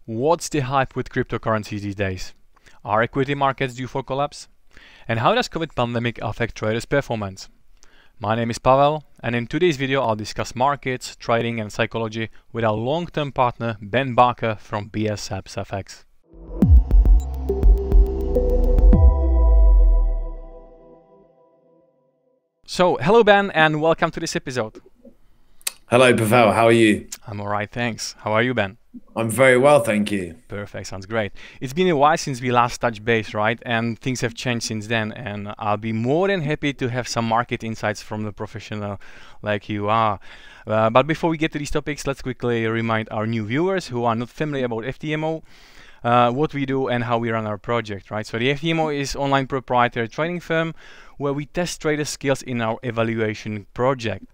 What's the hype with cryptocurrencies these days? Are equity markets due for collapse? And how does COVID pandemic affect traders' performance? My name is Pavel, and in today's video I'll discuss markets, trading and psychology with our long-term partner Ben Barker from BSAPPSFX. So, hello Ben and welcome to this episode. Hello, Pavel. How are you? I'm alright, thanks. How are you, Ben? I'm very well, thank you. Perfect, sounds great. It's been a while since we last touched base, right? And things have changed since then, and I'll be more than happy to have some market insights from the professional like you are. But before we get to these topics, let's quickly remind our new viewers who are not familiar about FTMO, what we do and how we run our project, right? So the FTMO is online proprietary trading firm where we test trader skills in our evaluation project.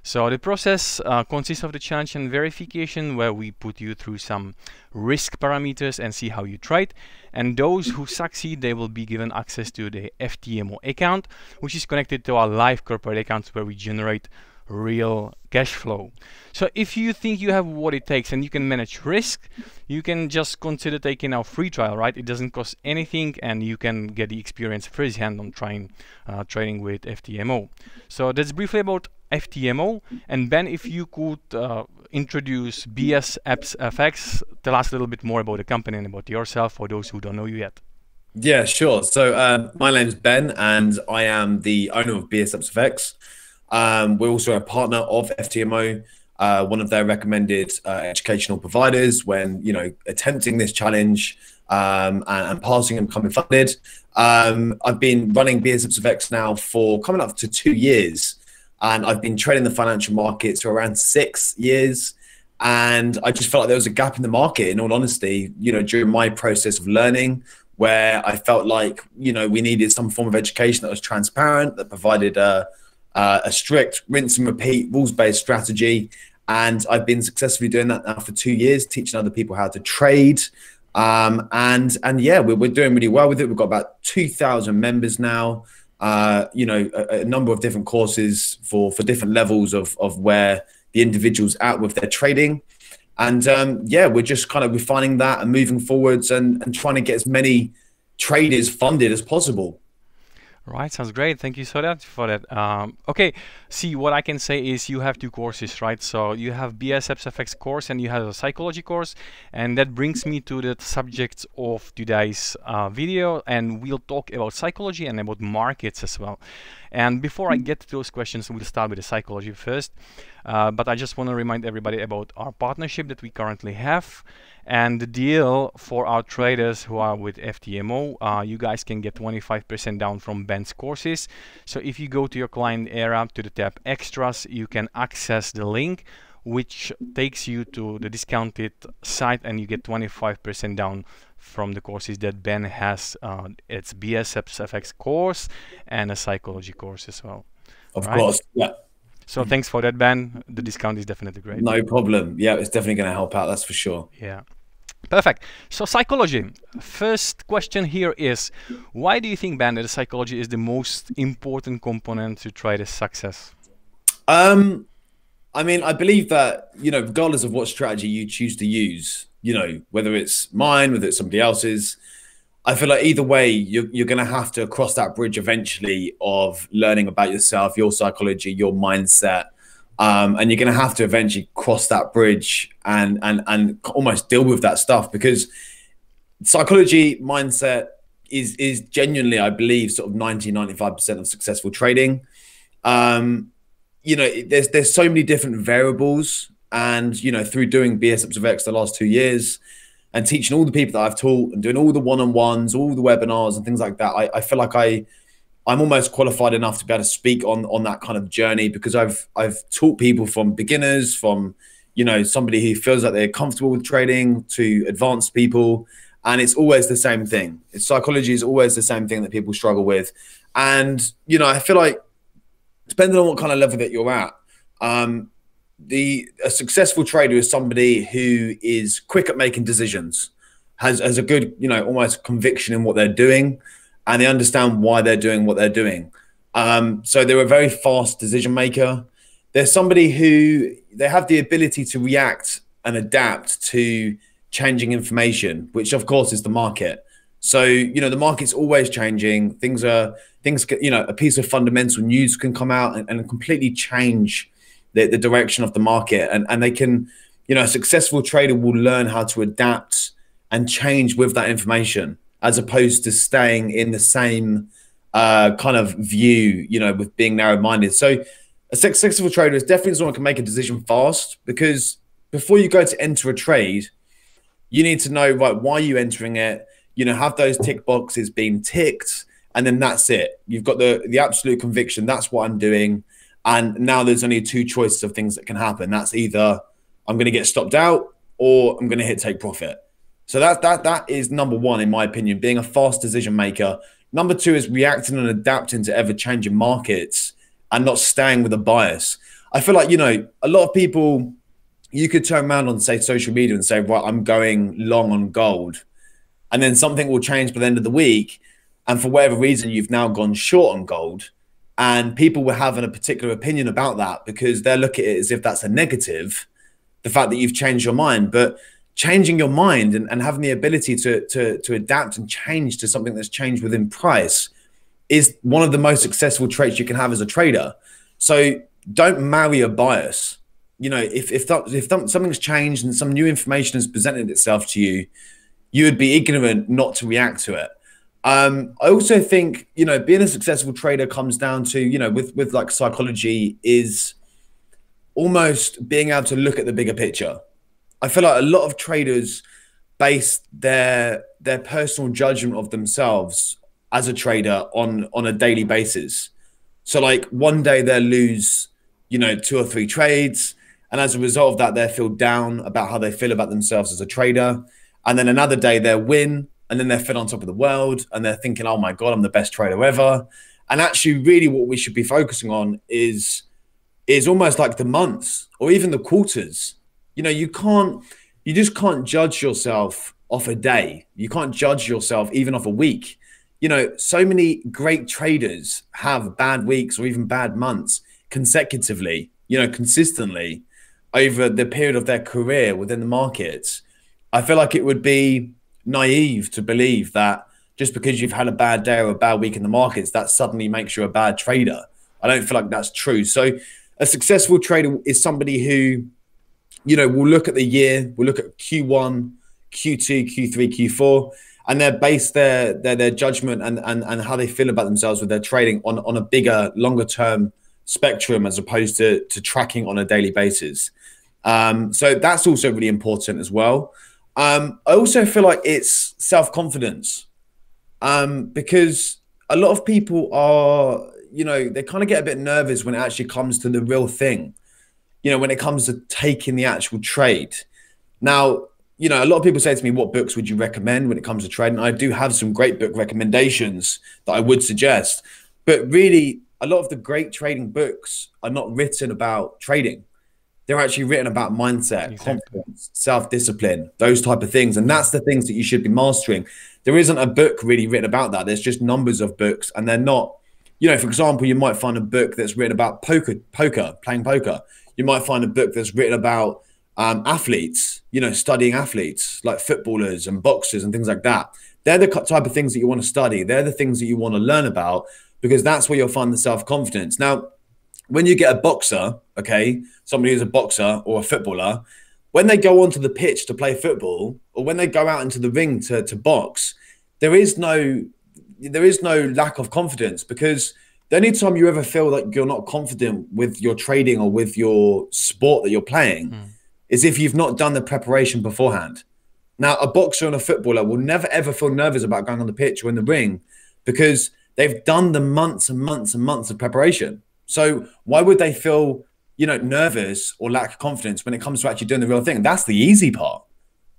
So the process consists of the challenge and verification, where we put you through some risk parameters and see how you trade. And those who succeed, they will be given access to the FTMO account, which is connected to our live corporate accounts where we generate real cash flow. So if you think you have what it takes and you can manage risk, you can just consider taking our free trial, right? It doesn't cost anything and you can get the experience firsthand on trading with FTMO. So that's briefly about FTMO. And Ben, if you could introduce BSAPPSFX, tell us a little bit more about the company and about yourself for those who don't know you yet. Yeah, sure. So my name's Ben and I am the owner of BSAPPSFX. We're also a partner of FTMO, one of their recommended educational providers when, attempting this challenge and passing and becoming funded. I've been running BSAPPSFX now for coming up to 2 years. And I've been trading the financial markets for around 6 years. And I just felt like there was a gap in the market, in all honesty, during my process of learning, where I felt like, we needed some form of education that was transparent, that provided a strict rinse and repeat rules-based strategy. And I've been successfully doing that now for 2 years, teaching other people how to trade. And yeah, we're doing really well with it. We've got about 2,000 members now. A number of different courses for different levels of where the individual's at with their trading. And yeah, we're just kind of refining that and moving forwards and trying to get as many traders funded as possible. Right, sounds great. Thank you so much for that. Okay, see, what I can say is you have 2 courses, right? So you have BSAPPSFX course and you have a psychology course. And that brings me to the subject of today's video. And we'll talk about psychology and about markets as well. And before I get to those questions, we'll start with the psychology first. But I just want to remind everybody about our partnership that we currently have. And the deal for our traders who are with FTMO, you guys can get 25% down from Ben's courses. So if you go to your client area to the tab Extras, you can access the link, which takes you to the discounted site, and you get 25% down from the courses that Ben has. It's BSAPPSFX course and a psychology course as well. Of course, yeah. So thanks for that, Ben. The discount is definitely great. No problem. Yeah, it's definitely going to help out, that's for sure. Yeah. Perfect. So psychology. First question here is, why do you think, Ben, that psychology is the most important component to trader success? I mean, I believe that, regardless of what strategy you choose to use, whether it's mine, whether it's somebody else's, I feel like either way, you're going to have to cross that bridge eventually of learning about yourself, your psychology, your mindset. And you're going to have to eventually cross that bridge and almost deal with that stuff, because psychology, mindset is genuinely, I believe, sort of 90–95% of successful trading. There's so many different variables, and through doing BSAPPSFX the last 2 years and teaching all the people that I've taught and doing all the one-on-ones, all the webinars and things like that, I feel like I'm almost qualified enough to be able to speak on that kind of journey, because I've taught people from beginners, from somebody who feels like they're comfortable with trading, to advanced people, and it's always the same thing. Psychology is always the same thing that people struggle with, and I feel like depending on what kind of level that you're at, a successful trader is somebody who is quick at making decisions, has a good almost conviction in what they're doing, and they understand why they're doing what they're doing. So they're a very fast decision maker. They're somebody who they have the ability to react and adapt to changing information, which of course is the market. So, you know, the market's always changing. You know, a piece of fundamental news can come out and completely change the direction of the market. And they can, you know, a successful trader will learn how to adapt and change with that information, as opposed to staying in the same kind of view, you know, with being narrow-minded. So a successful trader is definitely someone who can make a decision fast, because before you go to enter a trade, you need to know, right, why are you entering it? You know, have those tick boxes been ticked, and then that's it. You've got the absolute conviction, that's what I'm doing. And now there's only two choices of things that can happen. That's either I'm going to get stopped out, or I'm going to hit take profit. So that is number one, in my opinion, being a fast decision maker. Number two is reacting and adapting to ever-changing markets and not staying with a bias. I feel like, you know, a lot of people, you could turn around on, say, social media and say, right, I'm going long on gold. And then something will change by the end of the week. And for whatever reason, you've now gone short on gold. And people will have a particular opinion about that because they'll look at it as if that's a negative, the fact that you've changed your mind. But changing your mind and having the ability to adapt and change to something that's changed within price is one of the most successful traits you can have as a trader. So don't marry a bias. You know, if something's changed and some new information has presented itself to you, you would be ignorant not to react to it. I also think, you know, being a successful trader comes down to, you know, with like psychology, is almost being able to look at the bigger picture. I feel like a lot of traders base their personal judgment of themselves as a trader on a daily basis. So like one day they'll lose, you know, 2 or 3 trades. And as a result of that, they feel down about how they feel about themselves as a trader. And then another day they'll win, and then they're fit on top of the world, and they're thinking, oh my God, I'm the best trader ever. And actually really what we should be focusing on is almost like the months or even the quarters. You know, you just can't judge yourself off a day. You can't judge yourself even off a week. You know, so many great traders have bad weeks or even bad months consecutively, you know, consistently over the period of their career within the markets. I feel like it would be naive to believe that just because you've had a bad day or a bad week in the markets, that suddenly makes you a bad trader. I don't feel like that's true. So a successful trader is somebody who, you know, will look at the year, will look at Q1, Q2, Q3, Q4, and they base their judgment and how they feel about themselves with their trading on a bigger, longer term spectrum, as opposed to tracking on a daily basis. So that's also really important as well. I also feel like it's self-confidence, because a lot of people are, you know, they kind of get a bit nervous when it actually comes to the real thing. You know, when it comes to taking the actual trade. Now, you know, a lot of people say to me, what books would you recommend when it comes to trading? I do have some great book recommendations that I would suggest, but really a lot of the great trading books are not written about trading. They're actually written about mindset, confidence, self-discipline, those type of things. And that's the things that you should be mastering. There isn't a book really written about that. There's just numbers of books, and they're not, you know, for example, you might find a book that's written about playing poker. You might find a book that's written about athletes, you know, studying athletes like footballers and boxers and things like that. They're the type of things that you want to study. They're the things that you want to learn about, because that's where you'll find the self-confidence. Now, when you get a boxer, okay, somebody who's a boxer or a footballer, when they go onto the pitch to play football, or when they go out into the ring to box, there is no lack of confidence, because the only time you ever feel like you're not confident with your trading or with your sport that you're playing is if you've not done the preparation beforehand. Now, a boxer and a footballer will never, ever feel nervous about going on the pitch or in the ring, because they've done the months and months and months of preparation. So why would they feel, you know, nervous or lack confidence when it comes to actually doing the real thing? That's the easy part.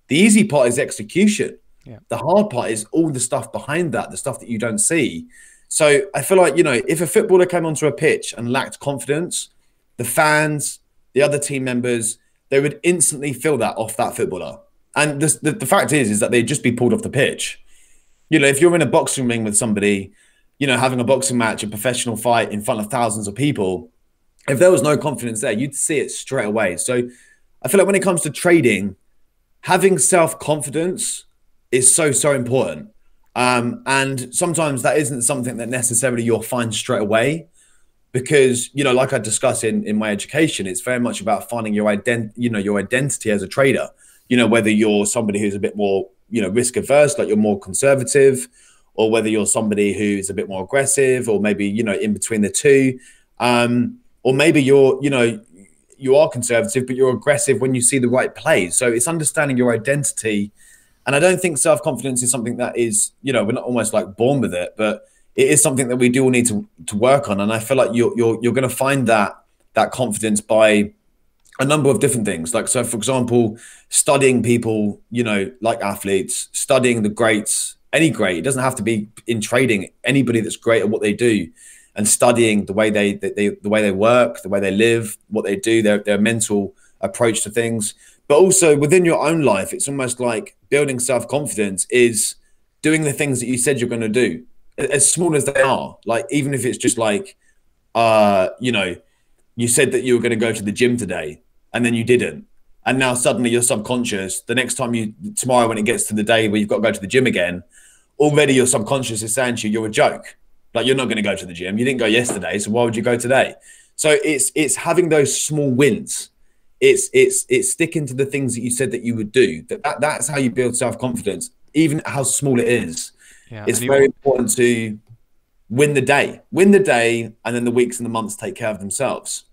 The easy part is execution. Yeah. The hard part is all the stuff behind that, the stuff that you don't see. So I feel like, you know, if a footballer came onto a pitch and lacked confidence, the fans, the other team members, they would instantly feel that off that footballer. And the fact is that they'd just be pulled off the pitch. You know, if you're in a boxing ring with somebody, you know, having a boxing match, a professional fight in front of thousands of people, if there was no confidence there, you'd see it straight away. So I feel like when it comes to trading, having self-confidence is so important. And sometimes that isn't something that necessarily you'll find straight away, because, you know, like I discussed in my education, it's very much about finding your your identity as a trader. You know, whether you're somebody who's a bit more, you know, risk averse, like you're more conservative, or whether you're somebody who's a bit more aggressive, or maybe, you know, in between the two. Or maybe you're, you know, you are conservative, but you're aggressive when you see the right plays. So it's understanding your identity. And I don't think self-confidence is something that is, you know, we're not almost like born with it, but it is something that we do all need to work on. And I feel like you're going to find that confidence by a number of different things. Like, so for example, studying people, you know, like athletes, studying the greats, any great, it doesn't have to be in trading, anybody that's great at what they do, and studying the way the way they work, the way they live, what they do, their mental approach to things. But also within your own life, it's almost like building self-confidence is doing the things that you said you're going to do, as small as they are. Like, even if it's just like, you know, you said that you were going to go to the gym today and then you didn't. And now suddenly your subconscious, the next time tomorrow when it gets to the day where you've got to go to the gym again, already your subconscious is saying to you, you're a joke. Like, you're not going to go to the gym. You didn't go yesterday, so why would you go today? So it's having those small wins. It's sticking to the things that you said that you would do. That's how you build self-confidence, even how small it is. Yeah, it's very important to win the day, and then the weeks and the months take care of themselves.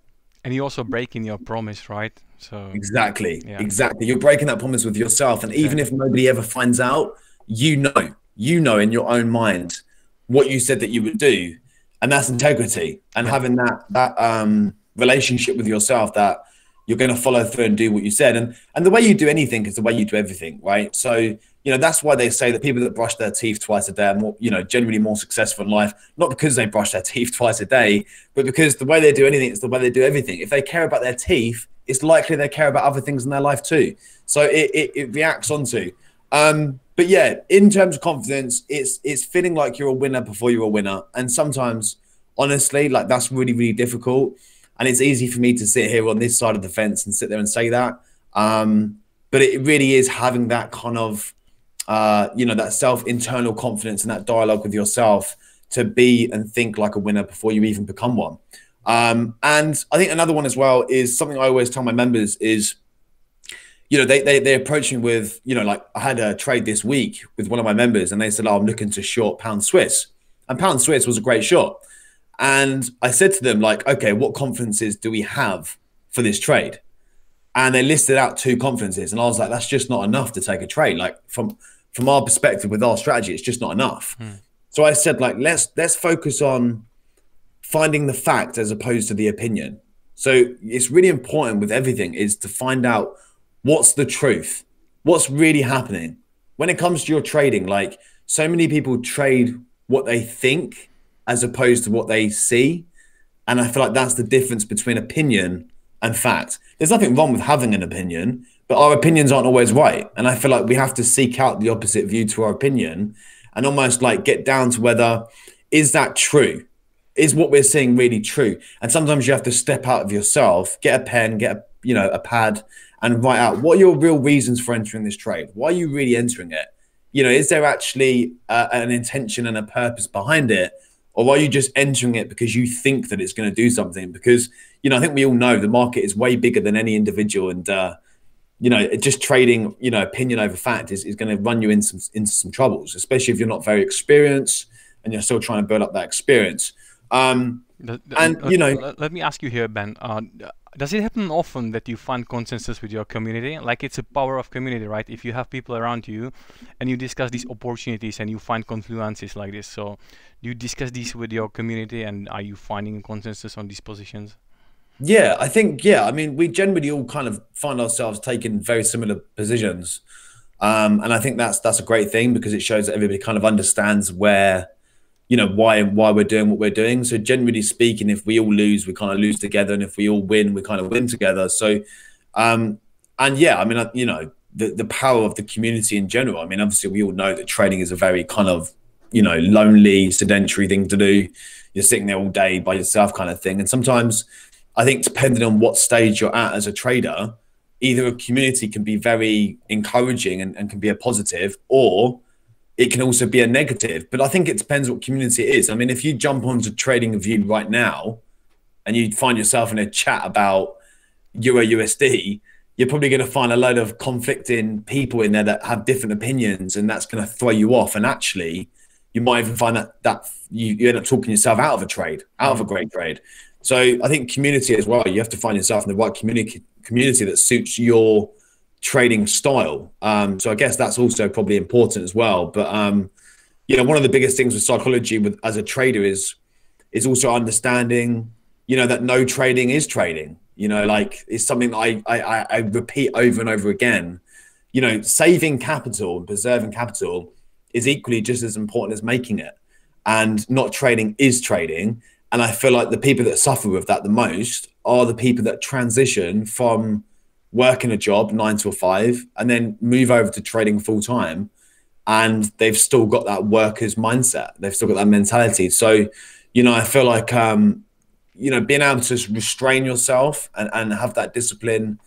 And you're also breaking your promise, right? So exactly, exactly. You're breaking that promise with yourself, and even if nobody ever finds out, you know in your own mind what you said that you would do, and that's integrity. And having that relationship with yourself, that you're going to follow through and do what you said. And the way you do anything is the way you do everything, right? So, you know, that's why they say that people that brush their teeth twice a day are more, you know, generally more successful in life, not because they brush their teeth twice a day, but because the way they do anything is the way they do everything. If they care about their teeth, it's likely they care about other things in their life too. So it reacts onto. But yeah, in terms of confidence, it's feeling like you're a winner before you're a winner. And sometimes, honestly, like, that's really, really difficult. And it's easy for me to sit here on this side of the fence and sit there and say that. But it really is having that kind of, you know, that internal confidence and that dialogue with yourself to be and think like a winner before you even become one. And I think another one as well is something I always tell my members is, you know, they approach me with, you know, like, I had a trade this week with one of my members and they said, oh, I'm looking to short pound Swiss. And pound Swiss was a great short. And I said to them, like, okay, what conferences do we have for this trade? And they listed out 2 conferences. And I was like, that's just not enough to take a trade. Like, from our perspective with our strategy, it's just not enough. So I said, like, let's focus on finding the fact as opposed to the opinion. So it's really important with everything is to find out what's the truth, what's really happening. When it comes to your trading, like, so many people trade what they think as opposed to what they see. And I feel like that's the difference between opinion and fact. There's nothing wrong with having an opinion, but our opinions aren't always right. And I feel like we have to seek out the opposite view to our opinion and almost like get down to whether, is that true? Is what we're seeing really true? And sometimes you have to step out of yourself, get a pen, get a pad, and write out what are your real reasons for entering this trade? Why are you really entering it? You know, is there actually an intention and a purpose behind it? Or are you just entering it because you think that it's going to do something? Because, you know, I think we all know the market is way bigger than any individual. And, you know, just trading, you know, opinion over fact is going to run you into some troubles, especially if you're not very experienced and you're still trying to build up that experience. You know, let me ask you here, Ben. Does it happen often that you find consensus with your community? Like, it's a power of community, right? If you have people around you and you discuss these opportunities and you find confluences like this. So do you discuss these with your community and are you finding a consensus on these positions? Yeah, I think, yeah. I mean, we generally all kind of find ourselves taking very similar positions. And I think that's a great thing because it shows that everybody kind of understands where, you know, why we're doing what we're doing. So generally speaking, if we all lose, we kind of lose together. And if we all win, we kind of win together. So, and yeah, I mean, you know, the power of the community in general. I mean, obviously we all know that trading is a very kind of, you know, lonely, sedentary thing to do. You're sitting there all day by yourself kind of thing. And sometimes I think depending on what stage you're at as a trader, either a community can be very encouraging and can be a positive, or it can also be a negative. But I think it depends what community it is. I mean, if you jump onto TradingView right now and you find yourself in a chat about Euro USD, you're probably going to find a load of conflicting people in there that have different opinions, and that's going to throw you off. And actually, you might even find that you end up talking yourself out of a trade, out of a great trade. So I think community as well, you have to find yourself in the right community that suits your trading style. So I guess that's also probably important as well. But you know, one of the biggest things with psychology as a trader is also understanding, you know, that no trading is trading. You know, like, it's something that I repeat over and over again. You know, saving capital and preserving capital is equally just as important as making it. And not trading is trading. And I feel like the people that suffer with that the most are the people that transition from working a job 9 to 5 and then move over to trading full time. And they've still got that worker's mindset. They've still got that mentality. So, you know, I feel like, you know, being able to restrain yourself and have that discipline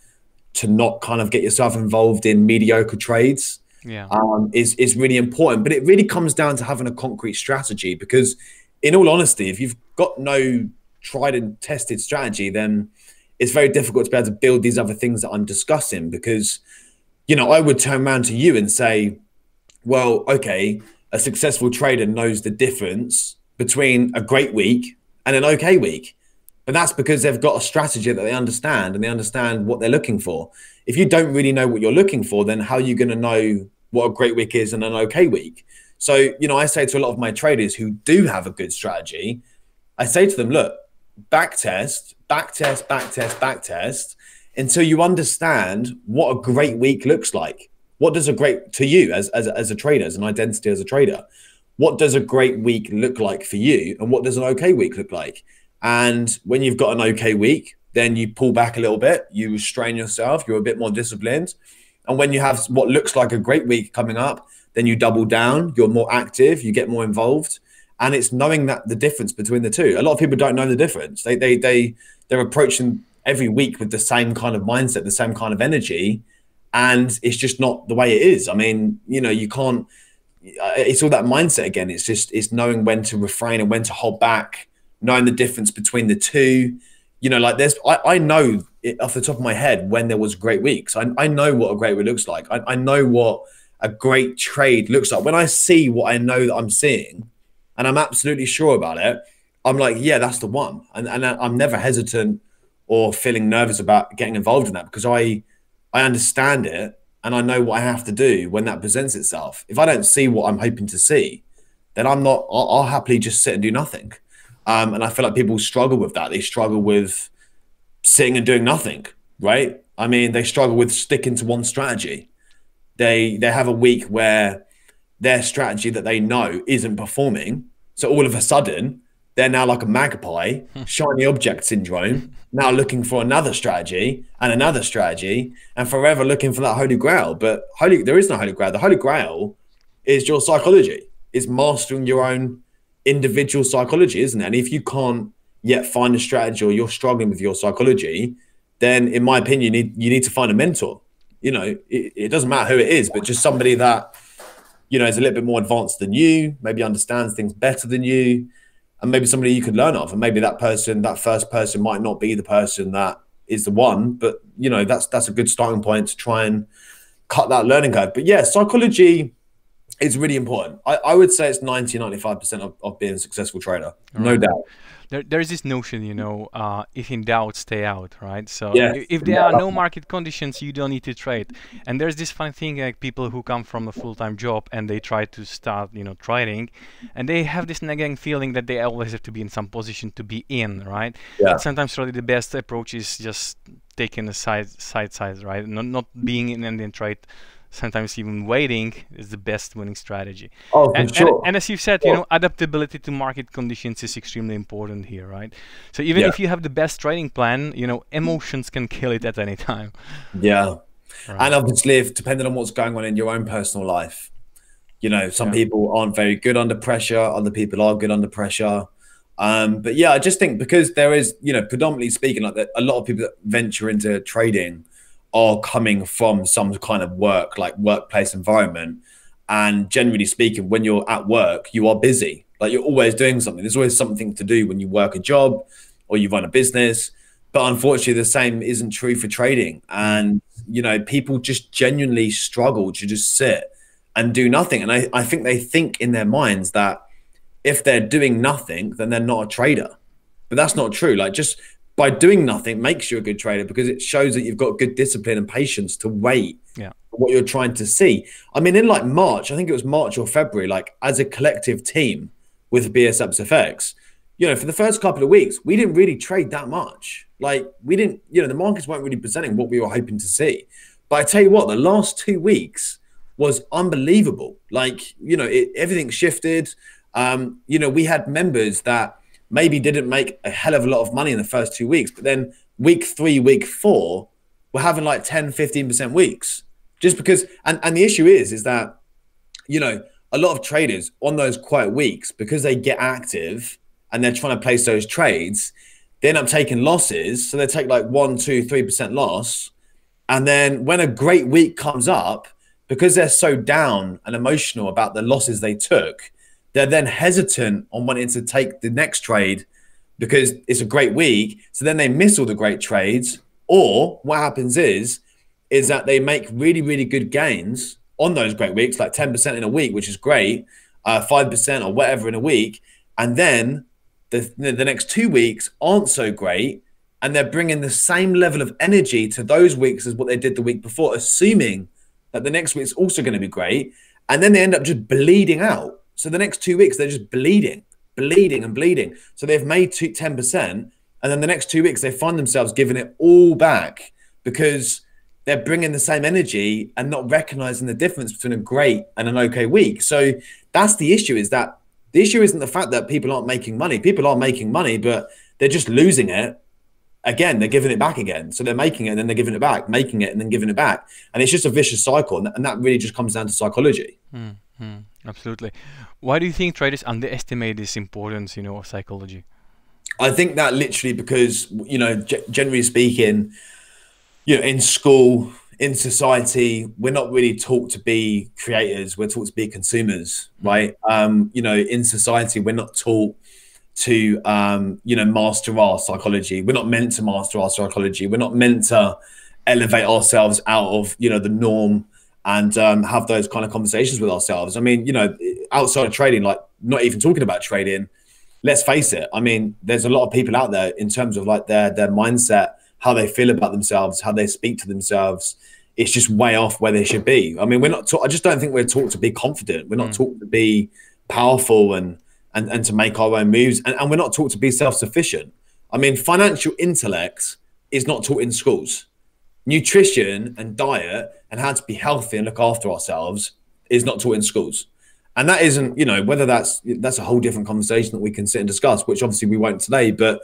to not kind of get yourself involved in mediocre trades is really important. But it really comes down to having a concrete strategy, because in all honesty, if you've got no tried and tested strategy, then it's very difficult to be able to build these other things that I'm discussing. Because, you know, I would turn around to you and say, well, okay, a successful trader knows the difference between a great week and an okay week. But that's because they've got a strategy that they understand, and they understand what they're looking for. If you don't really know what you're looking for, then how are you going to know what a great week is and an okay week? So, you know, I say to a lot of my traders who do have a good strategy, I say to them, look, back test until you understand what a great week looks like. What does a great, to you as a trader, as an identity as a trader, what does a great week look like for you? And what does an okay week look like? And when you've got an okay week, then you pull back a little bit, you restrain yourself, you're a bit more disciplined. And when you have what looks like a great week coming up, then you double down, you're more active, you get more involved. And it's knowing that the difference between the two. A lot of people don't know the difference. They're approaching every week with the same kind of mindset, the same kind of energy. And it's just not the way it is. I mean, you know, you can't, it's all that mindset again. It's knowing when to refrain and when to hold back, knowing the difference between the two. You know, like I know it off the top of my head when there was great weeks. I know what a great week looks like. I know what a great trade looks like. When I see what I know that I'm seeing and I'm absolutely sure about it, I'm like, yeah, that's the one. And I'm never hesitant or feeling nervous about getting involved in that, because I understand it and I know what I have to do when that presents itself. If I don't see what I'm hoping to see, then I'll happily just sit and do nothing. And I feel like people struggle with that. They struggle with sitting and doing nothing, right? I mean, they struggle with sticking to one strategy. They have a week where their strategy that they know isn't performing. So all of a sudden, they're now like a magpie, shiny object syndrome, now looking for another strategy and forever looking for that holy grail. But there is no holy grail. The holy grail is your psychology, is mastering your own individual psychology, isn't it? And if you can't yet find a strategy, or you're struggling with your psychology, then in my opinion, you need to find a mentor. You know, it doesn't matter who it is, but just somebody that, you know, is a little bit more advanced than you, maybe understands things better than you, and maybe somebody you could learn of. And maybe that first person might not be the person that is the one, but you know, that's a good starting point to try and cut that learning curve. But yeah, psychology is really important. I would say it's 90-95% of being a successful trader, no doubt. There's this notion, you know, if in doubt, stay out, right? So Yeah. if there are no market conditions, you don't need to trade. And there's this fun thing, like people who come from a full-time job and they try to start, you know, trading, and they have this nagging feeling that they always have to be in some position to be in, right? Yeah. And sometimes really the best approach is just taking a side, right? Not being in and then trade. Sometimes even waiting is the best winning strategy. Oh, for sure. And as you said, you know, adaptability to market conditions is extremely important here, right? So even if you have the best trading plan, you know, emotions can kill it at any time. Yeah. Right. And obviously, if depending on what's going on in your own personal life, you know, some people aren't very good under pressure, other people are good under pressure. But yeah, I just think because there is, you know, predominantly speaking, like that, a lot of people that venture into trading are coming from some kind of work, like workplace environment. And generally speaking, when you're at work, you are busy. Like you're always doing something. There's always something to do when you work a job or you run a business. But unfortunately, the same isn't true for trading. And, you know, people just genuinely struggle to just sit and do nothing. And I think they think in their minds that if they're doing nothing, then they're not a trader. But that's not true. Like just by doing nothing makes you a good trader because it shows that you've got good discipline and patience to wait for what you're trying to see. I mean, in like March, I think it was March or February, like as a collective team with BSAPPSFX, you know, for the first couple of weeks, we didn't really trade that much. Like we didn't, you know, the markets weren't really presenting what we were hoping to see. But I tell you what, the last 2 weeks was unbelievable. Like, you know, everything shifted. You know, we had members that maybe didn't make a hell of a lot of money in the first 2 weeks, but then week 3, week 4, we're having like 10, 15% weeks just because, and the issue is that, you know, a lot of traders on those quiet weeks, because they get active and they're trying to place those trades, they end up taking losses. So they take like 1, 2, 3% loss. And then when a great week comes up, because they're so down and emotional about the losses they took, they're then hesitant on wanting to take the next trade because it's a great week. So then they miss all the great trades. Or what happens is that they make really, really good gains on those great weeks, like 10% in a week, which is great, 5% or whatever in a week. And then the next 2 weeks aren't so great. And they're bringing the same level of energy to those weeks as what they did the week before, assuming that the next week's also going to be great. And then they end up just bleeding out. So the next 2 weeks, they're just bleeding and bleeding. So they've made 10%. And then the next 2 weeks, they find themselves giving it all back because they're bringing the same energy and not recognizing the difference between a great and an okay week. So that's the issue, is that the issue isn't the fact that people aren't making money. People are making money, but they're just losing it. Again, they're giving it back again. So they're making it and then they're giving it back, making it and then giving it back. And it's just a vicious cycle. And that really just comes down to psychology. Absolutely. Why do you think traders underestimate this importance, you know, of psychology? I think that literally because, you know, generally speaking, you know, in school, in society, we're not really taught to be creators. We're taught to be consumers, right? You know, in society, we're not taught to, you know, master our psychology. We're not meant to master our psychology. We're not meant to elevate ourselves out of, you know, the norm and have those kind of conversations with ourselves. I mean, you know, outside of trading, like not even talking about trading, let's face it. I mean, there's a lot of people out there in terms of like their mindset, how they feel about themselves, how they speak to themselves. It's just way off where they should be. I mean, we're not I just don't think we're taught to be confident. We're not taught to be powerful and to make our own moves. And we're not taught to be self-sufficient. I mean, financial intellect is not taught in schools. Nutrition and diet and how to be healthy and look after ourselves is not taught in schools. And that isn't, you know, whether that's a whole different conversation that we can sit and discuss, which obviously we won't today. But,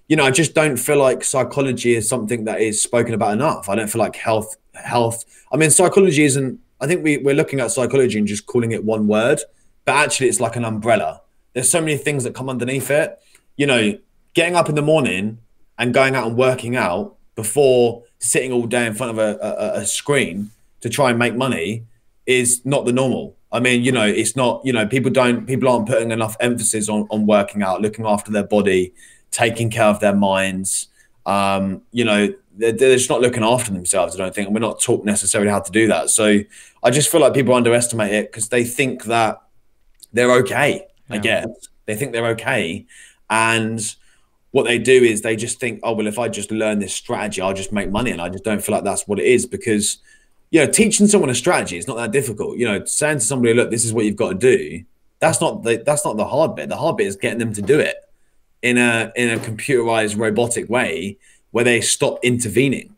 you know, I just don't feel like psychology is something that is spoken about enough. I don't feel like health. I mean, psychology isn't, I think we're looking at psychology and just calling it one word, but actually it's like an umbrella. There's so many things that come underneath it. You know, getting up in the morning and going out and working out before sitting all day in front of a screen to try and make money is not the normal. I mean, you know, it's not, you know, people aren't putting enough emphasis on working out, looking after their body, taking care of their minds. You know, they're just not looking after themselves, I don't think. And we're not taught necessarily how to do that. So I just feel like people underestimate it because they think that they're okay, I guess. They think they're okay. And what they do is they just think, oh, well, if I just learn this strategy, I'll just make money. And I just don't feel like that's what it is because, you know, teaching someone a strategy is not that difficult. You know, saying to somebody, look, this is what you've got to do. That's not the hard bit. The hard bit is getting them to do it in a computerized robotic way where they stop intervening.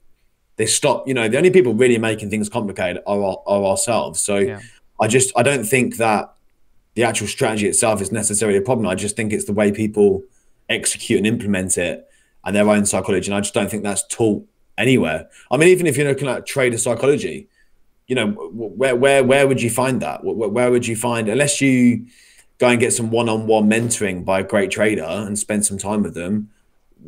They stop, you know, the only people really making things complicated are ourselves. So I don't think that the actual strategy itself is necessarily a problem. I just think it's the way people execute and implement it and their own psychology. And I just don't think that's taught anywhere. I mean, even if you're looking at trader psychology, you know, where would you find that? Where would you find, unless you go and get some one-on-one mentoring by a great trader and spend some time with them,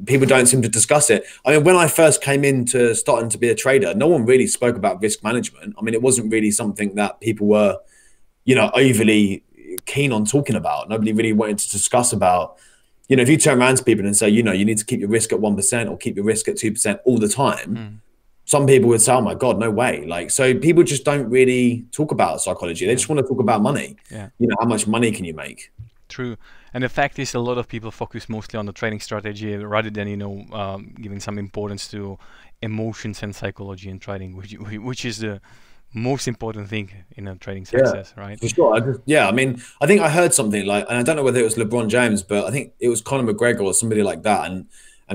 people don't seem to discuss it. I mean, when I first came into starting to be a trader, no one really spoke about risk management. I mean, it wasn't really something that people were, overly keen on talking about. Nobody really wanted to discuss about, if you turn around to people and say, you need to keep your risk at 1% or keep your risk at 2% all the time. Some people would say, oh my God, no way. Like, so people just don't really talk about psychology. They just want to talk about money. How much money can you make? True. And the fact is, a lot of people focus mostly on the trading strategy rather than, giving some importance to emotions and psychology in trading, which is the most important thing in a trading success, right? For sure. I mean, I think I heard something like, and I don't know whether it was LeBron James, but I think it was Conor McGregor or somebody like that. And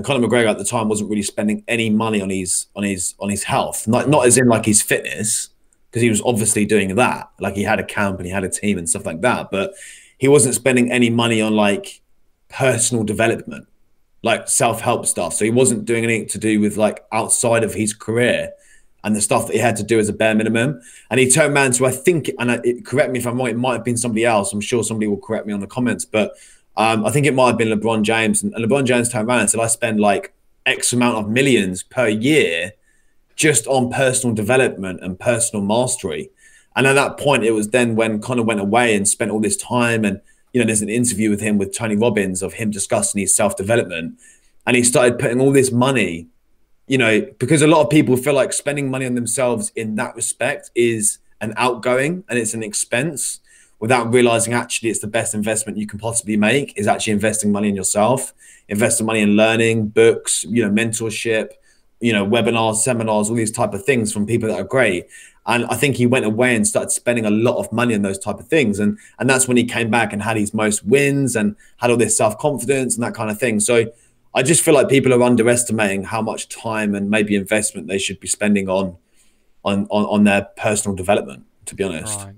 Conor McGregor at the time wasn't really spending any money on his health, not as in like his fitness, because he was obviously doing that. Like he had a camp and he had a team and stuff like that, but he wasn't spending any money on like personal development, like self-help stuff. So he wasn't doing anything to do with like outside of his career and the stuff that he had to do as a bare minimum. And he turned around to, I think, and correct me if I'm wrong, it might have been somebody else. I'm sure somebody will correct me on the comments, but I think it might have been LeBron James. And LeBron James turned around and said, I spend like X amount of millions per year just on personal development and personal mastery. And at that point, it was then when Conor went away and spent all this time. And, there's an interview with him with Tony Robbins of him discussing his self-development. And he started putting all this money, because a lot of people feel like spending money on themselves in that respect is an outgoing and it's an expense, without realizing actually it's the best investment you can possibly make is actually investing money in yourself, investing money in learning, books, mentorship, webinars, seminars, all these type of things from people that are great. And I think he went away and started spending a lot of money on those type of things. And that's when he came back and had his most wins and had all this self-confidence and that kind of thing. So I just feel like people are underestimating how much time and maybe investment they should be spending on their personal development, to be honest. Right.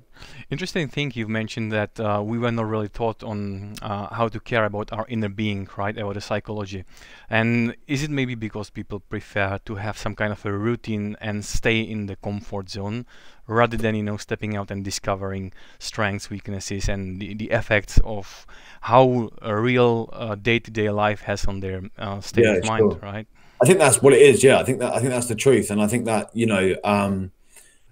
Interesting thing you've mentioned that we were not really taught on how to care about our inner being, right, about the psychology. And is it maybe because people prefer to have some kind of a routine and stay in the comfort zone rather than, stepping out and discovering strengths, weaknesses, and the effects of how a real day-to-day life has on their state of mind, right? I think that's what it is. Yeah, I think that's the truth. And I think that,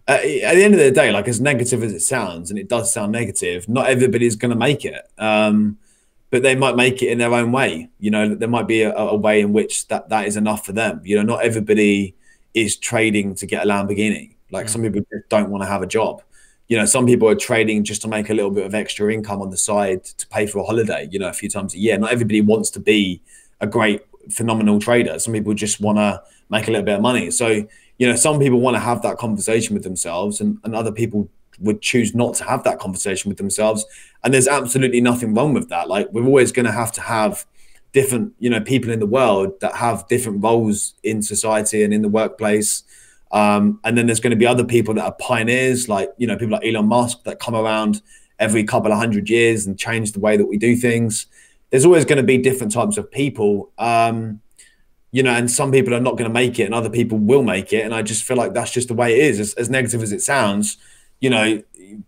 at the end of the day, like as negative as it sounds, and it does sound negative, not everybody's going to make it. But they might make it in their own way. There might be a way in which that is enough for them. Not everybody is trading to get a Lamborghini. Like some people just don't want to have a job. Some people are trading just to make a little bit of extra income on the side to pay for a holiday, a few times a year. Not everybody wants to be a great, phenomenal trader. Some people just want to make a little bit of money. So, some people want to have that conversation with themselves and other people would choose not to have that conversation with themselves. And there's absolutely nothing wrong with that. Like we're always going to have different, people in the world that have different roles in society and in the workplace. And then there's going to be other people that are pioneers, like, people like Elon Musk that come around every couple of 100 years and change the way that we do things. There's always going to be different types of people. And some people are not going to make it and other people will make it. And I just feel like that's just the way it is. As negative as it sounds,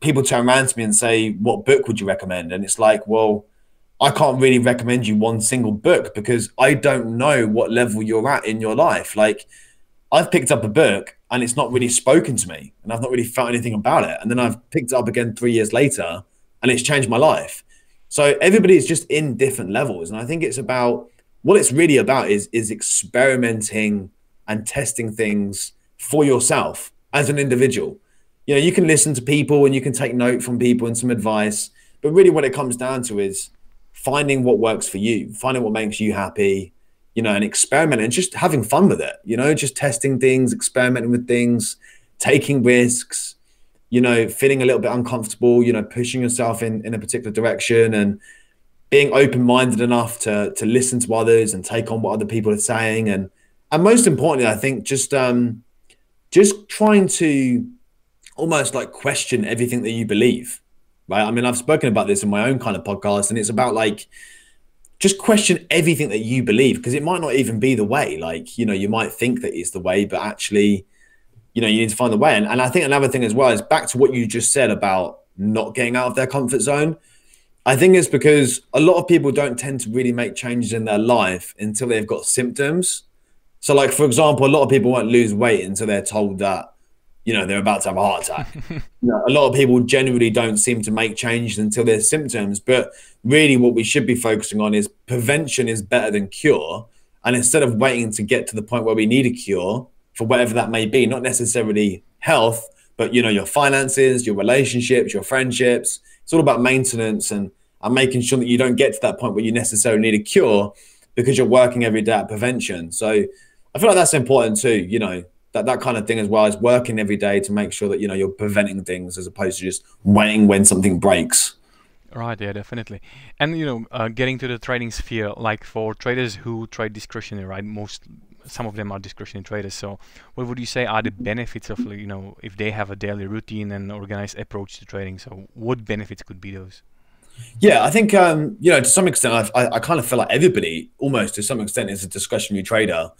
people turn around to me and say, what book would you recommend? And it's like, well, I can't really recommend you one single book because I don't know what level you're at in your life. Like I've picked up a book and it's not really spoken to me and I've not really felt anything about it. And then I've picked it up again 3 years later and it's changed my life. So everybody is just in different levels. And I think it's about, what it's really about is experimenting and testing things for yourself as an individual. You can listen to people and you can take note from people and some advice, but really what it comes down to is finding what works for you, finding what makes you happy, and experimenting and just having fun with it, just testing things, experimenting with things, taking risks, feeling a little bit uncomfortable, pushing yourself in a particular direction and being open-minded enough to listen to others and take on what other people are saying. And most importantly, I think just trying to almost like question everything that you believe, right? I mean, I've spoken about this in my own kind of podcast and it's about like, just question everything that you believe because it might not even be the way. Like, you might think that it's the way, but actually, you need to find the way. And I think another thing as well is back to what you just said about not getting out of their comfort zone. I think it's because a lot of people don't tend to really make changes in their life until they've got symptoms. So, like, for example, a lot of people won't lose weight until they're told that, they're about to have a heart attack. A lot of people generally don't seem to make changes until there's symptoms. But really, what we should be focusing on is prevention is better than cure. And instead of waiting to get to the point where we need a cure for whatever that may be, not necessarily health, but, your finances, your relationships, your friendships, it's all about maintenance and making sure that you don't get to that point where you necessarily need a cure because you're working every day at prevention. So I feel like that's important too, that kind of thing as well, as working every day to make sure that, you're preventing things as opposed to just waiting when something breaks. Right, yeah, definitely. And getting to the trading sphere, like for traders who trade discretionary, right? Some of them are discretionary traders. So what would you say are the benefits of, if they have a daily routine and organized approach to trading? So what benefits could be those? Yeah, I think, to some extent, I kind of feel like everybody almost to some extent is a discretionary trader.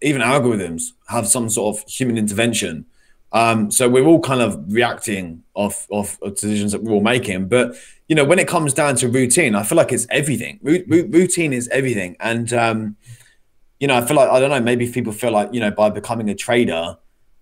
Even algorithms have some sort of human intervention. So we're all kind of reacting of decisions that we're all making. But, when it comes down to routine, I feel like it's everything. Routine is everything. And, I feel like, I don't know, maybe people feel like, by becoming a trader,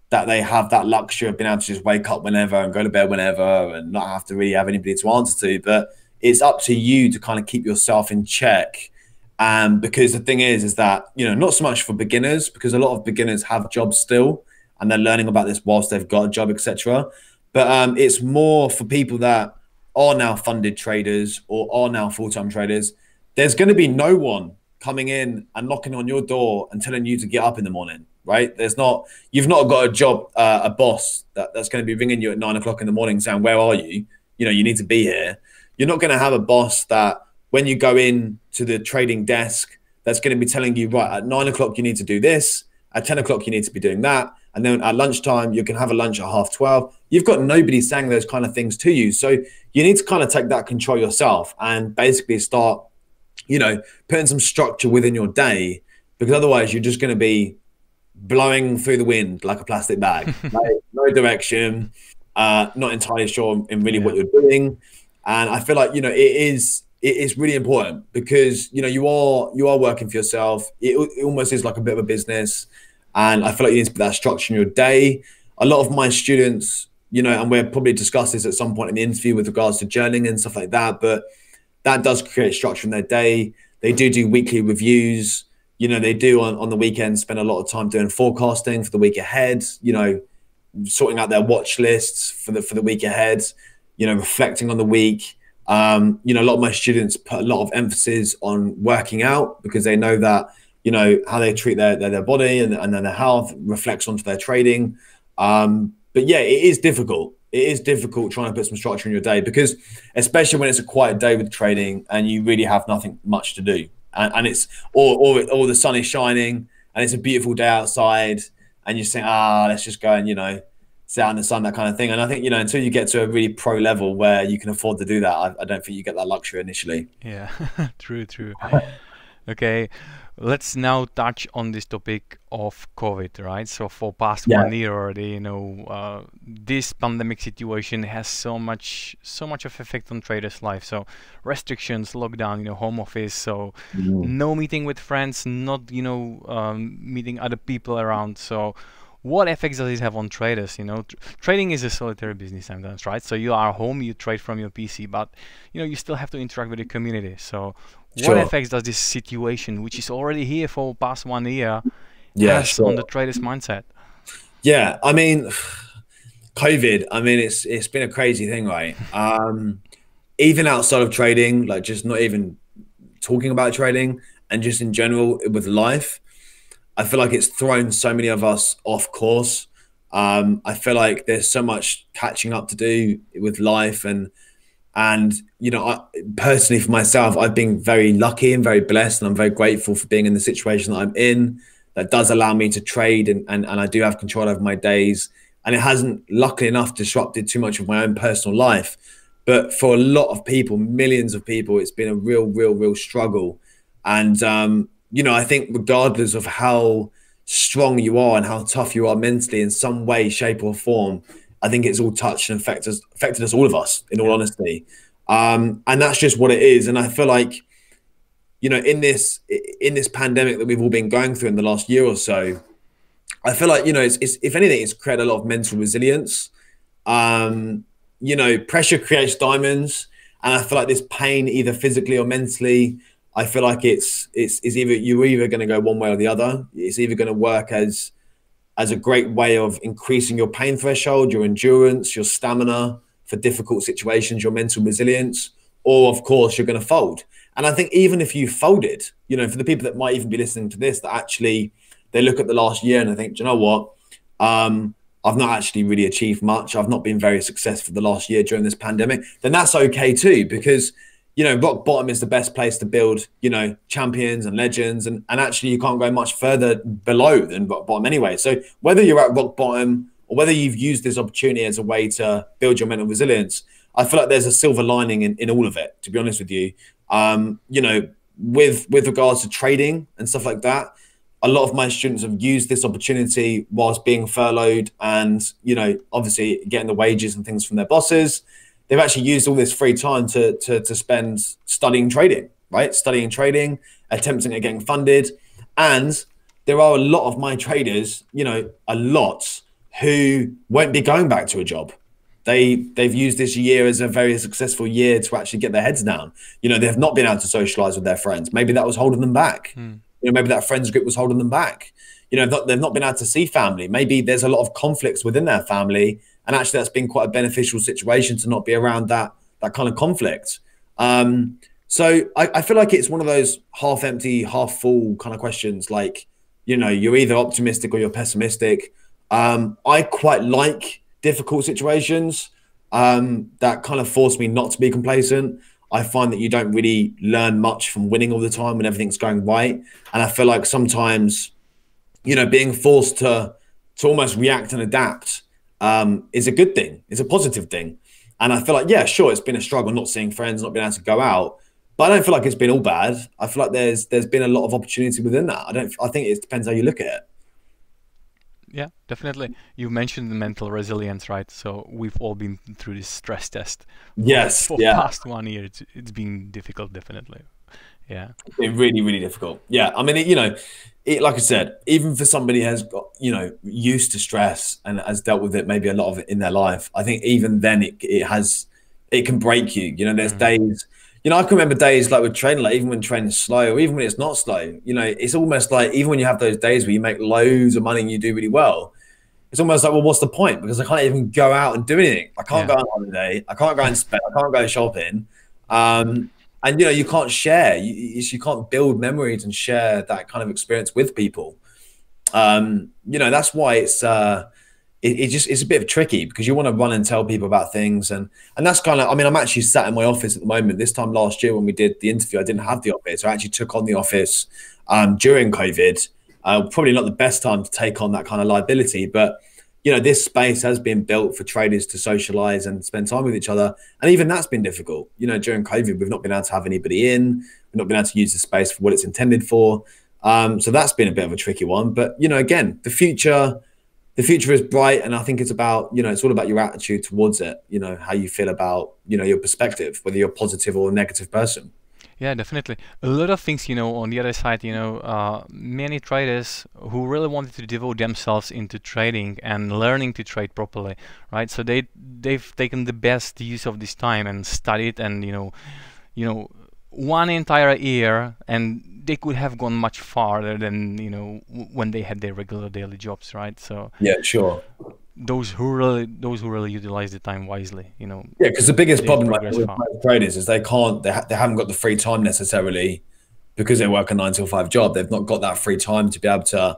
that they have that luxury of being able to just wake up whenever and go to bed whenever and not have to really have anybody to answer to. But it's up to you to kind of keep yourself in check. Because the thing is that, not so much for beginners, because a lot of beginners have jobs still and they're learning about this whilst they've got a job, etc. But it's more for people that are now funded traders or are now full-time traders. There's going to be no one coming in and knocking on your door and telling you to get up in the morning. Right? You've not got a job, a boss that's going to be ringing you at 9 o'clock in the morning saying, where are you? You need to be here. You're not going to have a boss that when you go in to the trading desk, that's going to be telling you, right, at 9 o'clock, you need to do this. At 10 o'clock, you need to be doing that. And then at lunchtime, you can have a lunch at 12:30. You've got nobody saying those kind of things to you. So you need to kind of take that control yourself and basically start, putting some structure within your day, because otherwise you're just going to be blowing through the wind like a plastic bag. Like, no direction, not entirely sure in really what you're doing. And I feel like, it is really important because, you are working for yourself. It almost is like a bit of a business. And I feel like you need to put that structure in your day. A lot of my students, and we'll probably discuss this at some point in the interview with regards to journaling and stuff like that, but that does create structure in their day. They do weekly reviews. They do on the weekends spend a lot of time doing forecasting for the week ahead, sorting out their watch lists for the week ahead, reflecting on the week. A lot of my students put a lot of emphasis on working out because they know that, how they treat their body and then their health reflects onto their trading. But yeah, it is difficult. It is difficult trying to put some structure in your day because especially when it's a quiet day with trading and you really have nothing much to do. And it's or the sun is shining and it's a beautiful day outside and you're saying, let's just go and, sit out in the sun, that kind of thing. And I think, until you get to a really pro level where you can afford to do that, I don't think you get that luxury initially. Yeah, true. Okay, let's now touch on this topic of COVID, right? So for past 1 year already, this pandemic situation has so much of effect on traders' life. So restrictions, lockdown, home office, so no meeting with friends, not meeting other people around. So what effects does this have on traders? Trading is a solitary business sometimes, right? So you are home, you trade from your PC, but you still have to interact with the community. So what effects does this situation, which is already here for past 1 year, has on the trader's mindset? Yeah, I mean, COVID, it's been a crazy thing, right? Even outside of trading, like just not even talking about trading and just in general with life, I feel like it's thrown so many of us off course. I feel like there's so much catching up to do with life and I, personally for myself, I've been very lucky and very blessed and I'm very grateful for being in the situation that I'm in that does allow me to trade and I do have control over my days and it hasn't luckily enough disrupted too much of my own personal life. But for a lot of people, millions of people, it's been a real struggle. And, I think regardless of how strong you are and how tough you are mentally in some way, shape or form, I think it's all touched and affected us, all of us, in all honesty. And that's just what it is. And I feel like, in this pandemic that we've all been going through in the last year or so, I feel like, it's if anything, it's created a lot of mental resilience. Pressure creates diamonds, and I feel like this pain, either physically or mentally, I feel like it's either you're either going to go one way or the other. It's either going to work as a great way of increasing your pain threshold, your endurance, your stamina for difficult situations, your mental resilience, or of course you're going to fold. And I think even if you folded, for the people that might even be listening to this, that actually they look at the last year and they think, do you know what? I've not actually really achieved much. I've not been very successful the last year during this pandemic. Then that's okay too, because rock bottom is the best place to build, champions and legends. And actually you can't go much further below than rock bottom anyway. So whether you're at rock bottom or whether you've used this opportunity as a way to build your mental resilience, I feel like there's a silver lining in all of it, to be honest with you. With regards to trading and stuff like that, a lot of my students have used this opportunity whilst being furloughed and, obviously getting the wages and things from their bosses. They've actually used all this free time to spend studying trading, right? Studying trading, attempting at getting funded. And there are a lot of my traders, a lot, who won't be going back to a job. They've used this year as a very successful year to actually get their heads down. They have not been able to socialize with their friends. Maybe that was holding them back. Maybe that friends group was holding them back. They've not been able to see family. Maybe there's a lot of conflicts within their family. And actually that's been quite a beneficial situation to not be around that kind of conflict. So I feel like it's one of those half empty, half full kind of questions. Like, you're either optimistic or you're pessimistic. I quite like difficult situations that kind of force me not to be complacent. I find that you don't really learn much from winning all the time when everything's going right. And I feel like sometimes, being forced to almost react and adapt is a good thing. It's a positive thing. And I feel like, yeah, sure, it's been a struggle not seeing friends, not being able to go out. But I don't feel like it's been all bad. I feel like there's been a lot of opportunity within that. I think it depends how you look at it. Yeah, definitely. You mentioned the mental resilience, right? So we've all been through this stress test. Yes, for past 1 year, it's been difficult, definitely. Yeah, it's been really, really difficult. Yeah, I mean, like I said, even for somebody who has got, used to stress and has dealt with it, maybe a lot of it in their life, I think even then it can break you. There's days. I can remember days like with training, like even when training is slow or even when it's not slow, it's almost like even when you have those days where you make loads of money and you do really well, it's almost like, well, what's the point? Because I can't even go out and do anything. I can't go on holiday. I can't go and spend. I can't go shopping. And, you can't share. You can't build memories and share that kind of experience with people. That's why it's a bit tricky because you want to run and tell people about things. And that's kind of, I mean, I'm actually sat in my office at the moment. This time last year when we did the interview, I didn't have the office. I actually took on the office during COVID. Probably not the best time to take on that kind of liability, but this space has been built for traders to socialize and spend time with each other. And even that's been difficult. During COVID, we've not been able to have anybody in. We've not been able to use the space for what it's intended for. So that's been a bit of a tricky one. But, again, the future is bright. And I think it's about, it's all about your attitude towards it, how you feel about, your perspective, whether you're a positive or a negative person. Yeah, definitely. A lot of things, on the other side, many traders who really wanted to devote themselves into trading and learning to trade properly, right? So they've taken the best use of this time and studied and, one entire year, and they could have gone much farther than, when they had their regular daily jobs, right? So yeah, sure. Those who really utilize the time wisely, Yeah, because the biggest problem with traders is they haven't got the free time necessarily because they work a 9 to 5 job. They've not got that free time to be able to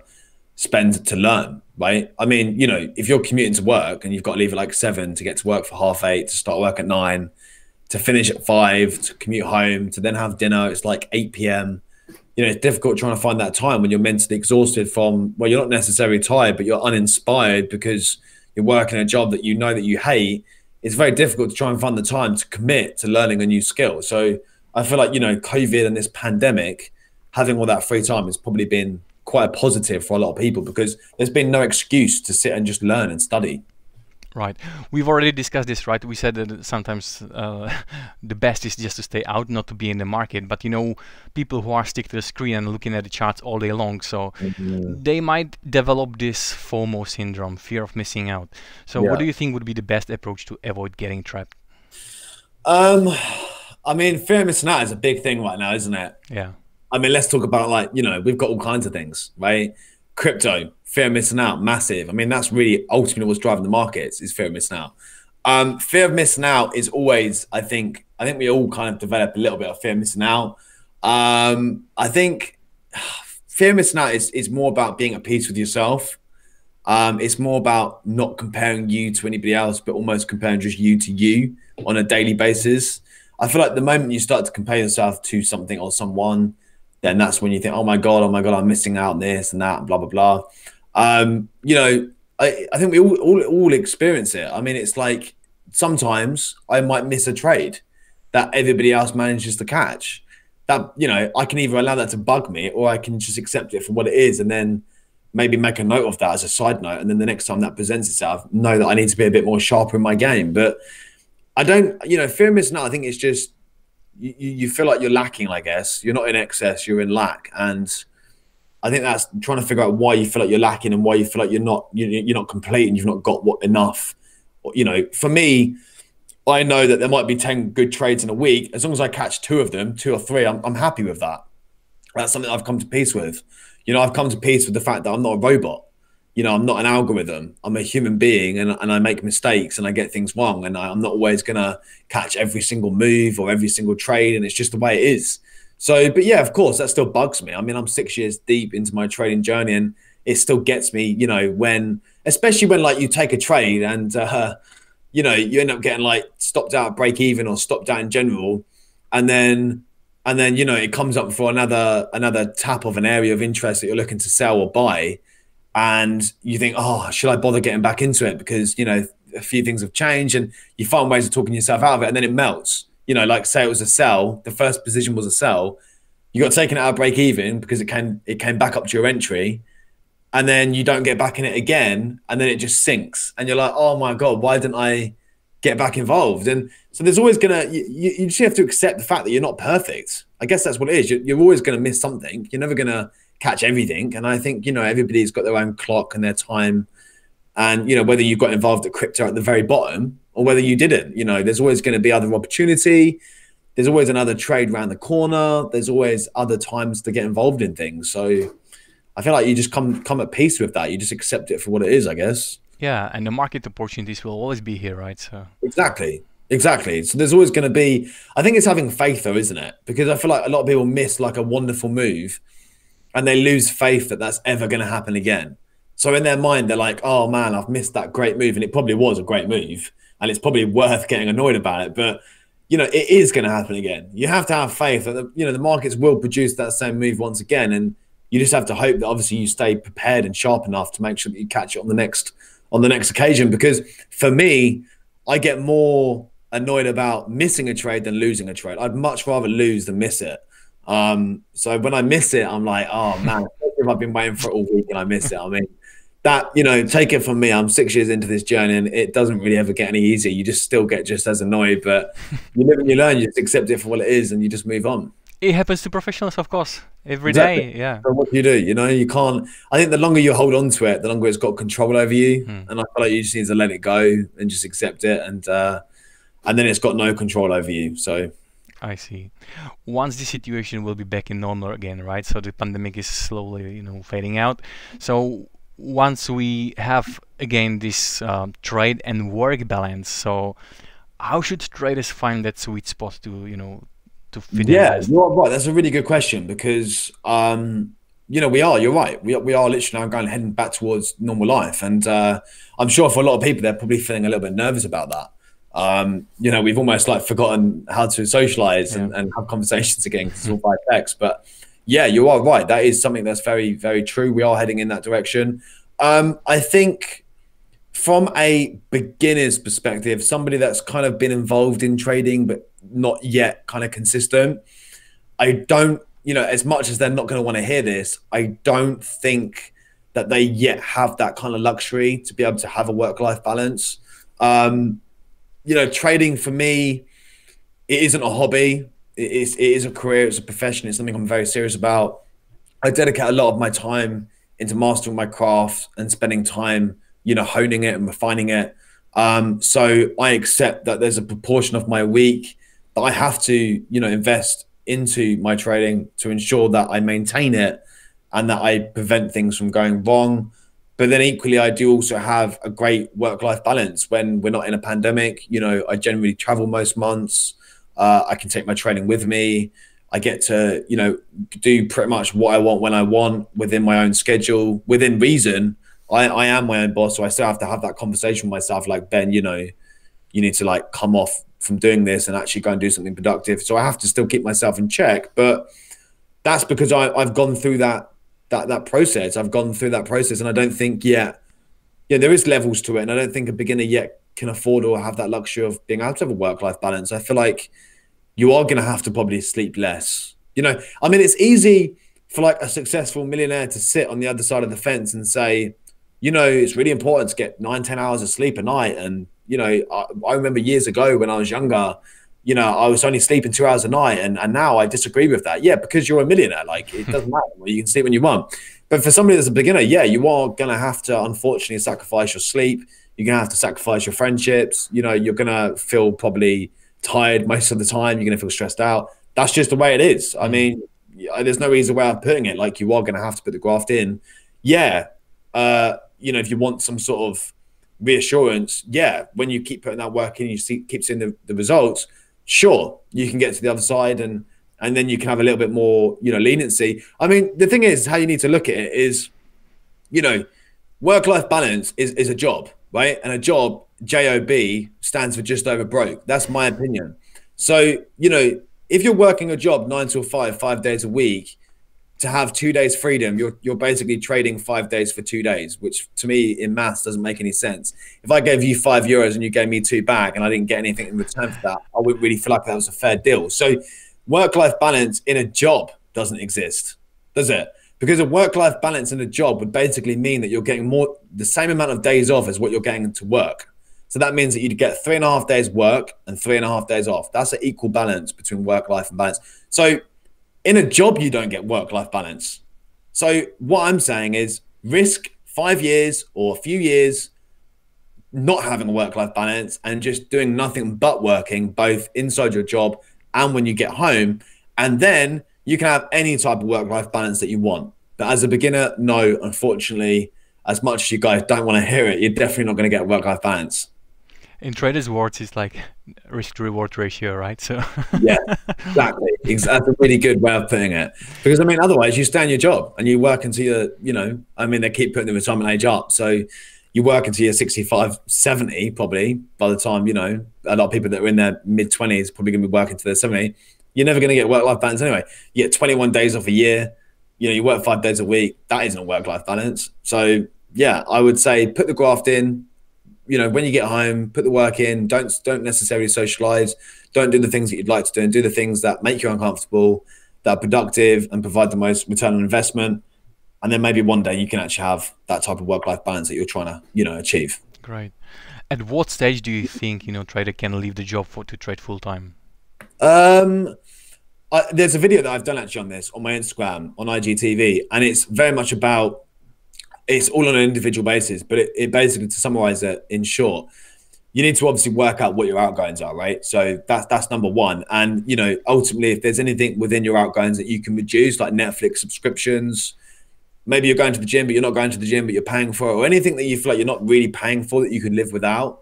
spend to learn, right? I mean, if you're commuting to work and you've got to leave at like 7 to get to work for 8:30, to start work at 9, to finish at 5, to commute home, to then have dinner, it's like 8 p.m. It's difficult trying to find that time when you're mentally exhausted from, well, you're not necessarily tired, but you're uninspired because you're working a job that that you hate. It's very difficult to try and find the time to commit to learning a new skill. So I feel like, COVID and this pandemic, having all that free time has probably been quite a positive for a lot of people because there's been no excuse to sit and just learn and study. Right. We've already discussed this, right? We said that sometimes the best is just to stay out, not to be in the market. But you know, people who are stick to the screen and looking at the charts all day long, so they might develop this FOMO syndrome, fear of missing out. So what do you think would be the best approach to avoid getting trapped? I mean, fear of missing out is a big thing right now, isn't it? Yeah. I mean, let's talk about, like, you know, we've got all kinds of things, right? Crypto, fear of missing out, massive. I mean, that's really ultimately what's driving the markets, is fear of missing out. Fear of missing out is always, I think we all kind of develop a little bit of fear of missing out. I think fear of missing out is more about being at peace with yourself. It's more about not comparing you to anybody else, but almost comparing just you to you on a daily basis. I feel like the moment you start to compare yourself to something or someone, then that's when you think, oh my God, I'm missing out on this and that, and blah, blah, blah. You know, I think we all experience it. I mean, it's like sometimes I might miss a trade that everybody else manages to catch. That, you know, I can either allow that to bug me, or I can just accept it for what it is, and then maybe make a note of that as a side note. And then the next time that presents itself, know that I need to be a bit more sharper in my game. But I don't, you know, fear of missing out, I think it's just, you feel like you're lacking, I guess. You're not in excess, you're in lack. And I think that's trying to figure out why you feel like you're lacking and why you feel like you're not complete and you've not got enough. You know, for me, I know that there might be 10 good trades in a week. As long as I catch 2 of them, 2 or 3, I'm happy with that. That's something I've come to peace with. You know, I've come to peace with the fact that I'm not a robot. You know, I'm not an algorithm. I'm a human being, and I make mistakes and I get things wrong. And I'm not always going to catch every single move or every single trade. And it's just the way it is. So, but yeah, of course, that still bugs me. I mean, I'm 6 years deep into my trading journey, and it still gets me, you know, especially when like you take a trade and, you know, you end up getting like stopped out at break even or stopped out in general. And then, you know, it comes up for another tap of an area of interest that you're looking to sell or buy. And you think, oh, should I bother getting back into it? Because, you know, a few things have changed, and you find ways of talking yourself out of it, and then it melts. You know, like say it was a sell, the first position was a sell. You got taken out of break even because it came back up to your entry, and then you don't get back in it again, and then it just sinks. And you're like, oh my God, why didn't I get back involved? And so there's always you just have to accept the fact that you're not perfect. I guess that's what it is. You're always going to miss something. You're never going to catch everything. And I think, you know, everybody's got their own clock and their time. And, you know, whether you got involved at crypto at the very bottom or whether you didn't, you know, there's always going to be other opportunity. There's always another trade around the corner. There's always other times to get involved in things. So I feel like you just come at peace with that. You just accept it for what it is, I guess. Yeah, and the market opportunities will always be here, right? So Exactly. So there's always going to be, I think it's having faith though, isn't it? Because I feel like a lot of people miss like a wonderful move and they lose faith that that's ever going to happen again. So in their mind, they're like, oh man, I've missed that great move. And it probably was a great move, and it's probably worth getting annoyed about it. But, you know, it is going to happen again. You have to have faith that, you know, the markets will produce that same move once again. And you just have to hope that obviously you stay prepared and sharp enough to make sure that you catch it on the next occasion. Because for me, I get more annoyed about missing a trade than losing a trade. I'd much rather lose than miss it. So when I miss it, I'm like, oh man, if I've been waiting for it all week and I miss it. I mean, that, you know, take it from me, I'm 6 years into this journey and it doesn't really ever get any easier. You just still get just as annoyed, but you live and you learn, you just accept it for what it is and you just move on. It happens to professionals, of course, every day. Yeah. So what do? You know, you can't, I think the longer you hold on to it, the longer it's got control over you. And I feel like you just need to let it go and just accept it. And then it's got no control over you. So I see. Once the situation will be back in normal again, right? So the pandemic is slowly, you know, fading out. So once we have again this trade and work balance, so how should traders find that sweet spot to, you know, to fit in? Yeah, you're right. That's a really good question because you know, you're right. We are literally now heading back towards normal life. And I'm sure for a lot of people, they're probably feeling a little bit nervous about that. You know, we've almost like forgotten how to socialize and have conversations again because it's all by text. But yeah, you are right. That is something that's very, very true. We are heading in that direction. I think from a beginner's perspective, somebody that's kind of been involved in trading, but not yet kind of consistent, I don't, you know, as much as they're not going to want to hear this, I don't think that they yet have that kind of luxury to be able to have a work-life balance. You know, trading for me, it isn't a hobby. It is a career. It's a profession. It's something I'm very serious about. I dedicate a lot of my time into mastering my craft and spending time, you know, honing it and refining it. So I accept that there's a proportion of my week that I have to, you know, invest into my trading to ensure that I maintain it and that I prevent things from going wrong. But then equally, I do also have a great work-life balance when we're not in a pandemic. You know, I generally travel most months. I can take my trading with me. I get to, you know, do pretty much what I want when I want within my own schedule, within reason. I am my own boss, so I still have to have that conversation with myself, like, Ben, you know, you need to like come off from doing this and actually go and do something productive. So I have to still keep myself in check. But that's because I've gone through that process. I've gone through that process, and I don't think yet, yeah, there is levels to it, and I don't think a beginner yet can afford or have that luxury of being able to have a work-life balance. I feel like you are going to have to probably sleep less. You know, I mean, it's easy for like a successful millionaire to sit on the other side of the fence and say, you know, it's really important to get 9-10 hours of sleep a night. And, you know, I remember years ago when I was younger, you know, I was only sleeping 2 hours a night. And now I disagree with that. Yeah, because you're a millionaire. Like, it doesn't matter. You can sleep when you want. But for somebody that's a beginner, yeah, you are going to have to, unfortunately, sacrifice your sleep. You're going to have to sacrifice your friendships. You know, you're going to feel probably tired most of the time. You're going to feel stressed out. That's just the way it is. I mean, there's no easy way of putting it. Like, you are going to have to put the graft in. Yeah. You know, if you want some sort of reassurance, yeah, when you keep putting that work in, you keep seeing the results, sure, you can get to the other side and then you can have a little bit more, you know, leniency. I mean, the thing is, how you need to look at it is, you know, work-life balance is a job, right? And a job, JOB, stands for just over broke. That's my opinion. So, you know, if you're working a job 9 to 5, 5 days a week, to have 2 days freedom, you're basically trading 5 days for 2 days, which to me in maths doesn't make any sense. If I gave you €5 and you gave me 2 back and I didn't get anything in return for that, I wouldn't really feel like that was a fair deal. So work-life balance in a job doesn't exist, does it? Because a work-life balance in a job would basically mean that you're getting the same amount of days off as what you're getting to work. So that means that you'd get 3.5 days work and 3.5 days off. That's an equal balance between work-life and balance. So in a job, you don't get work-life balance. So what I'm saying is risk 5 years or a few years not having a work-life balance and just doing nothing but working, both inside your job and when you get home. And then you can have any type of work-life balance that you want. But as a beginner, no, unfortunately, as much as you guys don't want to hear it, you're definitely not going to get a work-life balance. In traders' words, it's like risk-to-reward ratio, right? So yeah, exactly. That's a really good way of putting it. Because I mean, otherwise you stay in your job and you work until you're, you know, I mean, they keep putting the retirement age up. So you work until you're 65, 70, probably by the time, you know, a lot of people that are in their mid-20s probably going to be working to their 70. You're never going to get work-life balance anyway. You get 21 days off a year. You know, you work 5 days a week. That isn't a work-life balance. So yeah, I would say put the graft in. You know, when you get home, put the work in. Don't necessarily socialize. Don't do the things that you'd like to do, and do the things that make you uncomfortable, that are productive and provide the most return on investment. And then maybe one day you can actually have that type of work-life balance that you're trying to, you know, achieve. Great. At what stage do you think, you know, trader can leave the job to trade full-time? There's a video that I've done actually on this on my Instagram, on IGTV, and it's very much about, it's all on an individual basis, but it basically, to summarize it in short, you need to obviously work out what your outgoings are, right? So that's number one. And, you know, ultimately, if there's anything within your outgoings that you can reduce, like Netflix subscriptions, maybe you're going to the gym, but you're not going to the gym, but you're paying for it, or anything that you feel like you're not really paying for that you could live without,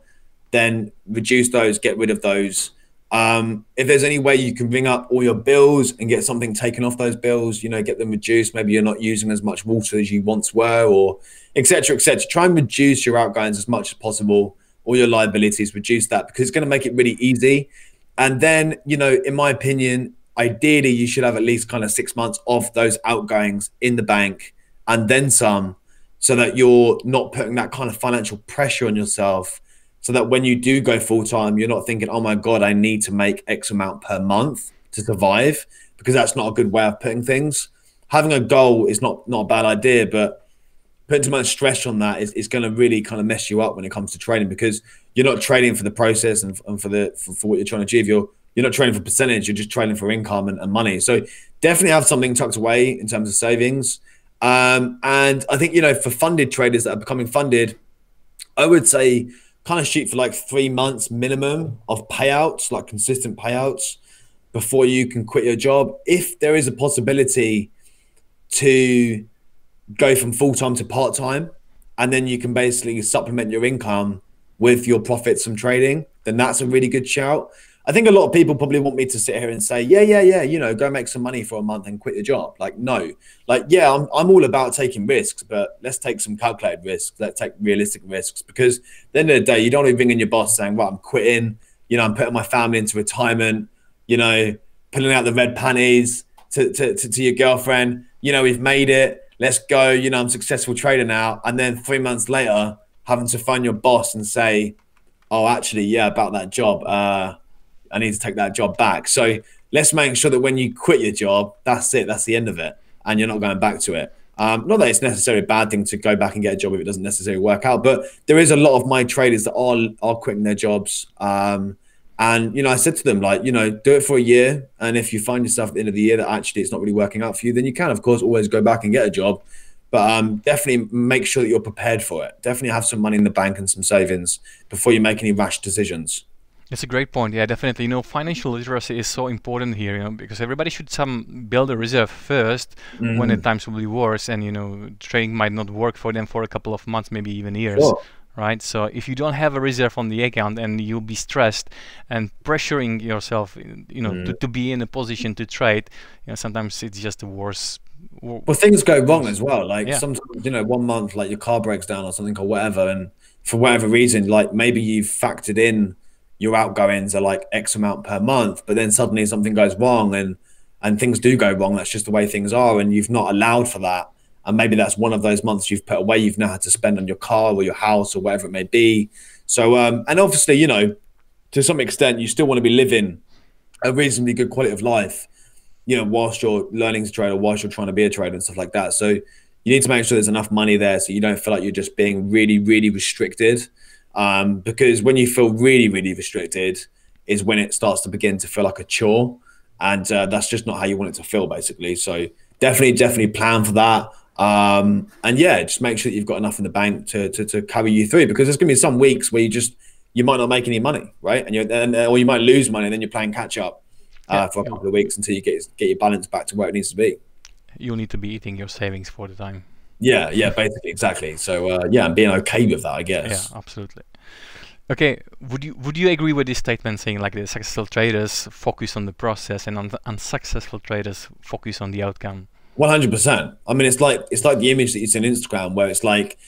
then reduce those, get rid of those. If there's any way you can bring up all your bills and get something taken off those bills, you know, get them reduced. Maybe you're not using as much water as you once were, or et cetera, et cetera. Try and reduce your outgoings as much as possible, all your liabilities, reduce that, because it's going to make it really easy. And then, you know, in my opinion, ideally, you should have at least kind of 6 months of those outgoings in the bank and then some, so that you're not putting that kind of financial pressure on yourself, so that when you do go full-time, you're not thinking, oh my God, I need to make X amount per month to survive, because that's not a good way of putting things. Having a goal is not a bad idea, but putting too much stress on that is going to really kind of mess you up when it comes to trading, because you're not trading for the process and for what you're trying to achieve. You're not trading for percentage. You're just trading for income and money. So definitely have something tucked away in terms of savings. And I think, you know, for funded traders that are becoming funded, I would say kind of shoot for like 3 months minimum of payouts, like consistent payouts, before you can quit your job. If there is a possibility to go from full-time to part-time, and then you can basically supplement your income with your profits from trading, then that's a really good shout. I think a lot of people probably want me to sit here and say, yeah, you know, go make some money for a month and quit your job. Like, no, like, yeah, I'm all about taking risks, but let's take some calculated risks. Let's take realistic risks, because at the end of the day, you don't want to be ringing your boss saying, well, I'm quitting, you know, I'm putting my family into retirement, you know, pulling out the red panties to your girlfriend, you know, we've made it, let's go, you know, I'm a successful trader now. And then 3 months later, having to phone your boss and say, oh, actually, yeah, about that job, I need to take that job back. So let's make sure that when you quit your job, that's it, that's the end of it, and you're not going back to it. Not that it's necessarily a bad thing to go back and get a job if it doesn't necessarily work out, but there is a lot of my traders that are quitting their jobs. And, you know, I said to them, like, you know, do it for a year. And if you find yourself at the end of the year that actually it's not really working out for you, then you can, of course, always go back and get a job. But definitely make sure that you're prepared for it. Definitely have some money in the bank and some savings before you make any rash decisions. That's a great point. Yeah, definitely. You know, financial literacy is so important here, you know, because everybody should build a reserve first when the times will be worse, and, you know, trading might not work for them for a couple of months, maybe even years. Sure. Right? So if you don't have a reserve on the account, and you'll be stressed and pressuring yourself, you know, to be in a position to trade, you know, sometimes it's just the worst. Well, things go wrong as well. Like sometimes, you know, 1 month, like your car breaks down or something or whatever, and for whatever reason, like maybe you've factored in your outgoings are like X amount per month, but then suddenly something goes wrong, and things do go wrong. That's just the way things are, and you've not allowed for that. And maybe that's one of those months you've put away, you've now had to spend on your car or your house or whatever it may be. So, and obviously, you know, to some extent, you still want to be living a reasonably good quality of life, you know, whilst you're learning to trade or whilst you're trying to be a trader and stuff like that. So you need to make sure there's enough money there so you don't feel like you're just being really, really restricted. Because when you feel really, really restricted is when it starts to begin to feel like a chore. And that's just not how you want it to feel, basically. So definitely plan for that. And yeah, just make sure that you've got enough in the bank to carry you through, because there's going to be some weeks where you might not make any money, right? Or you might lose money, and then you're playing catch up for a couple of weeks until you get your balance back to where it needs to be. You'll need to be eating your savings for the time. Yeah, basically, exactly. So yeah, I'm being okay with that, I guess. Yeah, absolutely. Okay, would you agree with this statement saying like the successful traders focus on the process and unsuccessful traders focus on the outcome? 100%. I mean, it's like the image that you see on Instagram where it's like,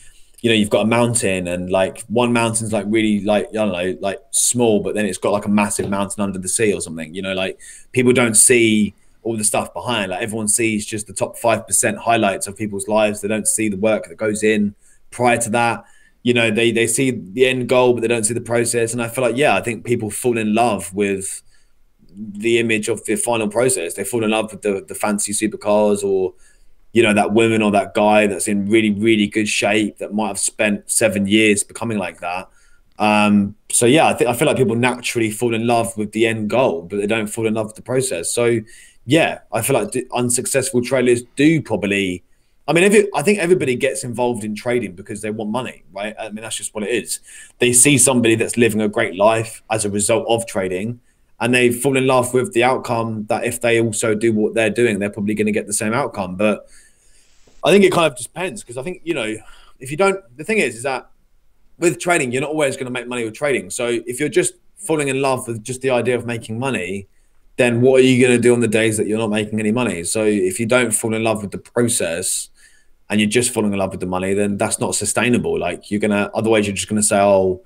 you know, you've got a mountain, and like one mountain's like really like, I don't know, like small, but then it's got like a massive mountain under the sea or something. You know, like people don't see all the stuff behind. Like everyone sees just the top 5% highlights of people's lives. They don't see the work that goes in prior to that. You know, they see the end goal, but they don't see the process. And I feel like, yeah, I think people fall in love with the image of the final process. They fall in love with the fancy supercars, or, you know, that woman or that guy that's in really, really good shape that might have spent 7 years becoming like that. So yeah, I feel like people naturally fall in love with the end goal, but they don't fall in love with the process. So yeah, I feel like unsuccessful traders do probably, I mean, I think everybody gets involved in trading because they want money, right? I mean, that's just what it is. They see somebody that's living a great life as a result of trading, and they fall in love with the outcome that if they also do what they're doing, they're probably going to get the same outcome. But I think it kind of depends, because I think, you know, if you don't, the thing is that with trading, you're not always going to make money with trading. So if you're just falling in love with just the idea of making money, then what are you going to do on the days that you're not making any money? So if you don't fall in love with the process and you're just falling in love with the money, then that's not sustainable. Like otherwise you're just going to say, oh,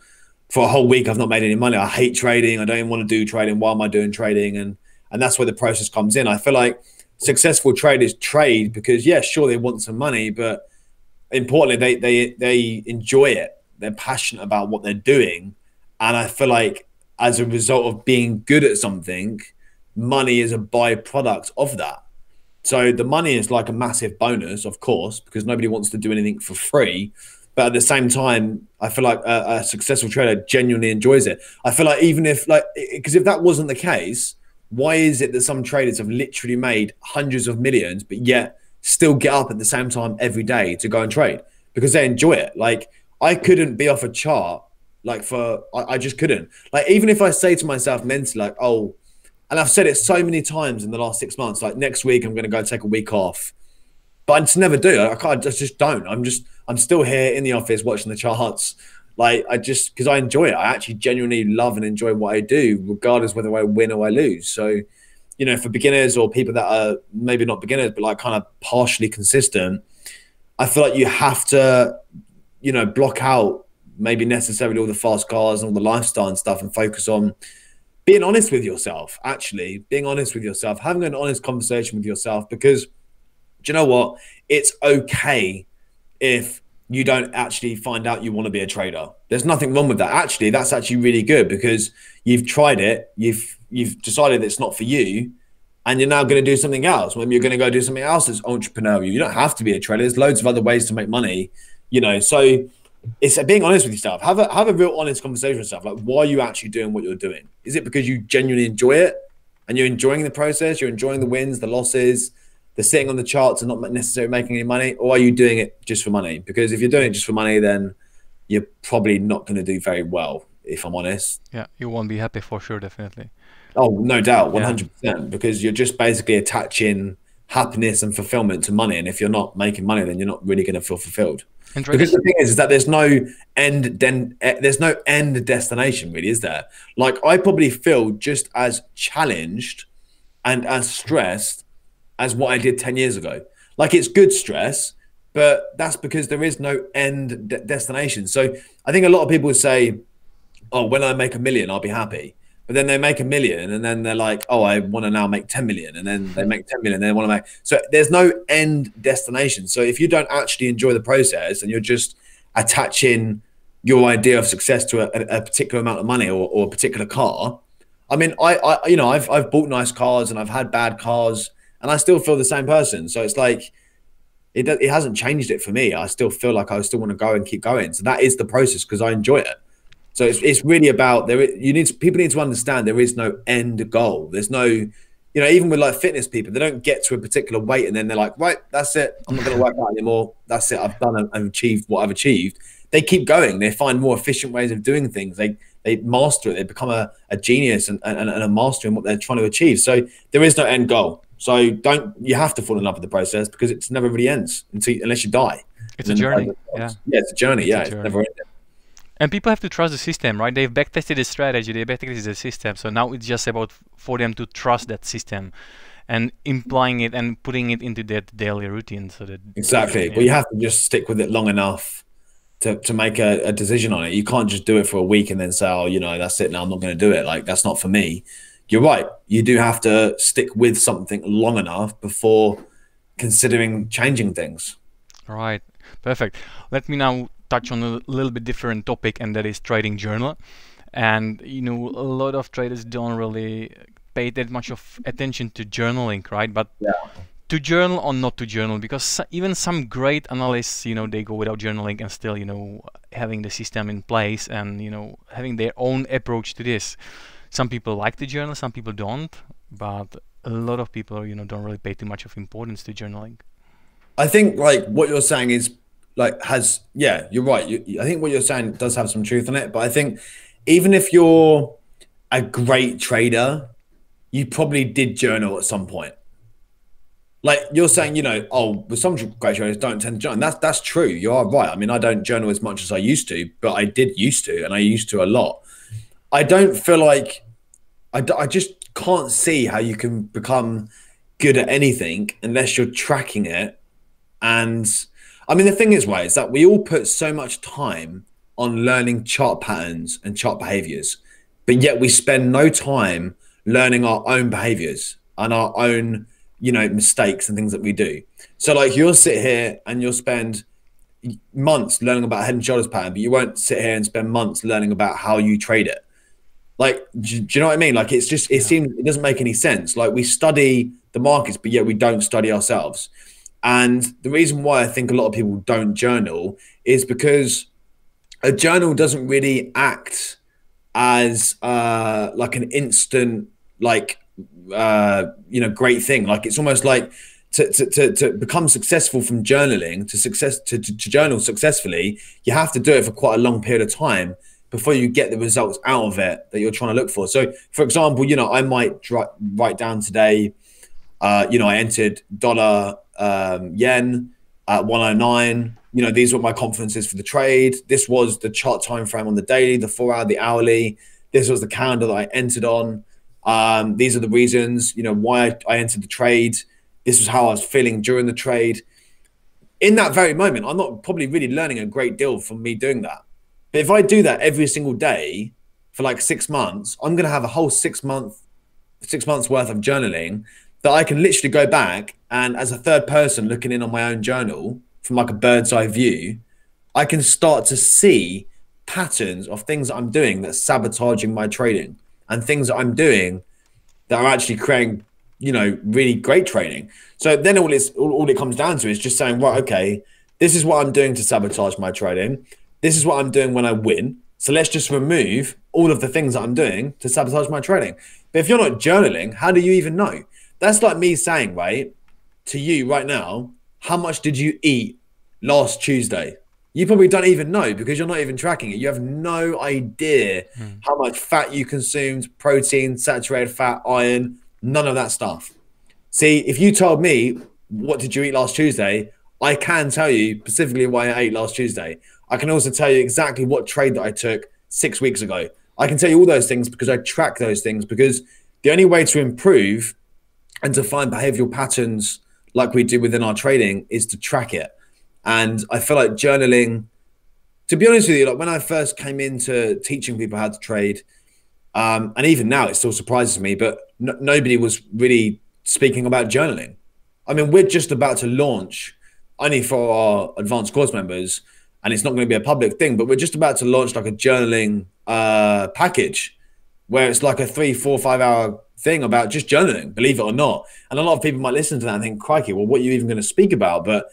for a whole week, I've not made any money. I hate trading. I don't even want to do trading. Why am I doing trading? And that's where the process comes in. I feel like successful traders trade because, yeah, sure, they want some money, but importantly, they enjoy it. They're passionate about what they're doing. And I feel like as a result of being good at something, money is a byproduct of that. So the money is like a massive bonus, of course, because nobody wants to do anything for free. But at the same time, I feel like a successful trader genuinely enjoys it. I feel like even if because if that wasn't the case, why is it that some traders have literally made hundreds of millions, but yet still get up at the same time every day to go and trade? Because they enjoy it. Like, I couldn't be off a chart, I just couldn't. Like, even if I say to myself mentally, like, oh, and I've said it so many times in the last 6 months, like, next week I'm going to go take a week off, but I just never do. I just don't. I'm still here in the office watching the charts. Like, because I enjoy it. I actually genuinely love and enjoy what I do, regardless whether I win or I lose. So, you know, for beginners or people that are maybe not beginners, but like kind of partially consistent, I feel like you have to, you know, block out maybe necessarily all the fast cars and all the lifestyle and stuff and focus on being honest with yourself, actually being honest with yourself, having an honest conversation with yourself, because do you know what? It's okay if you don't actually find out you want to be a trader. There's nothing wrong with that. Actually, that's actually really good, because you've tried it. You've decided it's not for you, and you're now going to do something else. Maybe you're going to go do something else that's entrepreneurial. You don't have to be a trader. There's loads of other ways to make money, you know. So it's being honest with yourself. Have a real honest conversation with yourself. Like, why are you actually doing what you're doing? Is it because you genuinely enjoy it and you're enjoying the process? You're enjoying the wins, the losses, the sitting on the charts and not necessarily making any money? Or are you doing it just for money? Because if you're doing it just for money, then you're probably not going to do very well, if I'm honest. Yeah, you won't be happy for sure, definitely. Oh, no doubt, 100%, because you're just basically attaching happiness and fulfillment to money. And if you're not making money, then you're not really going to feel fulfilled. Because the thing is that there's no end destination, really, is there? Like, I probably feel just as challenged and as stressed as what I did 10 years ago. Like, it's good stress, but that's because there is no end destination. So I think a lot of people would say, oh, when I make 1 million, I'll be happy. But then they make 1 million and then they're like, oh, I want to now make 10 million. And then they make 10 million. And they want to make. So there's no end destination. So if you don't actually enjoy the process and you're just attaching your idea of success to a particular amount of money or a particular car. I mean, you know, I've bought nice cars and I've had bad cars and I still feel the same person. So it's like, it hasn't changed it for me. I still feel like I still want to go and keep going. So that is the process, because I enjoy it. So it's really about people need to understand there is no end goal. There's no, you know, even with like fitness people, they don't get to a particular weight and then they're like, right, that's it. I'm not going to work out anymore. That's it. I've done and achieved what I've achieved. They keep going. They find more efficient ways of doing things. They master it. They become a genius and a master in what they're trying to achieve. So there is no end goal. So you have to fall in love with the process, because it never really ends unless you die. It's a journey. Yeah, it's a journey. It's never ending. And people have to trust the system, right? They've backtested the strategy, they backtested the system. So now it's just about for them to trust that system and implying it and putting it into their daily routine. So that exactly. Well, you have to just stick with it long enough to make a decision on it. You can't just do it for a week and then say, oh, you know, that's it. Now I'm not going to do it. Like, that's not for me. You're right. You do have to stick with something long enough before considering changing things. All right. Perfect. Let me now touch on a little bit different topic, and that is trading journal. And you know, a lot of traders don't really pay that much of attention to journaling, right? But to journal or not to journal, because even some great analysts, you know, they go without journaling and still, you know, having the system in place and, you know, having their own approach to this. Some people like to journal, some people don't, but a lot of people, you know, don't really pay too much of importance to journaling. I think like what you're saying is like you're right. I think what you're saying does have some truth in it, but I think even if you're a great trader, you probably did journal at some point. Like you're saying, you know, oh, but some great traders don't tend to journal. And that's true. You are right. I mean, I don't journal as much as I used to, but I did used to, and I used to a lot. I don't feel like I just can't see how you can become good at anything unless you're tracking it. And I mean, the thing is, right, is that we all put so much time on learning chart patterns and chart behaviors, but yet we spend no time learning our own behaviors and our own, you know, mistakes and things that we do. So like you'll sit here and you'll spend months learning about a head and shoulders pattern, but you won't sit here and spend months learning about how you trade it. Like, do you know what I mean? Like, it's just, it seems, it doesn't make any sense. Like we study the markets, but yet we don't study ourselves. And the reason why I think a lot of people don't journal is because a journal doesn't really act as like an instant, like great thing. Like it's almost like to become successful from journaling to journal successfully, you have to do it for quite a long period of time before you get the results out of it that you're trying to look for. So, for example, I might write down today, I entered dollar yen at 109. These were my confidences for the trade. This was the chart time frame on the daily, the 4 hour, the hourly. This was the calendar that I entered on. These are the reasons, why I entered the trade. This was how I was feeling during the trade. In that very moment, I'm not probably really learning a great deal from me doing that. But if I do that every single day for like 6 months, I'm going to have a whole 6 months worth of journaling that I can literally go back and, as a third person looking in on my own journal from like a bird's eye view, I can start to see patterns of things that I'm doing that's sabotaging my trading, and things that I'm doing that are actually creating, really great trading. So then all it comes down to is just saying, right, okay, this is what I'm doing to sabotage my trading. This is what I'm doing when I win. So let's just remove all of the things that I'm doing to sabotage my trading. But if you're not journaling, how do you even know? That's like me saying, right, to you right now, how much did you eat last Tuesday? You probably don't even know because you're not even tracking it. You have no idea how much fat you consumed, protein, saturated fat, iron, none of that stuff. See, if you told me, what did you eat last Tuesday? I can tell you specifically why I ate last Tuesday. I can also tell you exactly what trade that I took 6 weeks ago. I can tell you all those things because I track those things, because the only way to improve and to find behavioral patterns like we do within our trading is to track it. And I feel like journaling, to be honest with you, like when I first came into teaching people how to trade, and even now it still surprises me, but nobody was really speaking about journaling. I mean, we're just about to launch, only for our advanced course members, and it's not going to be a public thing, but we're just about to launch like a journaling package where it's like a 3, 4, 5 hour thing about just journaling, believe it or not. And a lot of people might listen to that and think, crikey, well, what are you even going to speak about? But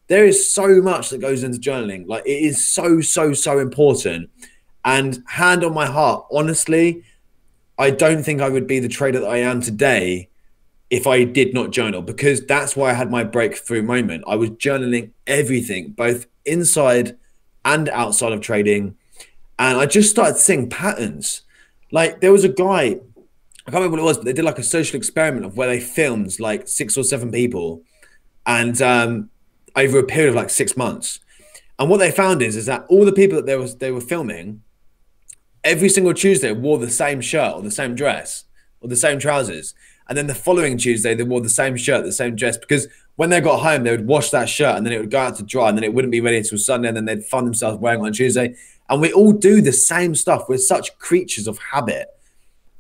there is so much that goes into journaling. Like, it is so important. And hand on my heart, honestly, I don't think I would be the trader that I am today if I did not journal, because that's why I had my breakthrough moment. I was journaling everything, both inside and outside of trading. And I just started seeing patterns. Like, there was a guy, I can't remember what it was, but they did like a social experiment of where they filmed like 6 or 7 people, and over a period of like 6 months. And what they found is that all the people that they were filming every single Tuesday wore the same shirt or the same dress or the same trousers. And then the following Tuesday, they wore the same shirt, the same dress, because when they got home, they would wash that shirt and then it would go out to dry, and then it wouldn't be ready until Sunday, and then they'd find themselves wearing it on Tuesday. And we all do the same stuff. We're such creatures of habit.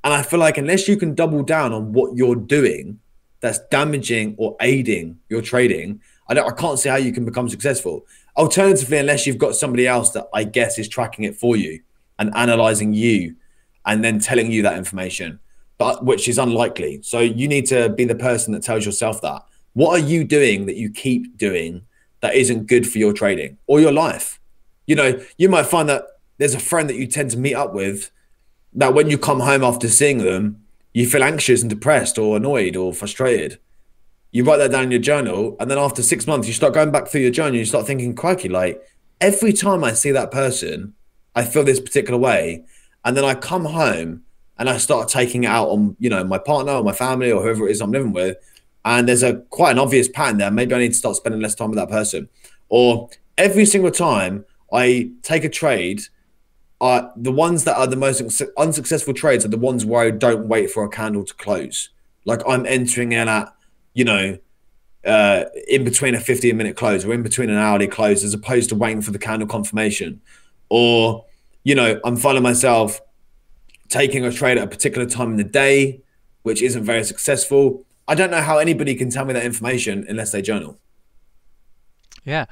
And I feel like unless you can double down on what you're doing that's damaging or aiding your trading, I can't see how you can become successful. Alternatively, unless you've got somebody else that I guess is tracking it for you and analyzing you and then telling you that information, but which is unlikely. So you need to be the person that tells yourself that. What are you doing that you keep doing that isn't good for your trading or your life? You might find that there's a friend that you tend to meet up with that when you come home after seeing them, you feel anxious and depressed or annoyed or frustrated. You write that down in your journal, and then after 6 months, you start going back through your journal, and you start thinking, crikey, like every time I see that person, I feel this particular way. And then I come home and I start taking it out on, my partner or my family or whoever it is I'm living with. And there's quite an obvious pattern there. Maybe I need to start spending less time with that person. Or every single time I take a trade, the ones that are the most unsuccessful trades are the ones where I don't wait for a candle to close. Like I'm entering in at, in between a 15-minute close or in between an hourly close, as opposed to waiting for the candle confirmation. Or, I'm finding myself taking a trade at a particular time in the day, which isn't very successful. I don't know how anybody can tell me that information unless they journal. Yeah,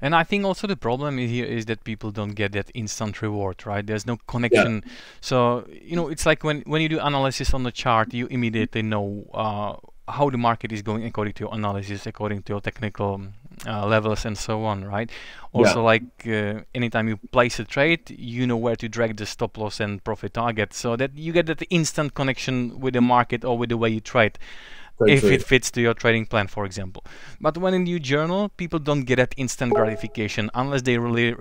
and I think also the problem here is that people don't get that instant reward, right? There's no connection. Yeah. So, it's like when you do analysis on the chart, you immediately know how the market is going according to your analysis, according to your technical levels and so on, right? Also, like anytime you place a trade, you know where to drag the stop loss and profit target, so that you get that instant connection with the market or with the way you trade. If it fits to your trading plan, for example. But when you journal, people don't get that instant gratification unless they really,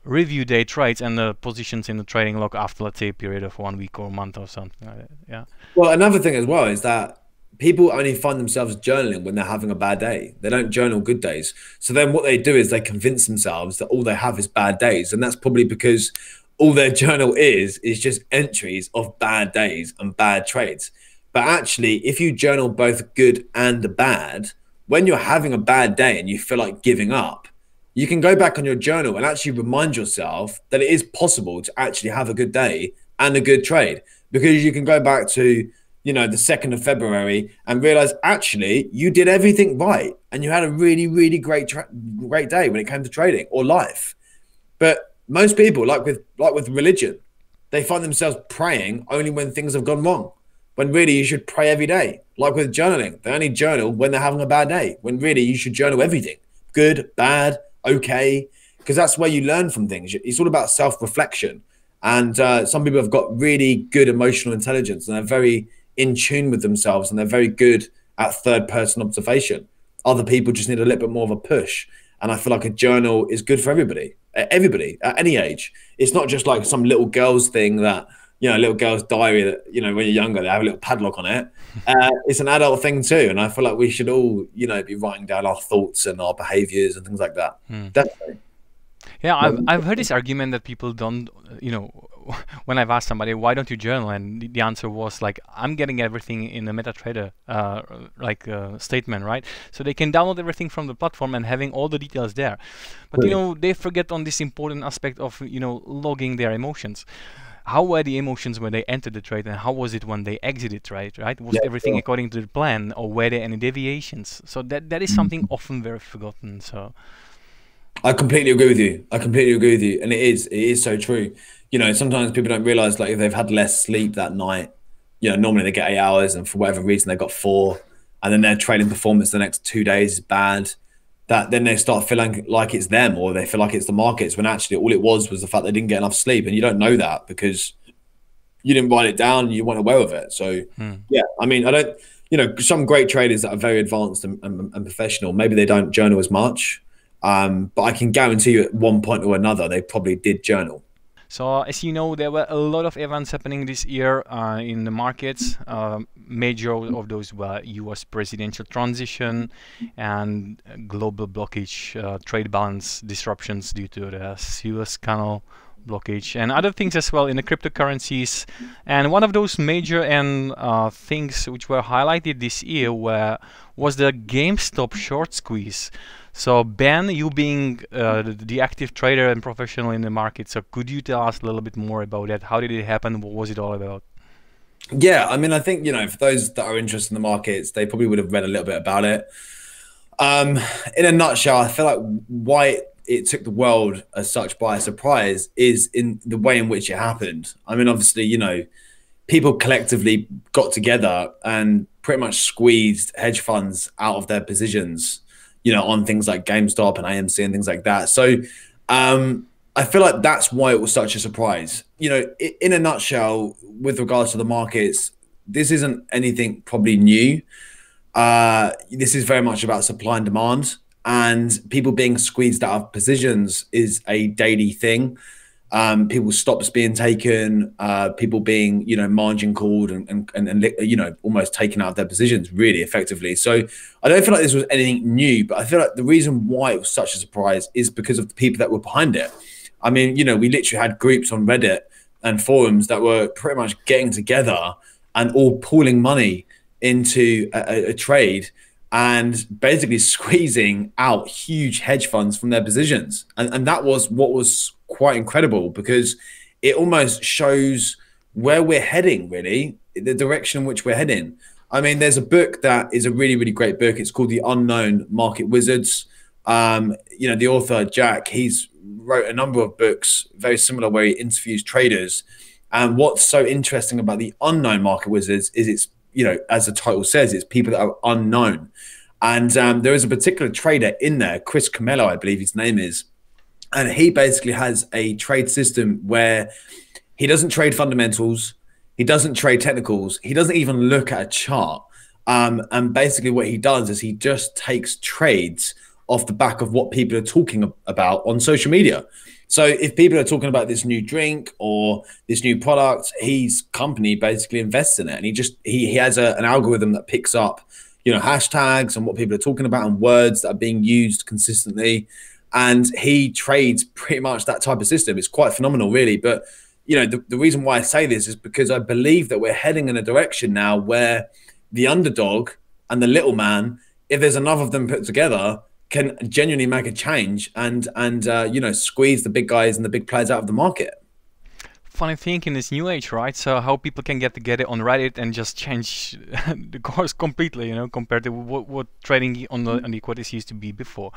review their trades and the positions in the trading log after, let's say, a period of 1 week or a month or something like that. Yeah. Well, another thing as well is that people only find themselves journaling when they're having a bad day. They don't journal good days. So then what they do is they convince themselves that all they have is bad days. And that's probably because all their journal is just entries of bad days and bad trades. But actually, if you journal both good and bad, when you're having a bad day and you feel like giving up, you can go back on your journal and actually remind yourself that it is possible to actually have a good day and a good trade, because you can go back to, the 2nd of February and realize actually you did everything right and you had a really, really great day when it came to trading or life. But most people, like with religion, they find themselves praying only when things have gone wrong, when really you should pray every day. Like with journaling, they only journal when they're having a bad day, when really you should journal everything, good, bad, okay, because that's where you learn from things. It's all about self-reflection. And some people have got really good emotional intelligence and they're very in tune with themselves and they're very good at third-person observation. Other people just need a little bit more of a push. And I feel like a journal is good for everybody at any age. It's not just like some little girl's thing that, little girl's diary that, when you're younger, they have a little padlock on it. It's an adult thing too. And I feel like we should all, be writing down our thoughts and our behaviors and things like that. Definitely. Yeah, I've heard this argument that people don't, when I've asked somebody, why don't you journal? And the answer was like, I'm getting everything in a MetaTrader statement, right? So they can download everything from the platform and having all the details there. But, they forget on this important aspect of, logging their emotions. How were the emotions when they entered the trade and how was it when they exited trade, right? Was everything according to the plan or were there any deviations? So that is something often very forgotten. So I completely agree with you. And it is so true. Sometimes people don't realize, like, if they've had less sleep that night, normally they get 8 hours and for whatever reason they got 4, and then their trading performance the next 2 days is bad, that then they start feeling like it's them or they feel like it's the markets, when actually all it was the fact they didn't get enough sleep. And you don't know that because you didn't write it down and you weren't aware of it. So yeah, I mean, I don't, some great traders that are very advanced and professional, maybe they don't journal as much. But I can guarantee you at one point or another, they probably did journal. So as you know, there were a lot of events happening this year in the markets. Major of those were US presidential transition and global blockage, trade balance disruptions due to the Suez Canal blockage and other things as well in the cryptocurrencies. And one of those major things which were highlighted this year was the GameStop short squeeze. So Ben, you being the active trader and professional in the market, so could you tell us a little bit more about that? How did it happen? What was it all about? Yeah, I mean, I think, for those that are interested in the markets, they probably would have read a little bit about it. In a nutshell, I feel like why it took the world as such by surprise is in the way in which it happened. I mean, obviously, people collectively got together and pretty much squeezed hedge funds out of their positions, on things like GameStop and AMC and things like that. So I feel like that's why it was such a surprise. In a nutshell, with regards to the markets, this isn't anything probably new. This is very much about supply and demand, and people being squeezed out of positions is a daily thing. People stops being taken, people being, margin called and almost taken out of their positions really effectively. So I don't feel like this was anything new, but I feel like the reason why it was such a surprise is because of the people that were behind it. I mean, we literally had groups on Reddit and forums that were pretty much getting together and all pooling money into a trade and basically squeezing out huge hedge funds from their positions. And that was what was quite incredible, because it almost shows where we're heading, really, the direction in which we're heading. I mean, there's a book that is a really, really great book. It's called The Unknown Market Wizards. The author, Jack, he's wrote a number of books very similar where he interviews traders. And what's so interesting about The Unknown Market Wizards is it's as the title says, it's people that are unknown. And there is a particular trader in there, Chris Camello, I believe his name is. And he basically has a trade system where he doesn't trade fundamentals. He doesn't trade technicals. He doesn't even look at a chart. And basically what he does is he just takes trades off the back of what people are talking about on social media. So if people are talking about this new drink or this new product, his company basically invests in it. And he has an algorithm that picks up, hashtags and what people are talking about and words that are being used consistently. And he trades pretty much that type of system. It's quite phenomenal, really. But, the reason why I say this is because I believe that we're heading in a direction now where the underdog and the little man, if there's enough of them put together, can genuinely make a change and squeeze the big guys and the big players out of the market. Funny thing in this new age, right? So how people can get together on Reddit and just change the course completely, compared to what trading on the equities used to be before.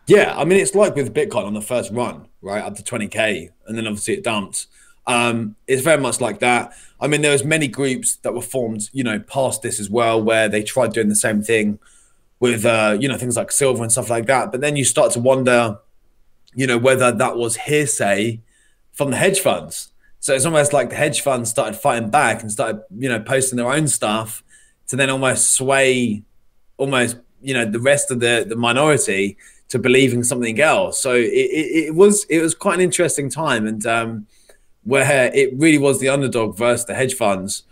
Yeah, I mean, it's like with Bitcoin on the first run, right, up to 20K, and then obviously it dumped. It's very much like that. I mean, there was many groups that were formed, past this as well, where they tried doing the same thing with, things like silver and stuff like that. But then you start to wonder, whether that was hearsay from the hedge funds. So it's almost like the hedge funds started fighting back and started, posting their own stuff to then almost sway the rest of the minority to believing something else. So it was quite an interesting time, and where it really was the underdog versus the hedge funds.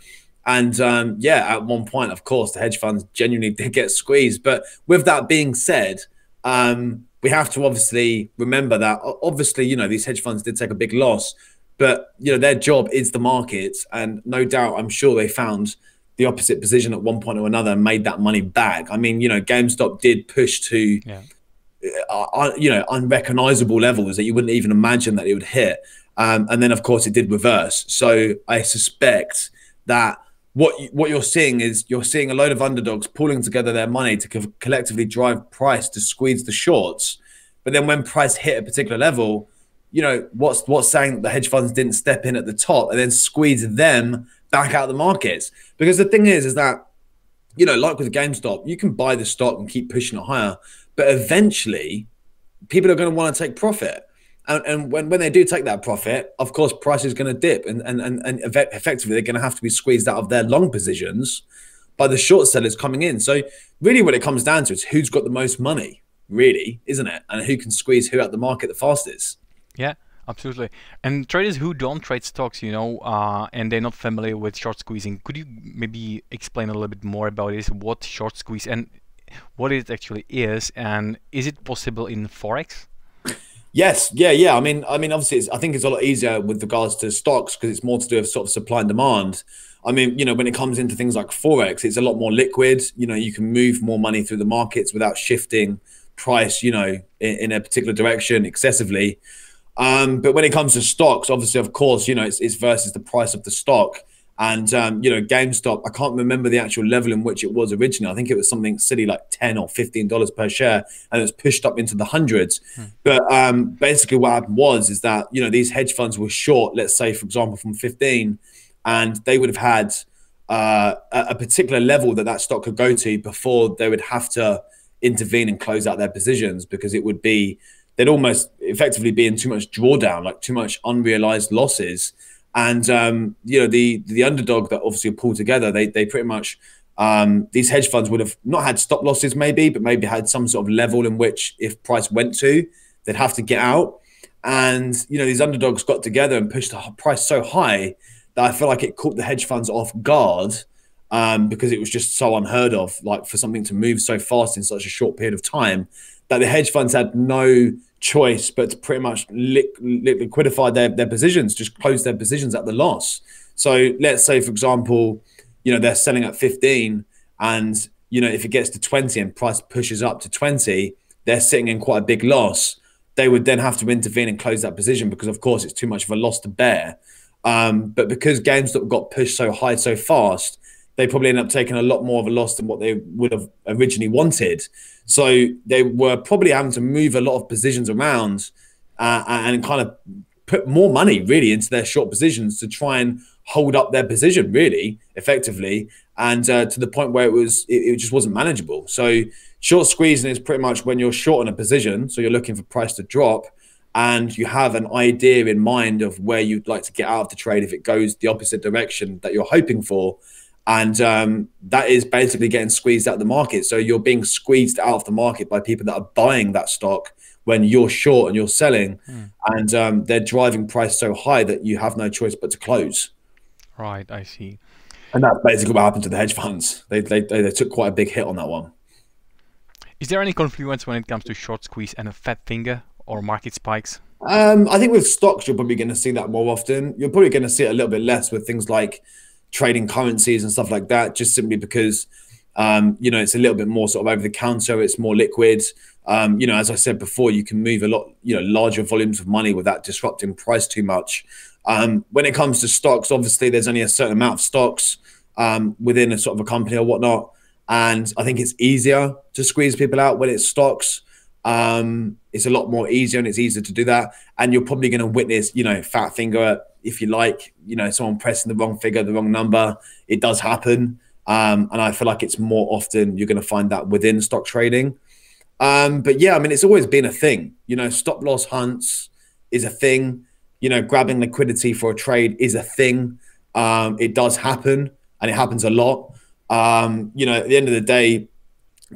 And at one point, of course, the hedge funds genuinely did get squeezed. But with that being said, we have to obviously remember that obviously, these hedge funds did take a big loss, but their job is the markets, and no doubt, I'm sure they found the opposite position at one point or another and made that money back. I mean, GameStop did push to unrecognizable levels that you wouldn't even imagine that it would hit. And then, of course, it did reverse. So I suspect that what you're seeing is a load of underdogs pulling together their money to collectively drive price to squeeze the shorts. But then when price hit a particular level, what's saying that the hedge funds didn't step in at the top and then squeeze them back out of the markets? Because the thing is that, like with GameStop, you can buy the stock and keep pushing it higher, but eventually people are going to want to take profit. And when they do take that profit, of course, price is going to dip, and effectively they're going to have to be squeezed out of their long positions by the short sellers coming in. So really what it comes down to is who's got the most money, really, isn't it? And who can squeeze who out the market the fastest. Yeah, absolutely. And traders who don't trade stocks, and they're not familiar with short squeezing, could you maybe explain a little bit more about this, what short squeeze and what it actually is, and is it possible in Forex? Yes, yeah. I mean, obviously, I think it's a lot easier with regards to stocks because it's more to do with sort of supply and demand. I mean, when it comes into things like Forex, it's a lot more liquid. You can move more money through the markets without shifting price, in a particular direction excessively. But when it comes to stocks, obviously, of course, it's versus the price of the stock. And, GameStop, I can't remember the actual level in which it was originally. I think it was something silly like $10 or $15 per share, and it was pushed up into the hundreds. But basically what happened is that, these hedge funds were short, let's say, for example, from 15, and they would have had a particular level that stock could go to before they would have to intervene and close out their positions, because they'd almost effectively be in too much drawdown, like too much unrealized losses. And the underdog that obviously pulled together, they pretty much these hedge funds would have not had stop losses but maybe had some sort of level in which if price went to, they'd have to get out. And these underdogs got together and pushed the price so high that I feel like it caught the hedge funds off guard, because it was just so unheard of, like for something to move so fast in such a short period of time, that the hedge funds had no choice but to pretty much liquidify their positions, just close their positions at the loss. So let's say, for example, they're selling at 15, and if it gets to 20 and price pushes up to 20, they're sitting in quite a big loss. They would then have to intervene and close that position because, of course, it's too much of a loss to bear. But because GameStop got pushed so high so fast, they probably end up taking a lot more of a loss than what they would have originally wanted. So they were probably having to move a lot of positions around and kind of put more money really into their short positions to try and hold up their position really effectively, and to the point where it just wasn't manageable. So short squeezing is pretty much when you're short on a position, so you're looking for price to drop, and you have an idea in mind of where you'd like to get out of the trade if it goes the opposite direction that you're hoping for. And that is basically getting squeezed out of the market. So you're being squeezed out of the market by people that are buying that stock when you're short and you're selling, and they're driving price so high that you have no choice but to close. Right, I see. And that's basically what happened to the hedge funds. They took quite a big hit on that one. Is there any confluence when it comes to short squeeze and a fat finger or market spikes? I think with stocks, you're probably going to see that more often. You're probably going to see it a little bit less with things like trading currencies and stuff like that, just simply because, you know, it's a little bit more sort of over the counter. It's more liquid. You know, as I said before, you can move a lot, you know, larger volumes of money without disrupting price too much. When it comes to stocks, obviously there's only a certain amount of stocks within a sort of a company or whatnot. And I think it's easier to squeeze people out when it's stocks. It's a lot more easier, and it's easier to do that. And you're probably going to witness, you know, fat finger, if you like, you know, someone pressing the wrong figure, the wrong number. It does happen. And I feel like it's more often you're going to find that within stock trading. But yeah, I mean, it's always been a thing. You know, stop loss hunts is a thing. You know, grabbing liquidity for a trade is a thing. It does happen, and it happens a lot. You know, at the end of the day,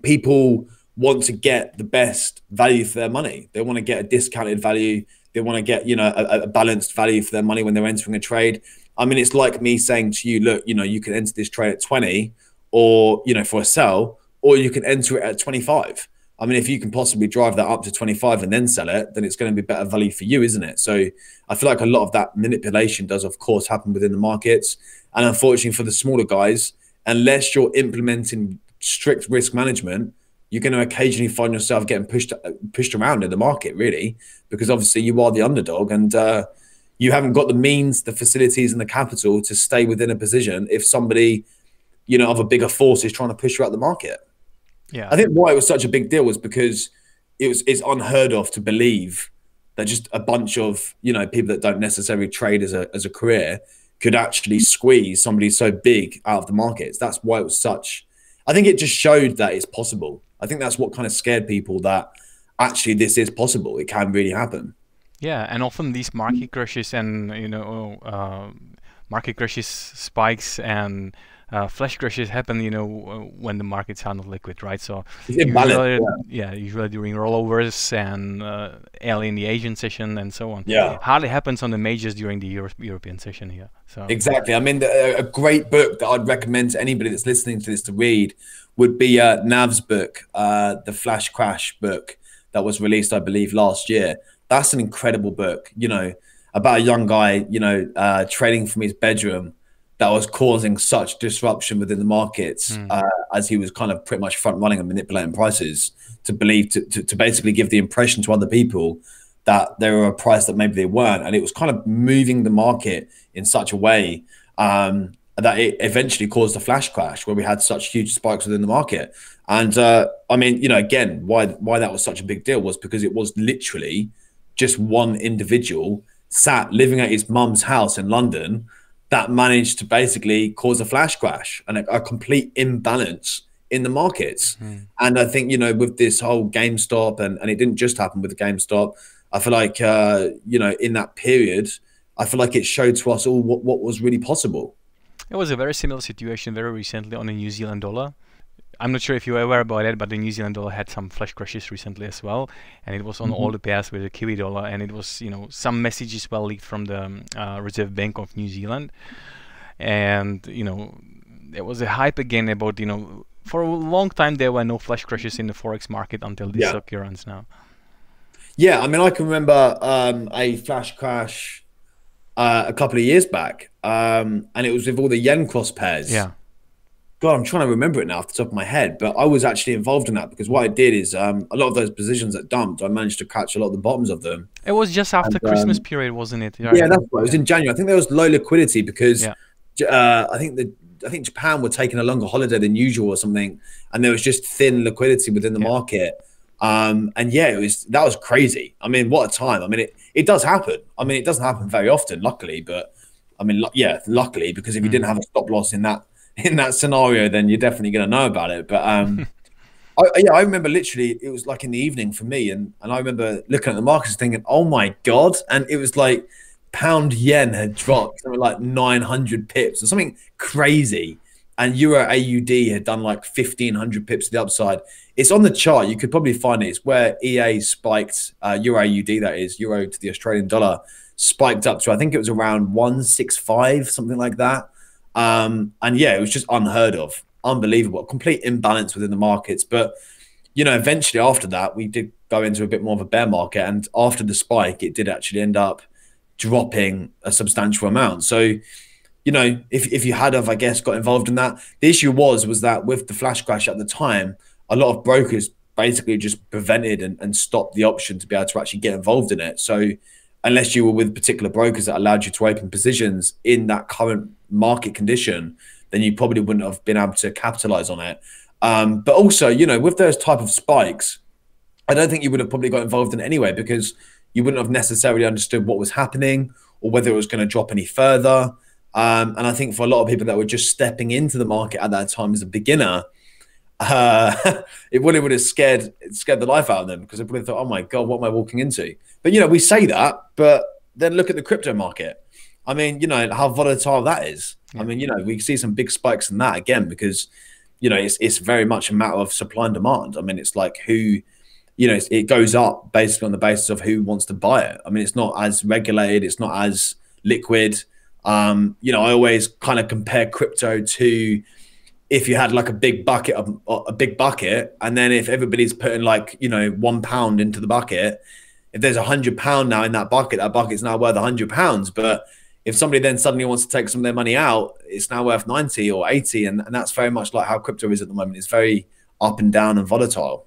people want to get the best value for their money. They want to get a discounted value. They want to get, you know, a balanced value for their money when they're entering a trade. I mean, it's like me saying to you, look, you know, you can enter this trade at 20 or, you know, for a sell, or you can enter it at 25. I mean, if you can possibly drive that up to 25 and then sell it, then it's going to be better value for you, isn't it? So I feel like a lot of that manipulation does, of course, happen within the markets. And unfortunately for the smaller guys, unless you're implementing strict risk management, you're going to occasionally find yourself getting pushed around in the market, really, because obviously you are the underdog, and you haven't got the means, the facilities, and the capital to stay within a position if somebody, you know, of a bigger force is trying to push you out the market. Yeah, I think why it was such a big deal was because it's unheard of to believe that just a bunch of, you know, people that don't necessarily trade as a career could actually squeeze somebody so big out of the markets. That's why it was such. I think it just showed that it's possible. I think that's what kind of scared people, that actually this is possible. It can really happen. yeah, and often these market crashes and, you know, market crashes, spikes, and flash crashes happen, you know, when the markets are not liquid, right? So usually, usually during rollovers and early in the Asian session and so on. Yeah, it hardly happens on the majors during the European session here. So exactly. I mean, a great book that I'd recommend to anybody that's listening to this to read would be Nav's book, the Flash Crash book that was released, I believe, last year. That's an incredible book, you know, about a young guy, you know, trading from his bedroom, that was causing such disruption within the markets, as he was kind of pretty much front running and manipulating prices to basically give the impression to other people that they were a price that maybe they weren't. And it was kind of moving the market in such a way that it eventually caused a flash crash where we had such huge spikes within the market. And I mean, you know, again, why that was such a big deal was because it was literally just one individual sat living at his mum's house in London that managed to basically cause a flash crash and a complete imbalance in the markets. And I think, you know, with this whole GameStop, and it didn't just happen with the GameStop, I feel like, you know, in that period, I feel like it showed to us all what was really possible. it was a very similar situation very recently on the New Zealand dollar. I'm not sure if you were aware about it, but the New Zealand dollar had some flash crashes recently as well, and it was on all the pairs with the Kiwi dollar, and it was, you know, some messages were leaked from the Reserve Bank of New Zealand, and, you know, there was a hype again about, you know, for a long time there were no flash crashes in the Forex market until this occurrence now. Yeah, I mean, I can remember a flash crash a couple of years back, and it was with all the yen cross pairs. Yeah. God, I'm trying to remember it now off the top of my head, but I was actually involved in that because what I did is a lot of those positions that dumped, I managed to catch a lot of the bottoms of them. It was just after Christmas period, wasn't it? Yeah, that's right. It was in January. I think there was low liquidity because I think Japan were taking a longer holiday than usual or something, and there was just thin liquidity within the market. And yeah, that was crazy. I mean, what a time. I mean, it does happen. I mean, it doesn't happen very often, luckily, but I mean, yeah, luckily, because if you didn't have a stop loss in that scenario, then you're definitely going to know about it. But yeah, I remember literally it was like in the evening for me, and I remember looking at the markets thinking, oh my god, and it was like pound yen had dropped something like 900 pips or something crazy, and Euro AUD had done like 1500 pips to the upside. It's on the chart, you could probably find it. It's where EA spiked, Euro AUD, that is euro to the Australian dollar, spiked up to, I think it was around 165, something like that. And yeah, it was just unheard of, unbelievable, complete imbalance within the markets. But you know, eventually after that, we did go into a bit more of a bear market, and after the spike, it did actually end up dropping a substantial amount. So you know, if you had have, I guess, got involved in that, the issue was that with the flash crash at the time, a lot of brokers basically just prevented and stopped the option to be able to actually get involved in it. So unless you were with particular brokers that allowed you to open positions in that current market condition, then you probably wouldn't have been able to capitalize on it. But also, you know, with those type of spikes, I don't think you would have probably got involved in it anyway, because you wouldn't have necessarily understood what was happening or whether it was going to drop any further. And I think for a lot of people that were just stepping into the market at that time as a beginner, it would have scared the life out of them, because they probably thought, oh my God, what am I walking into? But, you know, we say that, but then look at the crypto market. I mean, you know, how volatile that is. Yeah. I mean, you know, we see some big spikes in that again, because, you know, it's very much a matter of supply and demand. I mean, it's like who, you know, it goes up basically on the basis of who wants to buy it. I mean, it's not as regulated. It's not as liquid. You know, I always kind of compare crypto to if you had like a big bucket, and then if everybody's putting like, you know, £1 into the bucket, if there's £100 now in that bucket's now worth £100. But if somebody then suddenly wants to take some of their money out, it's now worth 90 or 80. And that's very much like how crypto is at the moment. It's very up and down and volatile.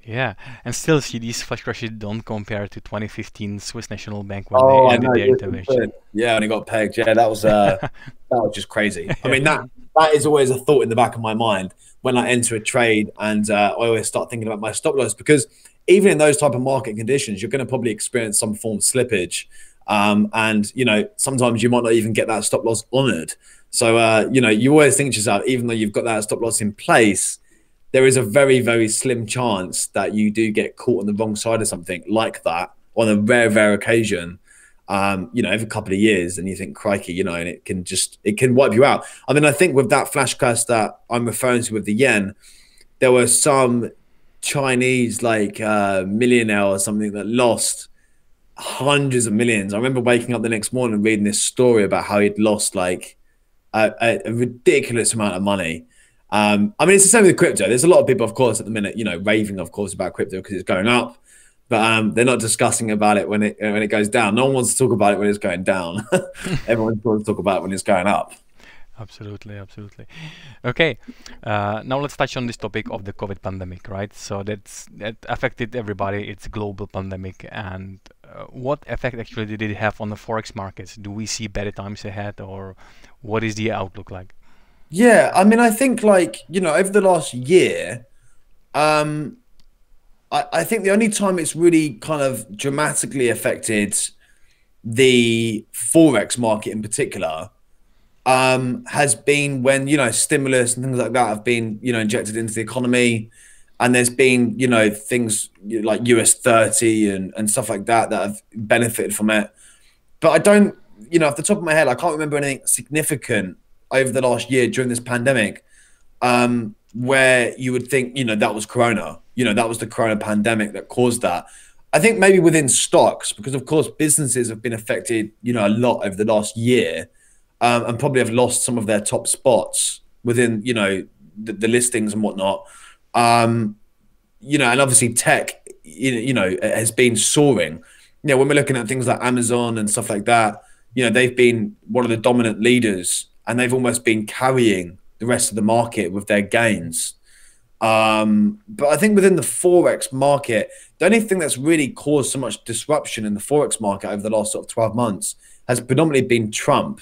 Yeah, and still see these flash crashes don't compare to 2015 Swiss National Bank when they ended their intervention. Yeah, and it got pegged. Yeah, that was just crazy. I mean, that is always a thought in the back of my mind when I enter a trade, and I always start thinking about my stop loss, because even in those type of market conditions, you're going to probably experience some form of slippage, and you know, sometimes you might not even get that stop loss honored. So you know, you always think to yourself, even though you've got that stop loss in place, there is a very, very slim chance that you do get caught on the wrong side of something like that on a rare occasion, you know, every couple of years, and you think, crikey, you know, and it can wipe you out. I mean, I think with that flash crash that I'm referring to with the yen, there were some Chinese like millionaire or something that lost hundreds of millions. I remember waking up the next morning and reading this story about how he'd lost like a ridiculous amount of money. I mean, it's the same with crypto. There's a lot of people, of course, at the minute, you know, raving, of course, about crypto because it's going up, but they're not discussing about it when it goes down. No one wants to talk about it when it's going down. Everyone wants to talk about it when it's going up. Absolutely, absolutely. Okay, now let's touch on this topic of the COVID pandemic, right? So that affected everybody. It's a global pandemic, and what effect actually did it have on the Forex markets? Do we see better times ahead, or what is the outlook like? Yeah, I mean, I think like, you know, over the last year, I think the only time it's really kind of dramatically affected the Forex market in particular has been when, you know, stimulus and things like that have been, you know, injected into the economy. And there's been, you know, things like US 30 and stuff like that that have benefited from it. But I don't, you know, off the top of my head, I can't remember anything significant over the last year during this pandemic where you would think, you know, that was Corona, you know, that was the Corona pandemic that caused that. I think maybe within stocks, because of course businesses have been affected, you know, a lot over the last year and probably have lost some of their top spots within, you know, the listings and whatnot. You know, and obviously tech, you know, has been soaring. You know, when we're looking at things like Amazon and stuff like that, you know, they've been one of the dominant leaders, and they've almost been carrying the rest of the market with their gains. But I think within the Forex market, the only thing that's really caused so much disruption in the Forex market over the last sort of 12 months has predominantly been Trump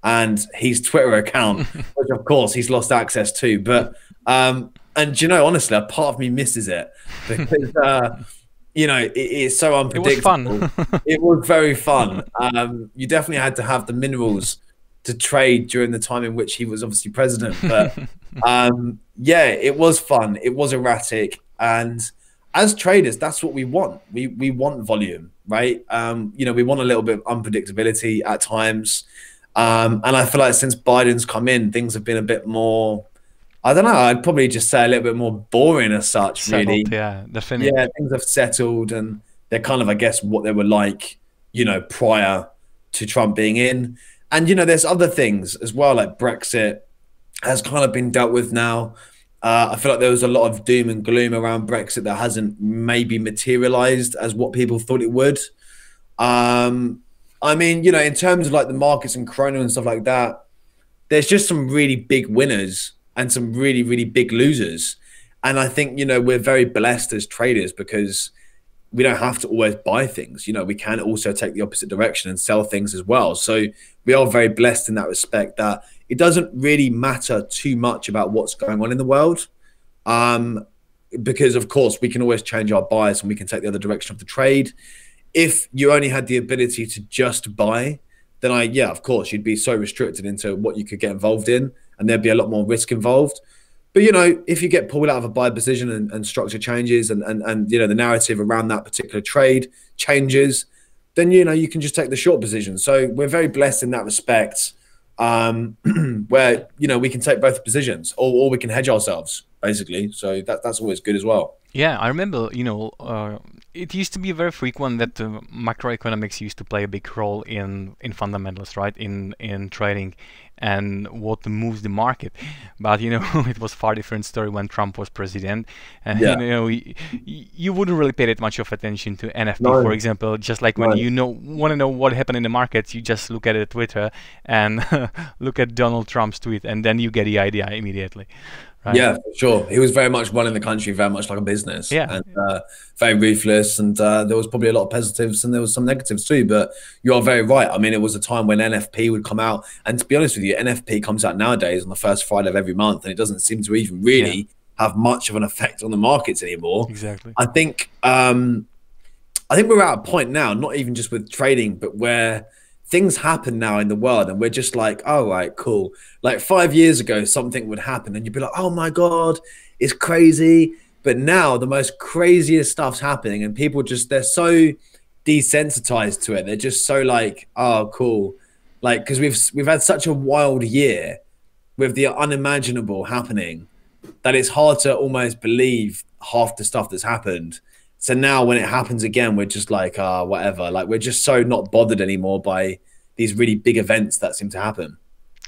and his Twitter account, which of course he's lost access to. But, and you know, honestly, a part of me misses it because, you know, it's so It was fun. unpredictable. It was very fun. You definitely had to have the minerals to trade during the time in which he was obviously president. But yeah, it was fun. It was erratic, and as traders, that's what we want. We want volume, right? You know, we want a little bit of unpredictability at times. And I feel like since Biden's come in, things have been a bit more. I don't know. I'd probably just say a little bit more boring as such, Settled, really. yeah, definitely. Yeah, things have settled, and they're kind of, I guess, what they were like, you know, prior to Trump being in. And you know, there's other things as well, like Brexit has kind of been dealt with now. I feel like there was a lot of doom and gloom around Brexit that hasn't maybe materialized as what people thought it would. I mean, you know, in terms of like the markets and Corona and stuff like that, there's just some really big winners and some really, really big losers. And I think, you know, we're very blessed as traders because we don't have to always buy things. You know, we can also take the opposite direction and sell things as well. So we are very blessed in that respect that it doesn't really matter too much about what's going on in the world. Because of course we can always change our bias and we can take the other direction of the trade. If you only had the ability to just buy, then yeah, of course, you'd be so restricted into what you could get involved in, and there'd be a lot more risk involved. But, you know, if you get pulled out of a buy position and structure changes and, you know, the narrative around that particular trade changes, then, you know, you can just take the short position. So we're very blessed in that respect, where, you know, we can take both positions or we can hedge ourselves, basically. So that's always good as well. Yeah, I remember, you know, it used to be very frequent that macroeconomics used to play a big role in fundamentals, right? In trading and what moves the market. But, you know, it was far different story when Trump was president. And, Yeah. you know, you wouldn't really pay that much of attention to NFP, No. for example. Just like when No. you want to know what happened in the markets, you just look at Twitter and look at Donald Trump's tweet, and then you get the idea immediately. Right? Yeah, for sure. He was very much running the country very much like a business, Yeah. and very ruthless. And there was probably a lot of positives and there was some negatives too. But you are very right. I mean, it was a time when NFP would come out, and to be honest with you, NFP comes out nowadays on the first Friday of every month, and it doesn't seem to even really have much of an effect on the markets anymore. Exactly. I think we're at a point now, not even just with trading, but where things happen now in the world and we're just like, oh, right, cool. Like 5 years ago, something would happen and you'd be like, oh my God, it's crazy. But now the most craziest stuff's happening and people just, they're so desensitized to it. They're just so like, oh, cool. Like, because we've had such a wild year with the unimaginable happening that it's hard to almost believe half the stuff that's happened. So now when it happens again, we're just like, whatever. Like, we're just so not bothered anymore by these really big events that seem to happen.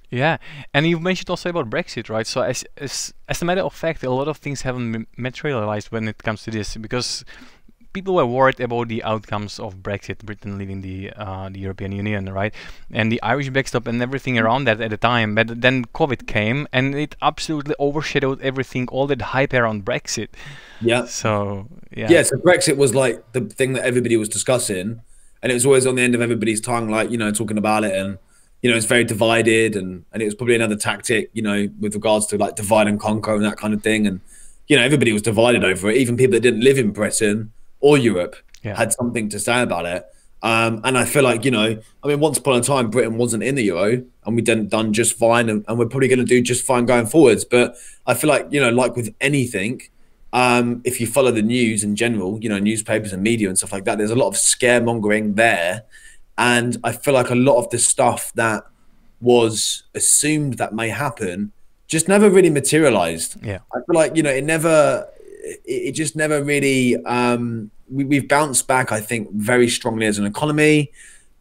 Yeah, and you mentioned also about Brexit, right? So as a matter of fact, a lot of things haven't materialized when it comes to this because people were worried about the outcomes of Brexit, Britain leaving the European Union, right? And the Irish backstop and everything around that at the time. But then COVID came and it absolutely overshadowed everything, all that hype around Brexit. Yeah. So, yeah. Yeah, so Brexit was like the thing that everybody was discussing. And it was always on the end of everybody's tongue, like, you know, talking about it. And, you know, it's very divided. And it was probably another tactic, you know, with regards to like divide and conquer and that kind of thing. And, you know, everybody was divided over it. Even people that didn't live in Britain or Europe had something to say about it. And I feel like, you know, I mean, once upon a time, Britain wasn't in the Euro and we done just fine. And we're probably going to do just fine going forwards. But I feel like, you know, like with anything, if you follow the news in general, you know, newspapers and media and stuff like that, there's a lot of scaremongering there. And I feel like a lot of the stuff that was assumed that may happen just never really materialized. Yeah. I feel like, you know, it just never really, we've bounced back, I think, very strongly as an economy.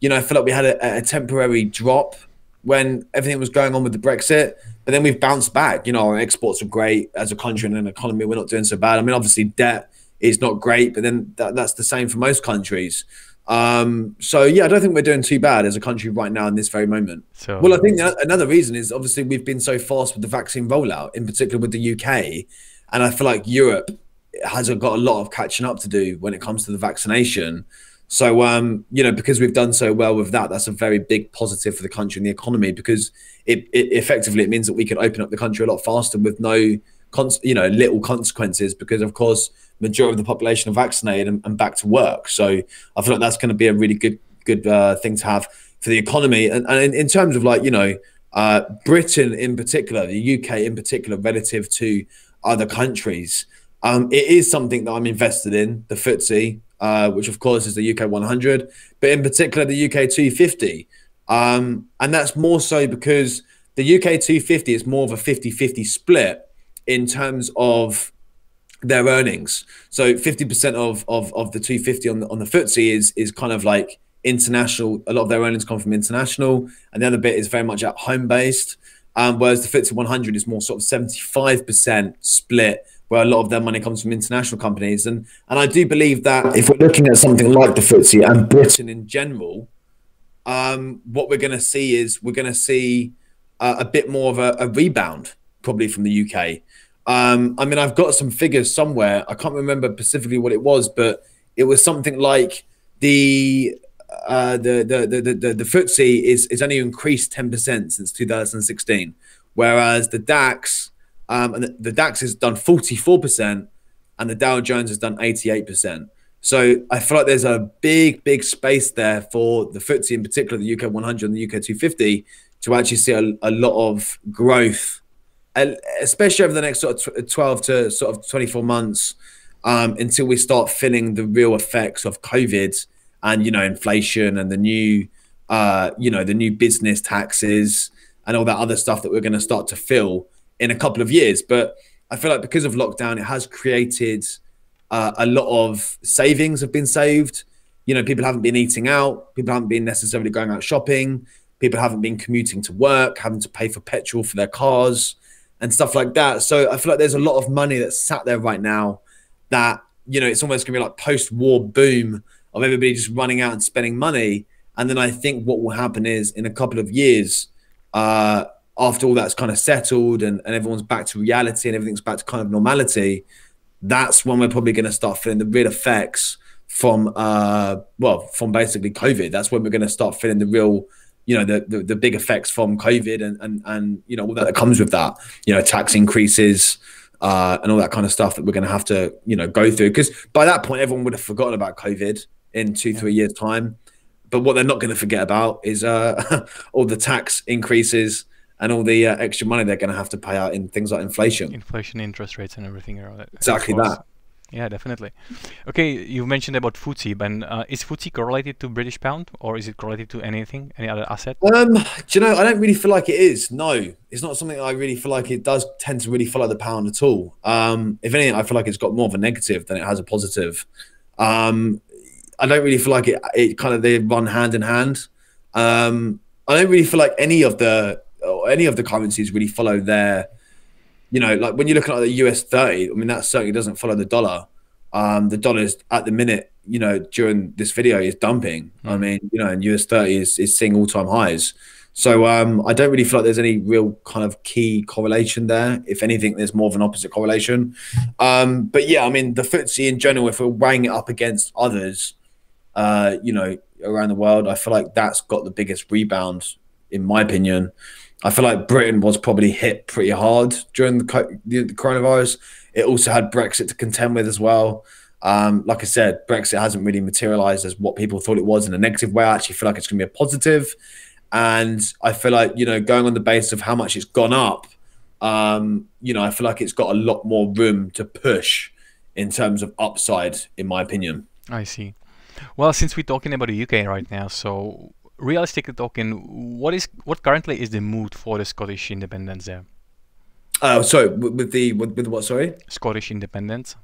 You know, I feel like we had a temporary drop when everything was going on with the Brexit, but then we've bounced back. You know, our exports are great as a country and an economy. We're not doing so bad. I mean, obviously debt is not great, but then that's the same for most countries. So yeah, I don't think we're doing too bad as a country right now in this very moment. So, well, I think another reason is obviously we've been so fast with the vaccine rollout, in particular with the UK. And I feel like Europe has got a lot of catching up to do when it comes to the vaccination. So, you know, because we've done so well with that, that's a very big positive for the country and the economy, because it effectively, it means that we can open up the country a lot faster with no little consequences, because of course majority of the population are vaccinated and back to work. So I feel like that's going to be a really good thing to have for the economy. And in terms of like, Britain in particular, the UK in particular, relative to other countries, it is something that I'm invested in, the FTSE, which of course is the UK 100, but in particular the UK 250. And that's more so because the UK 250 is more of a 50-50 split in terms of their earnings. So 50% of the 250 on the FTSE is kind of like international. A lot of their earnings come from international, and the other bit is very much at home based. Whereas the FTSE 100 is more sort of 75% split, where a lot of their money comes from international companies. And I do believe that if we're looking at something like the FTSE and Britain in general, what we're going to see is a bit more of a rebound probably from the UK. I mean, I've got some figures somewhere. I can't remember specifically what it was, but it was something like the FTSE is only increased 10% since 2016, whereas the DAX and the DAX has done 44% and the Dow Jones has done 88%. So I feel like there's a big space there for the FTSE, in particular the UK 100 and the UK 250, to actually see a lot of growth, especially over the next sort of 12 to sort of 24 months, until we start feeling the real effects of COVID and, inflation and the new, the new business taxes and all that other stuff that we're going to start to feel in a couple of years. But I feel like because of lockdown, it has created a lot of savings have been saved. People haven't been eating out. People haven't been necessarily going out shopping. People haven't been commuting to work, having to pay for petrol for their cars and stuff like that. So I feel like there's a lot of money that's sat there right now that, it's almost going to be like post-war boom of everybody just running out and spending money. And then I think what will happen is in a couple of years, after all that's kind of settled and everyone's back to reality and everything's back to kind of normality, that's when we're probably going to start feeling the real effects from basically COVID. That's when we're going to start feeling the real, the big effects from COVID and all that comes with that, tax increases and all that kind of stuff that we're going to have to, go through. Because by that point, everyone would have forgotten about COVID in 2-3 years' time. But what they're not going to forget about is all the tax increases and all the extra money they're going to have to pay out in things like inflation. Inflation, interest rates and everything around it. Exactly that. Yeah, definitely. Okay, you mentioned about FTSE, but is FTSE correlated to British pound, or is it correlated to anything, any other asset? Do you know, I don't really feel like it is. No, it's not something I really feel like it does tend to really follow the pound at all. If anything, I feel like it's got more of a negative than it has a positive. I don't really feel like it kind of, they run hand in hand. I don't really feel like any of the currencies really follow their, like when you're looking at the US 30, I mean, that certainly doesn't follow the dollar. The dollar is at the minute, during this video is dumping. I mean, and US 30 is seeing all-time highs. So I don't really feel like there's any real kind of key correlation there. If anything, there's more of an opposite correlation. But yeah, I mean, the FTSE in general, if we're weighing it up against others, around the world, I feel like that's got the biggest rebound, in my opinion. I feel like Britain was probably hit pretty hard during the coronavirus. It also had Brexit to contend with as well. Like I said, Brexit hasn't really materialized as what people thought it was in a negative way. I actually feel like it's going to be a positive. And I feel like, going on the basis of how much it's gone up, I feel like it's got a lot more room to push in terms of upside, in my opinion. I see. Well, since we're talking about the UK right now, so realistically talking, what currently is the mood for the Scottish independence there? Sorry, with what? Sorry, Scottish independence,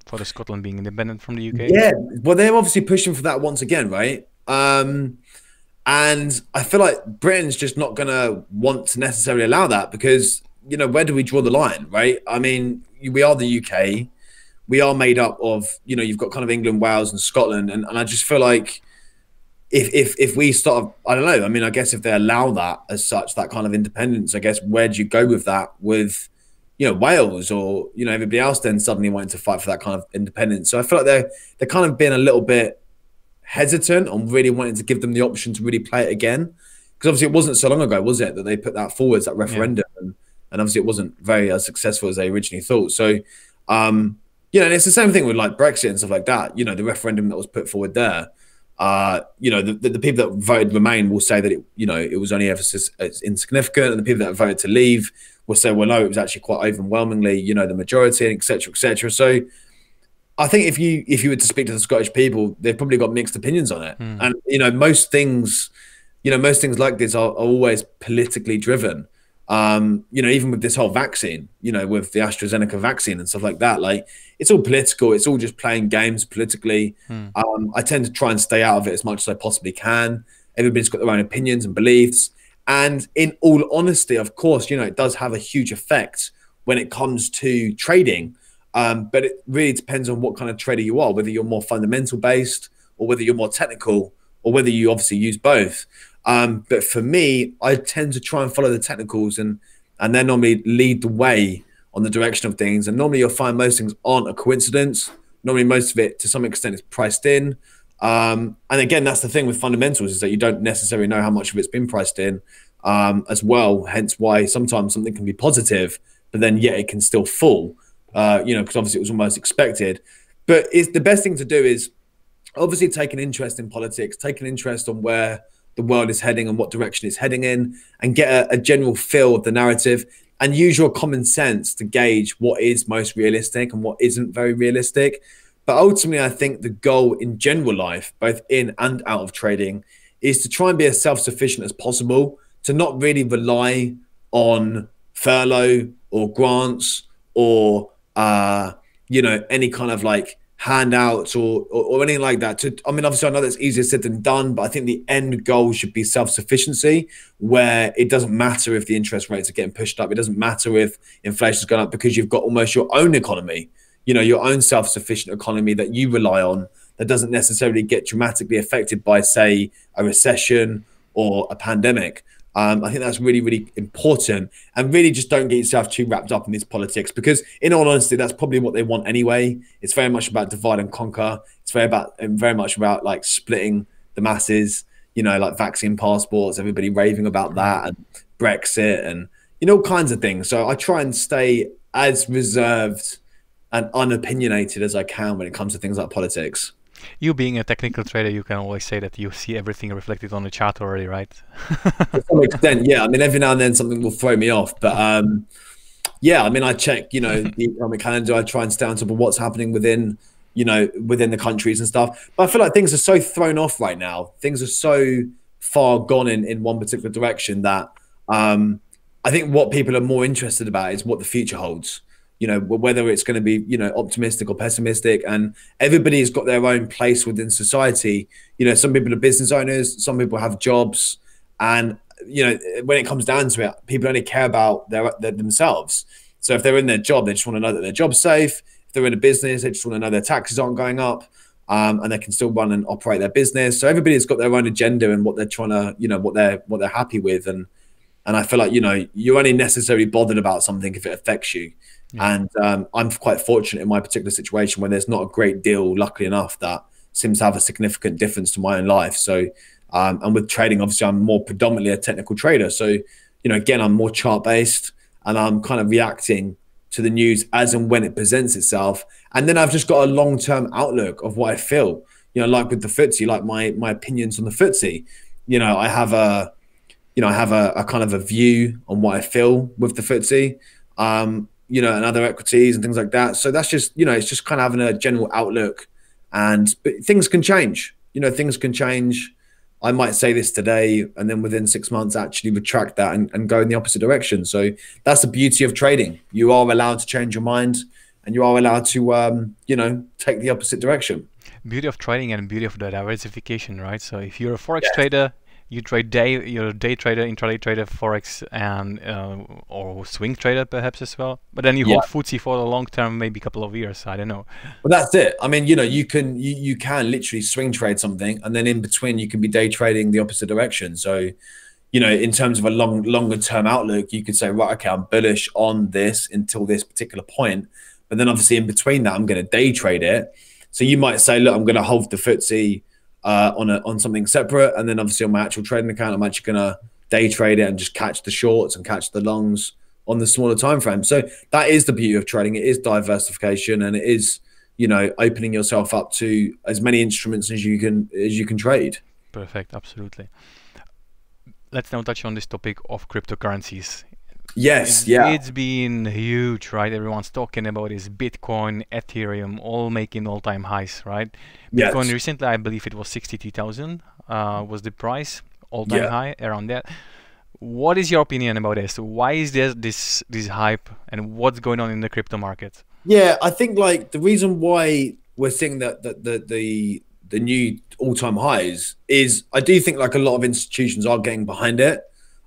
for the Scotland being independent from the UK. Yeah, well, they're obviously pushing for that once again, right? And I feel like Britain's just not going to want to necessarily allow that because where do we draw the line, right? I mean, we are the UK. We are made up of you've got kind of England, Wales, and Scotland, and I just feel like if we start, I don't know. I mean, I guess if they allow that as such, that kind of independence, I guess where do you go with that? With Wales or everybody else then suddenly wanting to fight for that kind of independence. So I feel like they're kind of being a little bit hesitant on really wanting to give them the option to really play it again, because obviously it wasn't so long ago, was it, that they put that forwards, that referendum, and obviously it wasn't very as successful as they originally thought. So, you know, and it's the same thing with like Brexit and stuff like that. You know, the referendum that was put forward there. You know, the people that voted Remain will say that it, you know, it was only ever it's insignificant, and the people that voted to leave will say, well, no, it was actually quite overwhelmingly, you know, the majority, and et cetera, et cetera. So I think if you were to speak to the Scottish people, they've probably got mixed opinions on it. And you know, most things like this are always politically driven. You know, even with this whole vaccine, you know, with the AstraZeneca vaccine and stuff like that, like it's all political. It's all just playing games politically. I tend to try and stay out of it as much as I possibly can. Everybody's got their own opinions and beliefs. And in all honesty, of course, you know, it does have a huge effect when it comes to trading. But it really depends on what kind of trader you are, whether you're more fundamental based or whether you're more technical, or whether you obviously use both. But for me, I tend to try and follow the technicals, and they normally lead the way on the direction of things. And normally you'll find most things aren't a coincidence. Normally most of it to some extent is priced in. And again, that's the thing with fundamentals, is that you don't necessarily know how much of it's been priced in as well. Hence why sometimes something can be positive, but then yet it can still fall, you know, because obviously it was almost expected. But it's the best thing to do is obviously take an interest in politics, take an interest on where the world is heading and what direction it's heading in, and get a general feel of the narrative, and use your common sense to gauge what is most realistic and what isn't very realistic. But ultimately, I think the goal in general life, both in and out of trading, is to try and be as self-sufficient as possible, to not really rely on furlough or grants or, you know, any kind of like handouts or anything like that. I mean, obviously I know that's easier said than done, but I think the end goal should be self-sufficiency, where it doesn't matter if the interest rates are getting pushed up. It doesn't matter if inflation's gone up, because you've got almost your own economy, you know, your own self-sufficient economy that you rely on, that doesn't necessarily get dramatically affected by, say, a recession or a pandemic. I think that's really, really important. And really just don't get yourself too wrapped up in this politics, because in all honesty, that's probably what they want anyway. It's very much about divide and conquer. It's very much about like splitting the masses, you know, like vaccine passports, everybody raving about that, and Brexit, and, you know, all kinds of things. So I try and stay as reserved and unopinionated as I can when it comes to things like politics. You being a technical trader, you can always say that you see everything reflected on the chart already, right? To some extent, yeah. I mean, every now and then something will throw me off, but yeah, I mean, I check, you know, the economic calendar. I try and stay on top of what's happening within, you know, within the countries and stuff. But I feel like things are so thrown off right now. Things are so far gone in one particular direction that I think what people are more interested about is what the future holds. You know, whether it's going to be, you know, optimistic or pessimistic, and everybody's got their own place within society. You know, some people are business owners, some people have jobs, and, you know, when it comes down to it, people only care about themselves. So if they're in their job, they just want to know that their job's safe. If they're in a business, they just want to know their taxes aren't going up, and they can still run and operate their business. So everybody's got their own agenda and what they're trying to, you know, what they're happy with, and I feel like, you know, you're only necessarily bothered about something if it affects you. Yeah. And I'm quite fortunate in my particular situation where there's not a great deal, luckily enough, that seems to have a significant difference to my own life. So, and with trading, obviously, I'm more predominantly a technical trader. So, you know, again, I'm more chart based, and I'm kind of reacting to the news as and when it presents itself. And then I've just got a long-term outlook of what I feel, you know, like with the FTSE, like my opinions on the FTSE. You know, I have a kind of a view on what I feel with the FTSE. You know, and other equities and things like that. So that's just, you know, it's just kind of having a general outlook, but things can change, you know, things can change. I might say this today, and then within 6 months actually retract that and go in the opposite direction. So that's the beauty of trading. You are allowed to change your mind, and you are allowed to, you know, take the opposite direction. Beauty of trading and beauty of the diversification, right? So if you're a Forex trader, you trade you're a day trader, intraday trader, Forex, and or swing trader perhaps as well. But then you hold FTSE for the long term, maybe a couple of years. I don't know. Well, that's it. I mean, you know, you can literally swing trade something, and then in between you can be day trading the opposite direction. So, you know, in terms of a longer term outlook, you could say, right, okay, I'm bullish on this until this particular point, but then obviously in between that, I'm going to day trade it. So you might say, look, I'm going to hold the FTSE on something separate, and then obviously on my actual trading account, I'm actually going to day trade it and just catch the shorts and catch the longs on the smaller time frame. So that is the beauty of trading. It is diversification, and it is, you know, opening yourself up to as many instruments as you can trade. Perfect, absolutely. Let's now touch on this topic of cryptocurrencies. Yes, It's been huge, right? Everyone's talking about this. Bitcoin, Ethereum, all making all-time highs, right? Bitcoin yes. recently, I believe it was 62,000 was the price, all-time high, around that. What is your opinion about this? Why is there this hype, and what's going on in the crypto market? Yeah, I think like the reason why we're seeing that the new all-time highs is, I do think like a lot of institutions are getting behind it.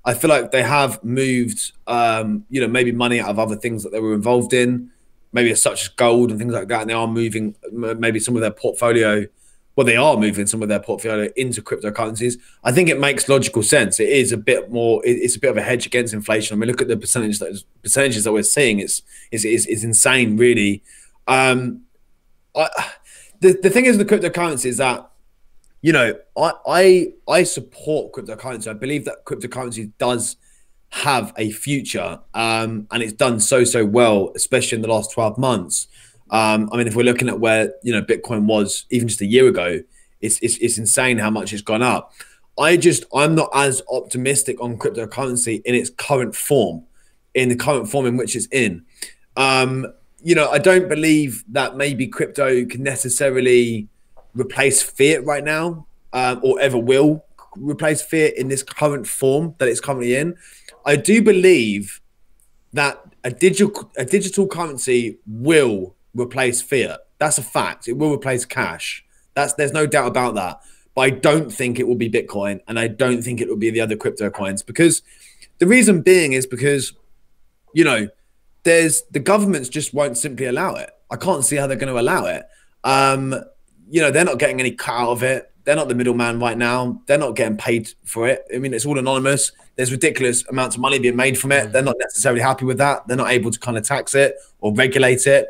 I feel like they have moved, you know, maybe money out of other things that they were involved in, maybe such as gold and things like that, and they are moving maybe some of their portfolio. Well, they are moving some of their portfolio into cryptocurrencies. I think it makes logical sense. It is a bit more. It's a bit of a hedge against inflation. I mean, look at the percentages that we're seeing. It's insane, really. The thing is with the cryptocurrency is that, you know, I support cryptocurrency. I believe that cryptocurrency does have a future, and it's done so well, especially in the last 12 months. I mean, if we're looking at where, you know, Bitcoin was even just a year ago, it's insane how much it's gone up. I'm not as optimistic on cryptocurrency in its current form, in the current form in which it's in. You know, I don't believe that maybe crypto can necessarily replace fiat right now, or ever will replace fiat in this current form that it's currently in. I do believe that a digital currency will replace fiat. That's a fact. It will replace cash. There's no doubt about that. But I don't think it will be Bitcoin, and I don't think it will be the other crypto coins, because the reason being is because, you know, the governments just won't simply allow it. I can't see how they're going to allow it. You know, they're not getting any cut out of it. They're not the middleman right now. They're not getting paid for it. I mean, it's all anonymous. There's ridiculous amounts of money being made from it. They're not necessarily happy with that. They're not able to kind of tax it or regulate it.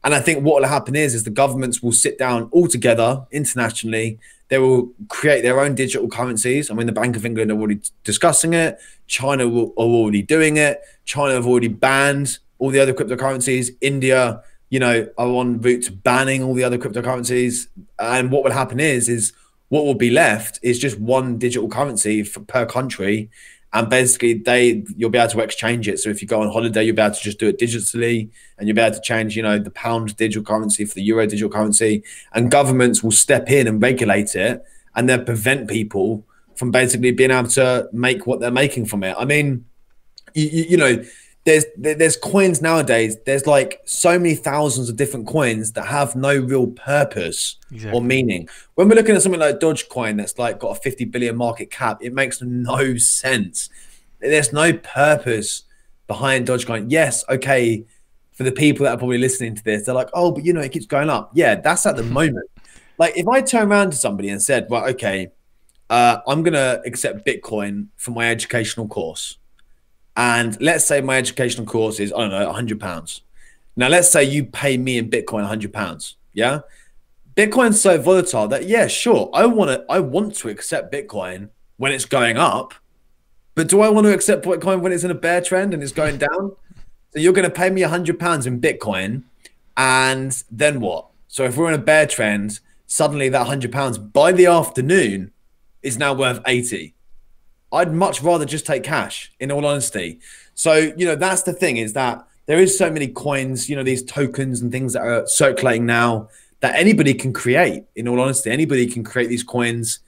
And I think what will happen is the governments will sit down all together internationally. They will create their own digital currencies. I mean, the Bank of England are already discussing it. China are already doing it. China have already banned all the other cryptocurrencies. India, you know, are on route to banning all the other cryptocurrencies. And what will happen is what will be left is just one digital currency per country. And basically you'll be able to exchange it. So if you go on holiday, you'll be able to just do it digitally, and you'll be able to change, you know, the pound digital currency for the euro digital currency, and governments will step in and regulate it, and they'll prevent people from basically being able to make what they're making from it. I mean, you know, there's coins nowadays. There's like so many thousands of different coins that have no real purpose or meaning. When we're looking at something like Dogecoin that's like got a 50 billion market cap, it makes no sense. There's no purpose behind Dogecoin. Yes, okay, for the people that are probably listening to this, they're like, oh, but you know, it keeps going up. Yeah, that's at the moment. Like if I turn around to somebody and said, well, okay, I'm gonna accept Bitcoin for my educational course. And let's say my educational course is, I don't know, £100. Now, let's say you pay me in Bitcoin £100. Yeah. Bitcoin's so volatile that, yeah, sure, I want to accept Bitcoin when it's going up. But do I want to accept Bitcoin when it's in a bear trend and it's going down? So you're going to pay me £100 in Bitcoin. And then what? So if we're in a bear trend, suddenly that £100 by the afternoon is now worth 80. I'd much rather just take cash, in all honesty. So, you know, that's the thing, is that there is so many coins, you know, these tokens and things that are circulating now that anybody can create, in all honesty. Anybody can create these coins,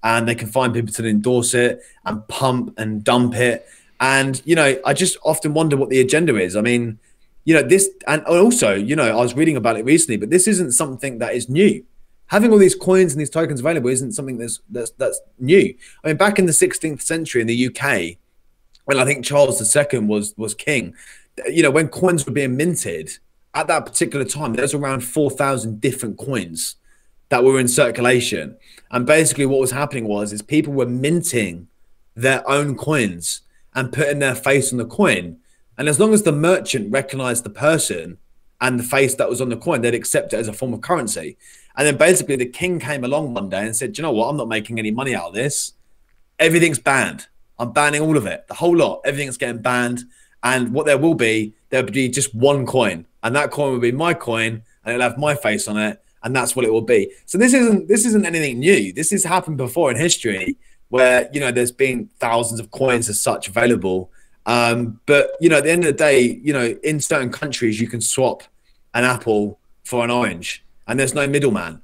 and they can find people to endorse it and pump and dump it. And, you know, I just often wonder what the agenda is. I mean, you know, this, and also, you know, I was reading about it recently, but this isn't something that is new. Having all these coins and these tokens available isn't something that's new. I mean, back in the 16th century in the UK, when I think Charles II was king, you know, when coins were being minted at that particular time, there was around 4,000 different coins that were in circulation. And basically what was happening is people were minting their own coins and putting their face on the coin. And as long as the merchant recognized the person and the face that was on the coin, they'd accept it as a form of currency. And then basically the king came along one day and said, you know what, I'm not making any money out of this. Everything's banned. I'm banning all of it, the whole lot. Everything's getting banned. And what there'll be just one coin, and that coin will be my coin, and it'll have my face on it, and that's what it will be. So this isn't anything new. This has happened before in history, where there's been thousands of coins as such available. But at the end of the day, in certain countries you can swap an apple for an orange, and there's no middleman.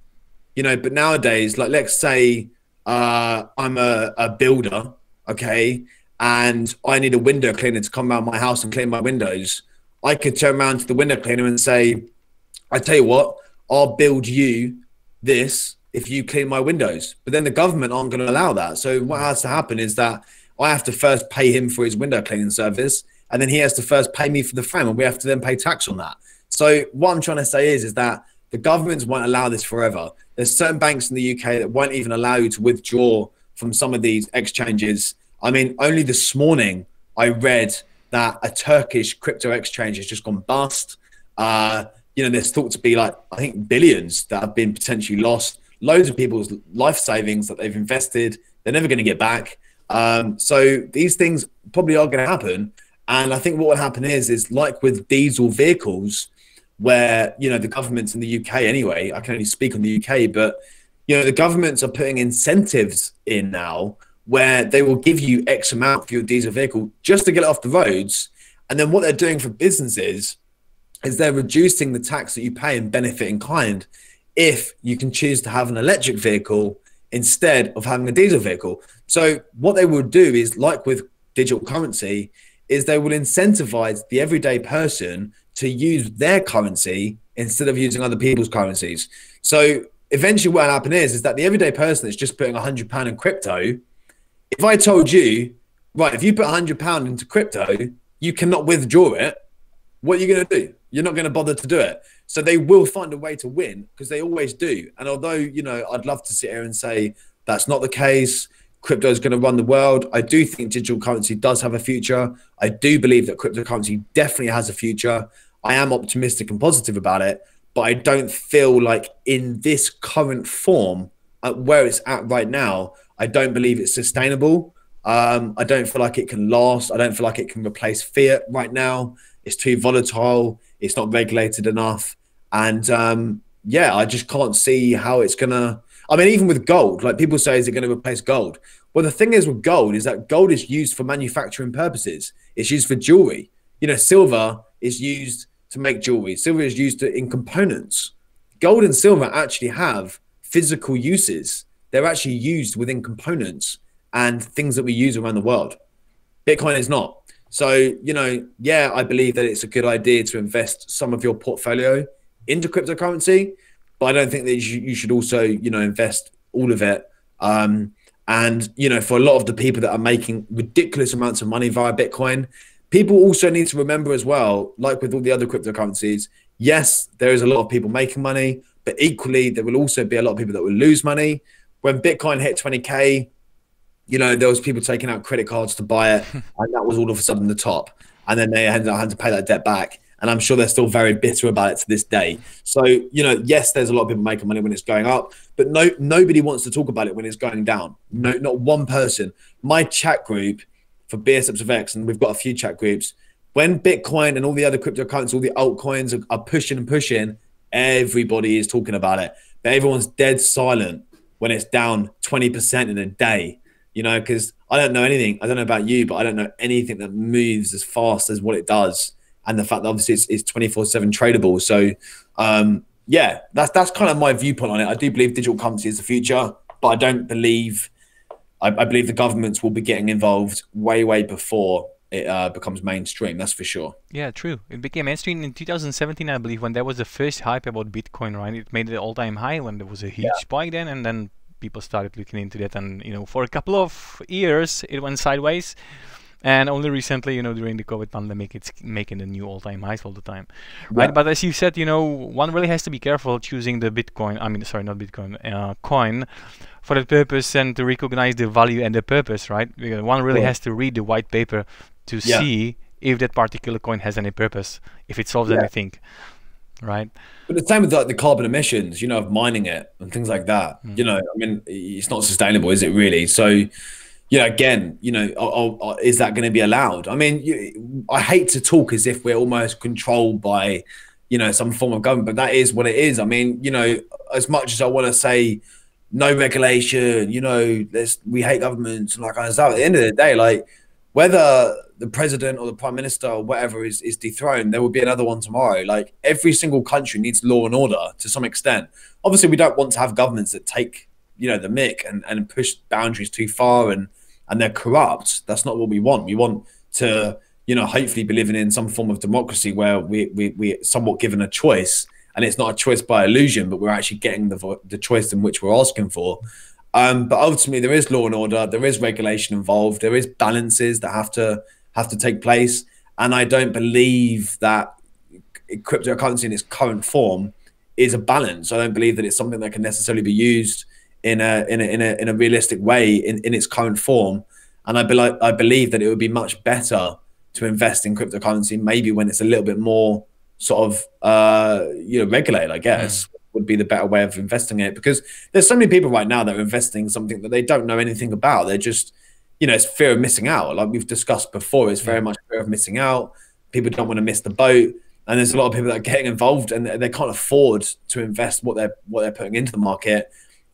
But nowadays, like let's say I'm a builder, okay, and I need a window cleaner to come around my house and clean my windows. I could turn around to the window cleaner and say, I tell you what, I'll build you this if you clean my windows. But then the government aren't going to allow that. So what has to happen is that I have to first pay him for his window cleaning service, and then he has to first pay me for the frame, and we have to then pay tax on that. So what I'm trying to say is that the governments won't allow this forever. There's certain banks in the UK that won't even allow you to withdraw from some of these exchanges. I mean, only this morning I read that a Turkish crypto exchange has just gone bust. There's thought to be like, I think, billions that have been potentially lost. Loads of people's life savings that they've invested, they're never going to get back. So these things probably are going to happen. And I think what will happen is like with diesel vehicles, where, the governments in the UK anyway, I can only speak on the UK, but, the governments are putting incentives in now where they will give you X amount for your diesel vehicle just to get it off the roads. And then what they're doing for businesses is they're reducing the tax that you pay and benefit in kind if you can choose to have an electric vehicle instead of having a diesel vehicle. So what they will do is, like with digital currency, is they will incentivize the everyday person to use their currency instead of using other people's currencies. So eventually what will happen is that the everyday person that's just putting £100 in crypto, if I told you, right, if you put £100 into crypto, you cannot withdraw it, what are you going to do? You're not going to bother to do it. So they will find a way to win, because they always do. And although, I'd love to sit here and say that's not the case, crypto is going to run the world, I do think digital currency does have a future. I do believe that cryptocurrency definitely has a future. I am optimistic and positive about it, but I don't feel like in this current form, where it's at right now, I don't believe it's sustainable. I don't feel like it can last. I don't feel like it can replace fiat right now. It's too volatile. It's not regulated enough. And I just can't see how it's going to, even with gold, like people say, is it going to replace gold? Well, the thing is with gold is that gold is used for manufacturing purposes. It's used for jewelry. Silver is used to make jewelry. Silver is used in components. Gold and silver actually have physical uses. They're actually used within components and things that we use around the world. Bitcoin is not. So, I believe that it's a good idea to invest some of your portfolio into cryptocurrency, but I don't think that you should also, invest all of it. For a lot of the people that are making ridiculous amounts of money via Bitcoin, people also need to remember as well, like with all the other cryptocurrencies, yes, there is a lot of people making money, but equally, there will also be a lot of people that will lose money. When Bitcoin hit 20K, there was people taking out credit cards to buy it, and that was all of a sudden the top. And then they had to pay that debt back. And I'm sure they're still very bitter about it to this day. So, yes, there's a lot of people making money when it's going up, but nobody wants to talk about it when it's going down. No, not one person. My chat group for BSAPPSFX, and we've got a few chat groups, when Bitcoin and all the other cryptocurrencies, all the altcoins are pushing and pushing, everybody is talking about it. But everyone's dead silent when it's down 20% in a day, because I don't know anything. I don't know about you, but I don't know anything that moves as fast as what it does. And the fact that obviously it's 24/7 tradable. So that's kind of my viewpoint on it. I do believe digital currency is the future, but I don't believe, I believe the governments will be getting involved way before it becomes mainstream. That's for sure. Yeah, true. It became mainstream in 2017, I believe, when there was the first hype about Bitcoin, right? It made an all-time high when there was a huge spike then, and then people started looking into that. And, for a couple of years, it went sideways. And only recently, during the COVID pandemic, it's making the new all-time highs all the time, right? But as you said, one really has to be careful choosing the Bitcoin, not Bitcoin, coin for that purpose, and to recognize the value and the purpose, right? Because one really has to read the white paper to see if that particular coin has any purpose, if it solves anything, right? But the same with the carbon emissions, of mining it and things like that. It's not sustainable, is it really? So, you know, again, you know, is that going to be allowed? I mean, I hate to talk as if we're almost controlled by, you know, some form of government, but that is what it is. I mean, you know, as much as I want to say no regulation, you know, we hate governments and that kind of stuff, at the end of the day, like, whether the president or the prime minister or whatever is dethroned, there will be another one tomorrow. Like, every single country needs law and order to some extent. Obviously, we don't want to have governments that take, you know, the mick and push boundaries too far and they're corrupt. That's not what we want. We want to, you know, hopefully be living in some form of democracy where we're somewhat given a choice, and it's not a choice by illusion, but we're actually getting the choice in which we're asking for. But ultimately, there is law and order, there is regulation involved, there is balances that have to take place, and I don't believe that cryptocurrency in its current form is a balance. I don't believe that it's something that can necessarily be used in a realistic way in its current form. And I believe that it would be much better to invest in cryptocurrency maybe when it's a little bit more sort of you know, regulated, I guess, would be the better way of investing in it, because there's so many people right now that are investing in something that they don't know anything about. They're just, you know, it's fear of missing out, like we've discussed before. It's very much fear of missing out. People don't want to miss the boat, and there's a lot of people that are getting involved and they can't afford to invest what they're putting into the market,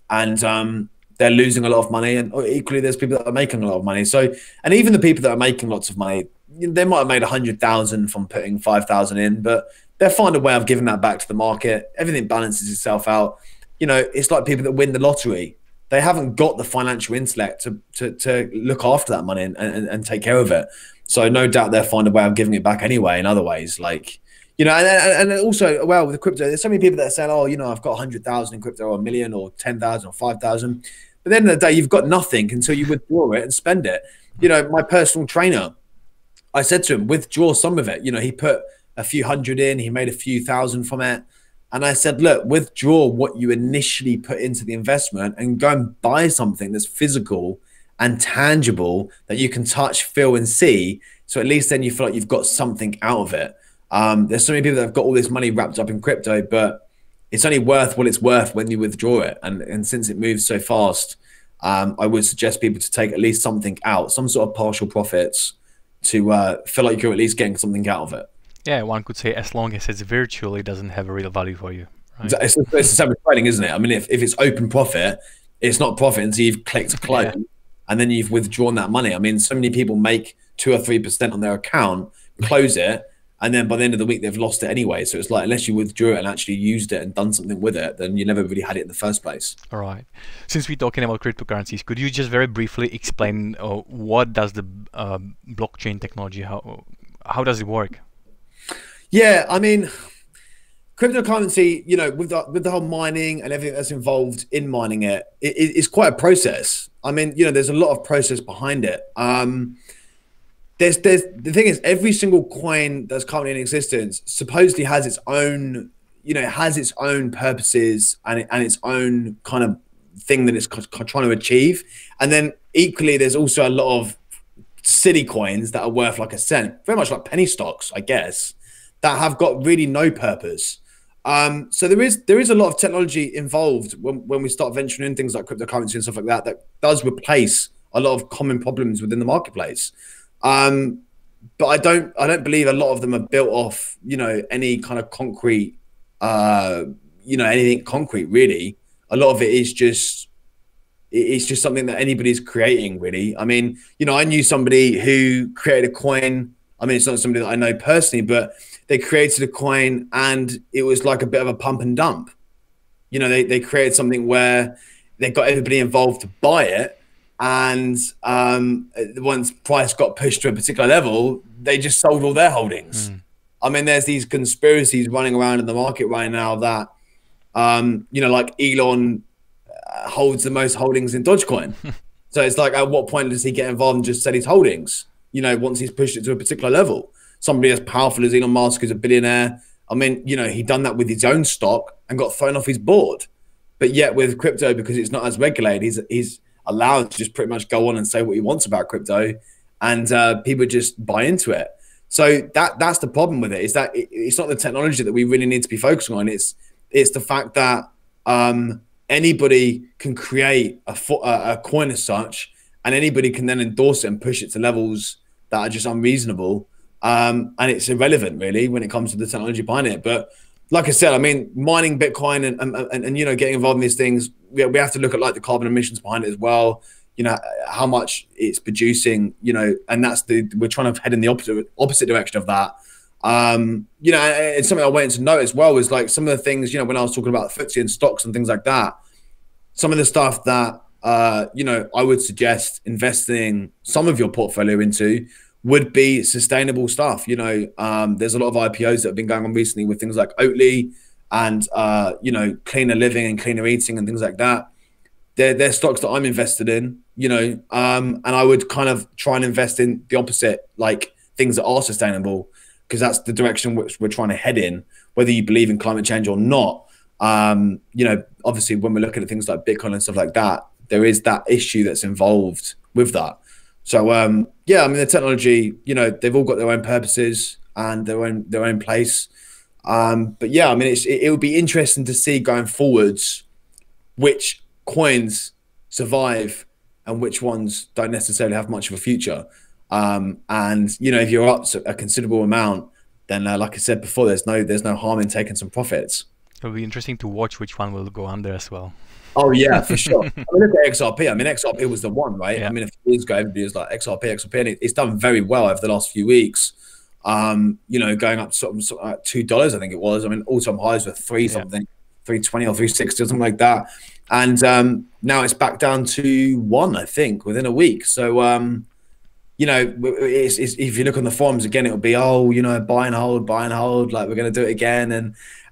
and they're losing a lot of money. And equally, there's people that are making a lot of money. So, and even the people that are making lots of money, they might have made 100,000 from putting 5,000 in, but they'll find a way of giving that back to the market. Everything balances itself out. You know, it's like people that win the lottery. They haven't got the financial intellect to look after that money and take care of it. So no doubt they'll find a way of giving it back anyway in other ways. Like, you know, and also, well, with the crypto, there's so many people that are saying, oh, you know, I've got 100,000 in crypto, or 1,000,000 or 10,000 or 5,000. But at the end of the day, you've got nothing until you withdraw it and spend it. You know, my personal trainer, I said to him, withdraw some of it. You know, he put a few hundred in, he made a few thousand from it. And I said, look, withdraw what you initially put into the investment and go and buy something that's physical and tangible that you can touch, feel, and see. So at least then you feel like you've got something out of it. There's so many people that have got all this money wrapped up in crypto, but it's only worth what it's worth when you withdraw it. And since it moves so fast, I would suggest people to take at least something out, some sort of partial profits, to feel like you're at least getting something out of it. Yeah, one could say as long as it's virtual, it doesn't have a real value for you. Right? It's the same with trading, isn't it? I mean, if it's open profit, it's not profit until you've clicked close, and then you've withdrawn that money. I mean, so many people make 2 or 3% on their account, close it, and then by the end of the week, they've lost it anyway. So it's like, unless you withdrew it and actually used it and done something with it, then you never really had it in the first place. All right. Since we're talking about cryptocurrencies, could you just very briefly explain what does the blockchain technology, how does it work? Yeah, I mean, cryptocurrency, you know, with the whole mining and everything that's involved in mining it's quite a process. I mean, you know, there's a lot of process behind it. There's the thing is, every single coin that's currently in existence supposedly has its own, you know, it has its own purposes and its own kind of thing that it's trying to achieve. And then equally, there's also a lot of silly coins that are worth like a cent, very much like penny stocks, I guess, that have got really no purpose. So there is a lot of technology involved when we start venturing in things like cryptocurrency and stuff like that, that does replace a lot of common problems within the marketplace. But I don't believe a lot of them are built off, you know, any kind of concrete, you know, anything concrete really. A lot of it is just, it's just something that anybody's creating really. I mean, you know, I knew somebody who created a coin. I mean, it's not somebody that I know personally, but they created a coin and it was like a bit of a pump and dump. You know, they created something where they got everybody involved to buy it. And once price got pushed to a particular level, they just sold all their holdings. I mean, there's these conspiracies running around in the market right now that, you know, like Elon holds the most holdings in Dogecoin. So it's like, at what point does he get involved and just sell his holdings? You know, once he's pushed it to a particular level. Somebody as powerful as Elon Musk, who's a billionaire, I mean, you know, he done that with his own stock and got thrown off his board. But yet with crypto, because it's not as regulated, he's allowed to just pretty much go on and say what he wants about crypto, and people just buy into it. So that's the problem with it, is that it's not the technology that we really need to be focusing on. It's the fact that anybody can create a coin as such, and anybody can then endorse it and push it to levels that are just unreasonable. And it's irrelevant really when it comes to the technology behind it. But like I said, I mean, mining Bitcoin and you know, getting involved in these things, we have to look at like the carbon emissions behind it as well. You know, how much it's producing, you know, and we're trying to head in the opposite direction of that. You know, it's something I wanted to note as well, is like some of the things, you know, when I was talking about FTSE and stocks and things like that, some of the stuff that, you know, I would suggest investing some of your portfolio into would be sustainable stuff. You know, there's a lot of IPOs that have been going on recently with things like Oatly and, you know, cleaner living and cleaner eating and things like that. They're stocks that I'm invested in, you know, and I would kind of try and invest in the opposite, like things that are sustainable, because that's the direction which we're trying to head in, whether you believe in climate change or not. You know, obviously when we're looking at things like Bitcoin and stuff like that, there is that issue that's involved with that. So, yeah, I mean, the technology, you know, they've all got their own purposes and their own place. But yeah, I mean, it would be interesting to see going forwards which coins survive and which ones don't necessarily have much of a future. And you know, if you're up a considerable amount, then like I said before, there's no harm in taking some profits. It'll be interesting to watch which one will go under as well. Oh yeah, for sure. I mean, look at XRP. I mean, XRP was the one, right? Yeah. I mean, a few years ago, everybody was like XRP, and it's done very well over the last few weeks. You know, going up sort of like $2, I think it was. I mean, all-time highs were $3 something, 320 or 360 or something like that. And now it's back down to 1, I think, within a week. So, you know, if you look on the forums again, it'll be, oh, you know, buy and hold, like we're going to do it again.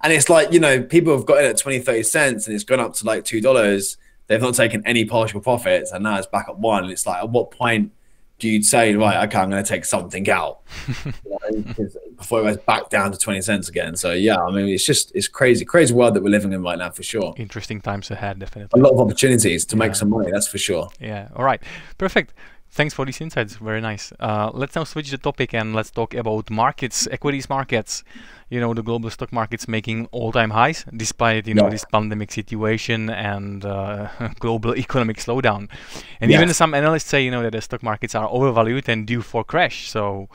And it's like, you know, people have got in at 20, 30 cents and it's gone up to like $2. They've not taken any partial profits and now it's back at 1. And it's like, at what point do you say, right, okay, I'm going to take something out you know, before it goes back down to 20 cents again? So yeah, I mean, it's crazy world that we're living in right now, for sure. Interesting times ahead, definitely. A lot of opportunities to make some money, that's for sure. Yeah. All right. Perfect. Thanks for these insights. Very nice. Let's now switch the topic and let's talk about markets, equities markets. You know, the global stock market's making all-time highs despite, you know, this pandemic situation and global economic slowdown. And even some analysts say, you know, that the stock markets are overvalued and due for crash. So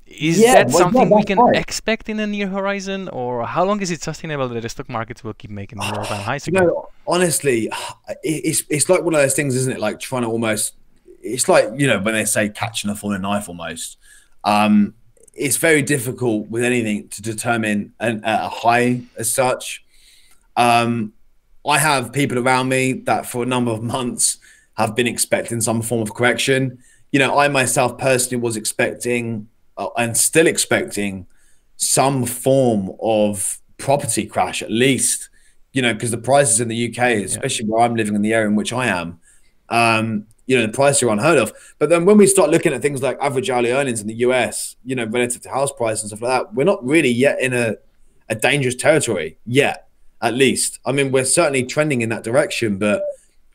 is that something we can expect in the near horizon, or how long is it sustainable that the stock markets will keep making all-time highs again? You know, honestly, it's like one of those things, isn't it? Like trying to almost, it's like, you know, when they say catching a falling knife almost. It's very difficult with anything to determine a high as such. I have people around me that for a number of months have been expecting some form of correction. You know, I myself personally was expecting and still expecting some form of property crash at least, you know, because the prices in the UK, especially where I'm living in the area in which I am, you know, the prices are unheard of. But then when we start looking at things like average hourly earnings in the US, you know, relative to house prices and stuff like that, we're not really yet in a dangerous territory yet, at least. I mean, we're certainly trending in that direction, but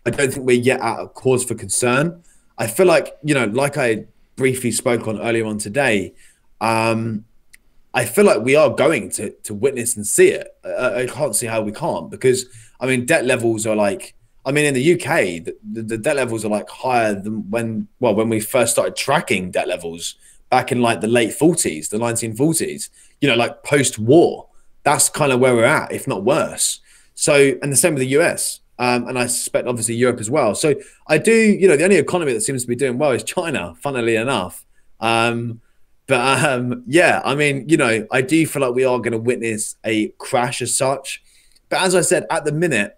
I don't think we're yet at a cause for concern. I feel like, you know, like I briefly spoke on earlier on today, I feel like we are going to witness and see it. I can't see how we can't, because, I mean, debt levels are like, I mean, in the UK, the debt levels are like higher than when we first started tracking debt levels back in like the late 40s, the 1940s, you know, like post-war. That's kind of where we're at, if not worse. So, and the same with the US. And I suspect obviously Europe as well. So I do, you know, the only economy that seems to be doing well is China, funnily enough. Yeah, I mean, you know, I do feel like we are going to witness a crash as such. But as I said, at the minute,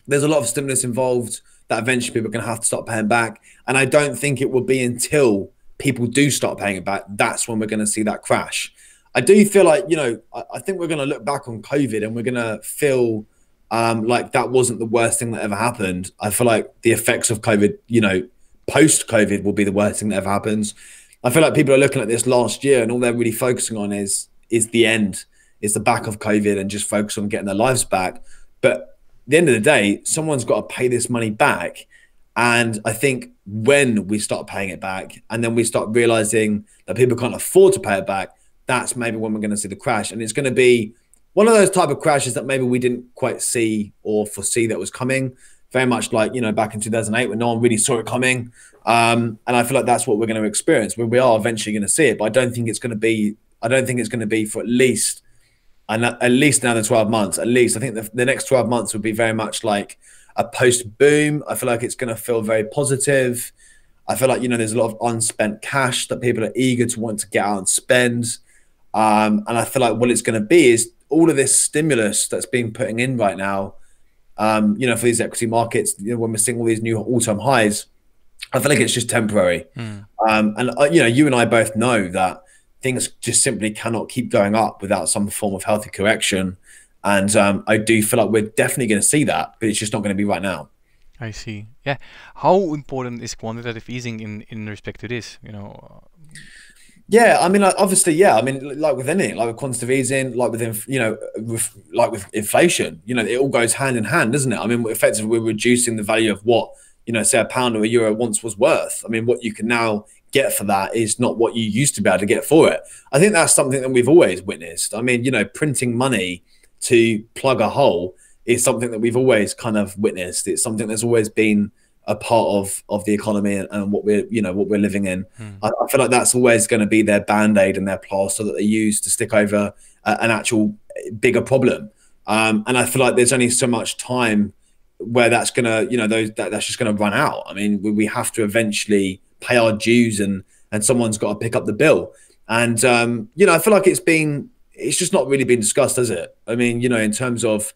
there's a lot of stimulus involved that eventually people are going to have to start paying back. And I don't think it will be until people do start paying it back, that's when we're going to see that crash. I do feel like, you know, I think we're going to look back on COVID and we're going to feel like that wasn't the worst thing that ever happened. I feel like the effects of COVID, you know, post-COVID will be the worst thing that ever happens. I feel like people are looking at this last year and all they're really focusing on is the end, is the back of COVID, and just focus on getting their lives back. But at the end of the day, someone's got to pay this money back. And I think when we start paying it back and then we start realizing that people can't afford to pay it back, that's maybe when we're going to see the crash. And it's going to be one of those type of crashes that maybe we didn't quite see or foresee that was coming. very much like, you know, back in 2008 when no one really saw it coming. And I feel like that's what we're going to experience. We are eventually going to see it, but I don't think it's going to be. I don't think it's going to be for at least another 12 months. At least I think the next 12 months would be very much like a post boom. I feel like it's going to feel very positive. I feel like, you know, there's a lot of unspent cash that people are eager to want to get out and spend. And I feel like what it's going to be is all of this stimulus that's being putting in right now, you know, for these equity markets, you know, when we're seeing all these new all-time highs, I feel like it's just temporary. And, you know, you and I both know that things just simply cannot keep going up without some form of healthy correction. And I do feel like we're definitely going to see that, but it's just not going to be right now. I see. Yeah. How important is quantitative easing in respect to this? You know. Yeah, I mean, like, obviously, yeah. I mean, like with anything, like with quantitative easing, like with you know, like with inflation, you know, it all goes hand in hand, doesn't it? I mean, effectively, we're reducing the value of what, you know, say a pound or a euro once was worth. I mean, what you can now get for that is not what you used to be able to get for it. I think that's something that we've always witnessed. I mean, you know, printing money to plug a hole is something that we've always kind of witnessed. It's something that's always been a part of the economy and what we're, you know, what we're living in. I feel like that's always going to be their band-aid and their plaster that they use to stick over an actual bigger problem. And I feel like there's only so much time where that's going to, you know, that's just going to run out. I mean, we have to eventually pay our dues and someone's got to pick up the bill. And, you know, I feel like it's just not really been discussed, has it? I mean, you know, in terms of,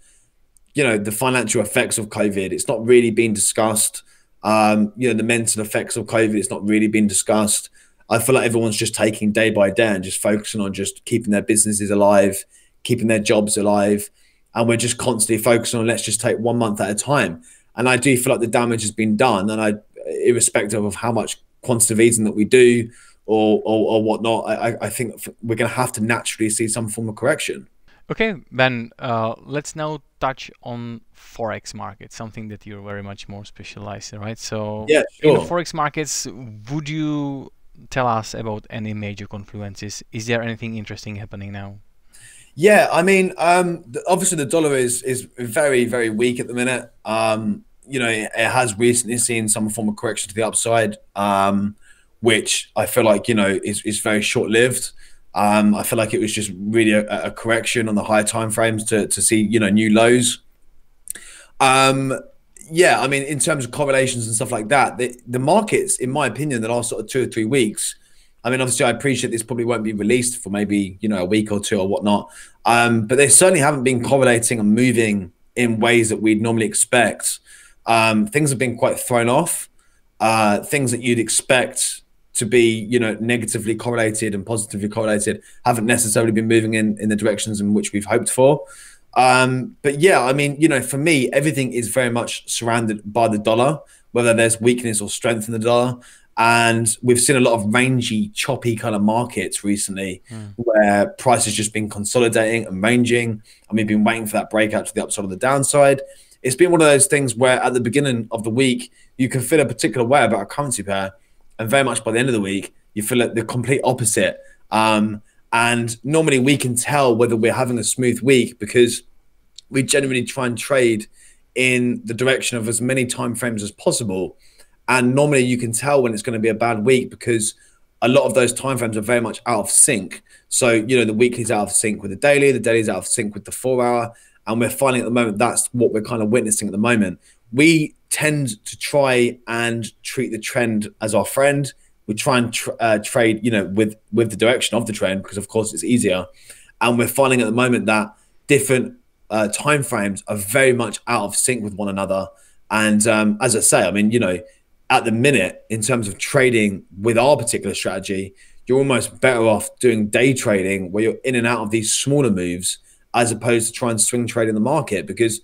you know, the financial effects of COVID, it's not really been discussed. You know, the mental effects of COVID, it's not really been discussed. I feel like everyone's just taking day by day and just focusing on just keeping their businesses alive, keeping their jobs alive. And we're just constantly focusing on, let's just take 1 month at a time. And I do feel like the damage has been done. And irrespective of how much quantitative easing that we do or whatnot, I think we're going to have to naturally see some form of correction. Okay, Ben, let's now touch on Forex market, something that you're very much more specialized in, right? So yeah, sure. In the Forex markets, would you tell us about any major confluences? Is there anything interesting happening now? Yeah, I mean, obviously the dollar is very, very weak at the minute. You know, it has recently seen some form of correction to the upside, which I feel like, you know, is very short-lived. I feel like it was just really a correction on the higher time frames to see, you know, new lows. Yeah, I mean, in terms of correlations and stuff like that, the markets, in my opinion, the last sort of 2 or 3 weeks, I mean, obviously, I appreciate this probably won't be released for maybe, you know, a week or two or whatnot. But they certainly haven't been correlating and moving in ways that we'd normally expect. Things have been quite thrown off. Things that you'd expect to be, you know, negatively correlated and positively correlated haven't necessarily been moving in the directions in which we've hoped for. But yeah, I mean, you know, for me, everything is very much surrounded by the dollar, whether there's weakness or strength in the dollar. And we've seen a lot of rangy, choppy kind of markets recently where price has just been consolidating and ranging. And we've been waiting for that breakout to the upside or the downside. It's been one of those things where at the beginning of the week, you can feel a particular way about a currency pair. And very much by the end of the week, you feel like the complete opposite. And normally we can tell whether we're having a smooth week because we generally try and trade in the direction of as many time frames as possible. And normally you can tell when it's going to be a bad week because a lot of those time frames are very much out of sync. So, you know, the weekly's out of sync with the daily's out of sync with the 4 hour. And we're finding at the moment that's what we're kind of witnessing at the moment. We tend to try and treat the trend as our friend. We try and trade, you know, with the direction of the trend because, of course, it's easier. And we're finding at the moment that different time frames are very much out of sync with one another. And as I say, I mean, you know, at the minute, in terms of trading with our particular strategy, you're almost better off doing day trading where you're in and out of these smaller moves as opposed to try and swing trade in the market because,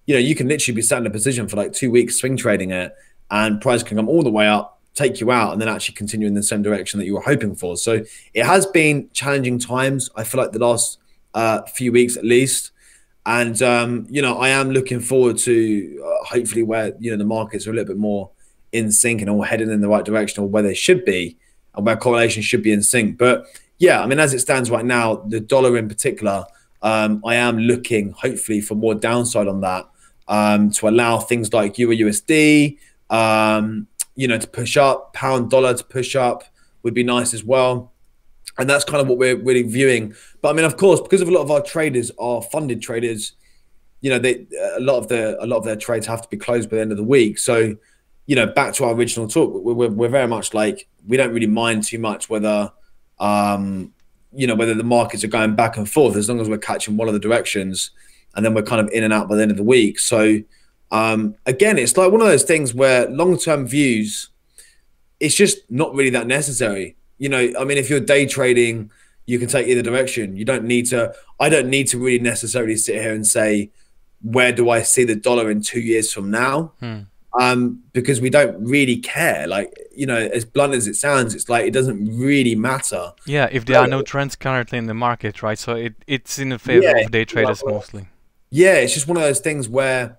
you know, you can literally be sat in a position for like 2 weeks swing trading it and price can come all the way up, take you out and then actually continue in the same direction that you were hoping for. So it has been challenging times. I feel like the last few weeks at least. And, you know, I am looking forward to hopefully where, you know, the markets are a little bit more in sync and all headed in the right direction or where they should be and where correlation should be in sync. But yeah, I mean, as it stands right now, the dollar in particular, I am looking hopefully for more downside on that. to allow things like Euro USD, you know, to push up, pound dollar to push up would be nice as well. And that's kind of what we're really viewing. But I mean, of course, because of a lot of our traders are funded traders, you know, a lot of their trades have to be closed by the end of the week. So, you know, back to our original talk, we're very much like, we don't really mind too much whether, you know, whether the markets are going back and forth, as long as we're catching one of the directions, and then we're kind of in and out by the end of the week. So again, it's like one of those things where long-term views, it's just not really that necessary. You know, I mean, if you're day trading, you can take either direction. You don't need to, I don't need to really necessarily sit here and say, where do I see the dollar in 2 years from now? Because we don't really care. Like, you know, as blunt as it sounds, it's like, it doesn't really matter. Yeah, if there are no trends currently in the market, right? So it's in the favor of day traders mostly. Yeah, it's just one of those things where,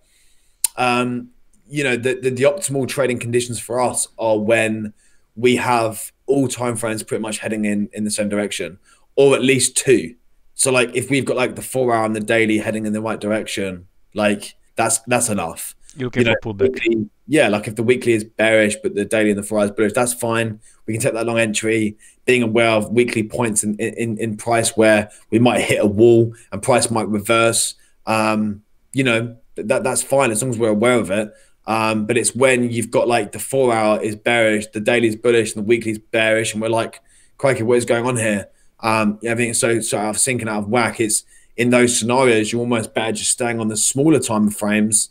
you know, the optimal trading conditions for us are when we have all time frames pretty much heading in the same direction, or at least two. So like if we've got like the 4 hour and the daily heading in the right direction, like that's enough. You're looking for pullback. Weekly, yeah, like if the weekly is bearish but the daily and the 4 hours bullish, that's fine. We can take that long entry, being aware of weekly points in price where we might hit a wall and price might reverse. You know, that's fine as long as we're aware of it. But it's when you've got like the 4 hour is bearish, the daily is bullish, and the weekly is bearish, and we're like, crikey, what is going on here? Everything's so out of sync and out of whack. It's in those scenarios, you're almost better just staying on the smaller time frames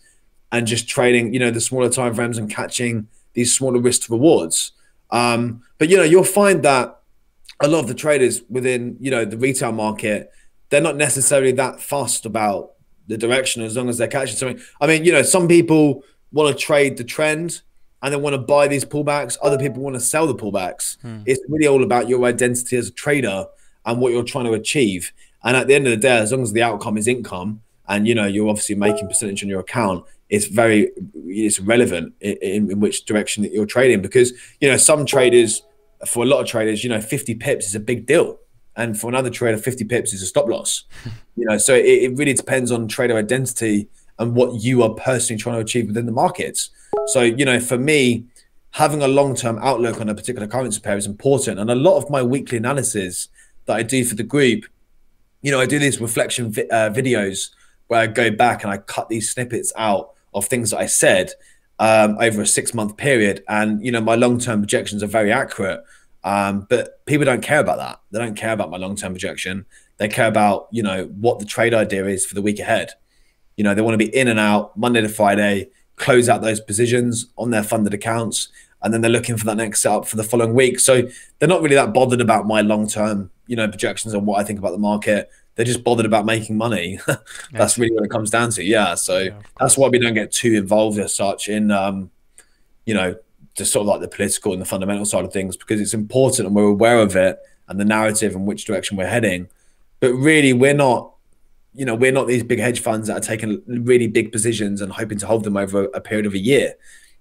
and just trading, you know, the smaller time frames and catching these smaller risk to rewards. But you know, you'll find that a lot of the traders within, you know, the retail market, they're not necessarily that fussed about the direction as long as they're catching something. I mean, you know, some people want to trade the trend and they want to buy these pullbacks. Other people want to sell the pullbacks. It's really all about your identity as a trader and what you're trying to achieve. And at the end of the day, as long as the outcome is income and, you know, you're obviously making percentage on your account, it's relevant in which direction that you're trading. Because, you know, some traders, for a lot of traders, you know, 50 pips is a big deal. And for another trader, 50 pips is a stop loss. You know, so it really depends on trader identity and what you are personally trying to achieve within the markets. So, you know, for me, having a long-term outlook on a particular currency pair is important. And a lot of my weekly analysis that I do for the group, you know, I do these reflection videos where I go back and I cut these snippets out of things that I said over a 6-month period. And, you know, my long-term projections are very accurate. But people don't care about that. They don't care about my long-term projection. They care about, you know, what the trade idea is for the week ahead. You know, they want to be in and out Monday to Friday, close out those positions on their funded accounts, and then they're looking for that next setup for the following week. So they're not really that bothered about my long-term, you know, projections on what I think about the market. They're just bothered about making money. That's really what it comes down to. Yeah. So that's why we don't get too involved as such in, you know, just sort of like the political and the fundamental side of things, because it's important and we're aware of it and the narrative and which direction we're heading. But really, we're not, you know, we're not these big hedge funds that are taking really big positions and hoping to hold them over a period of a year.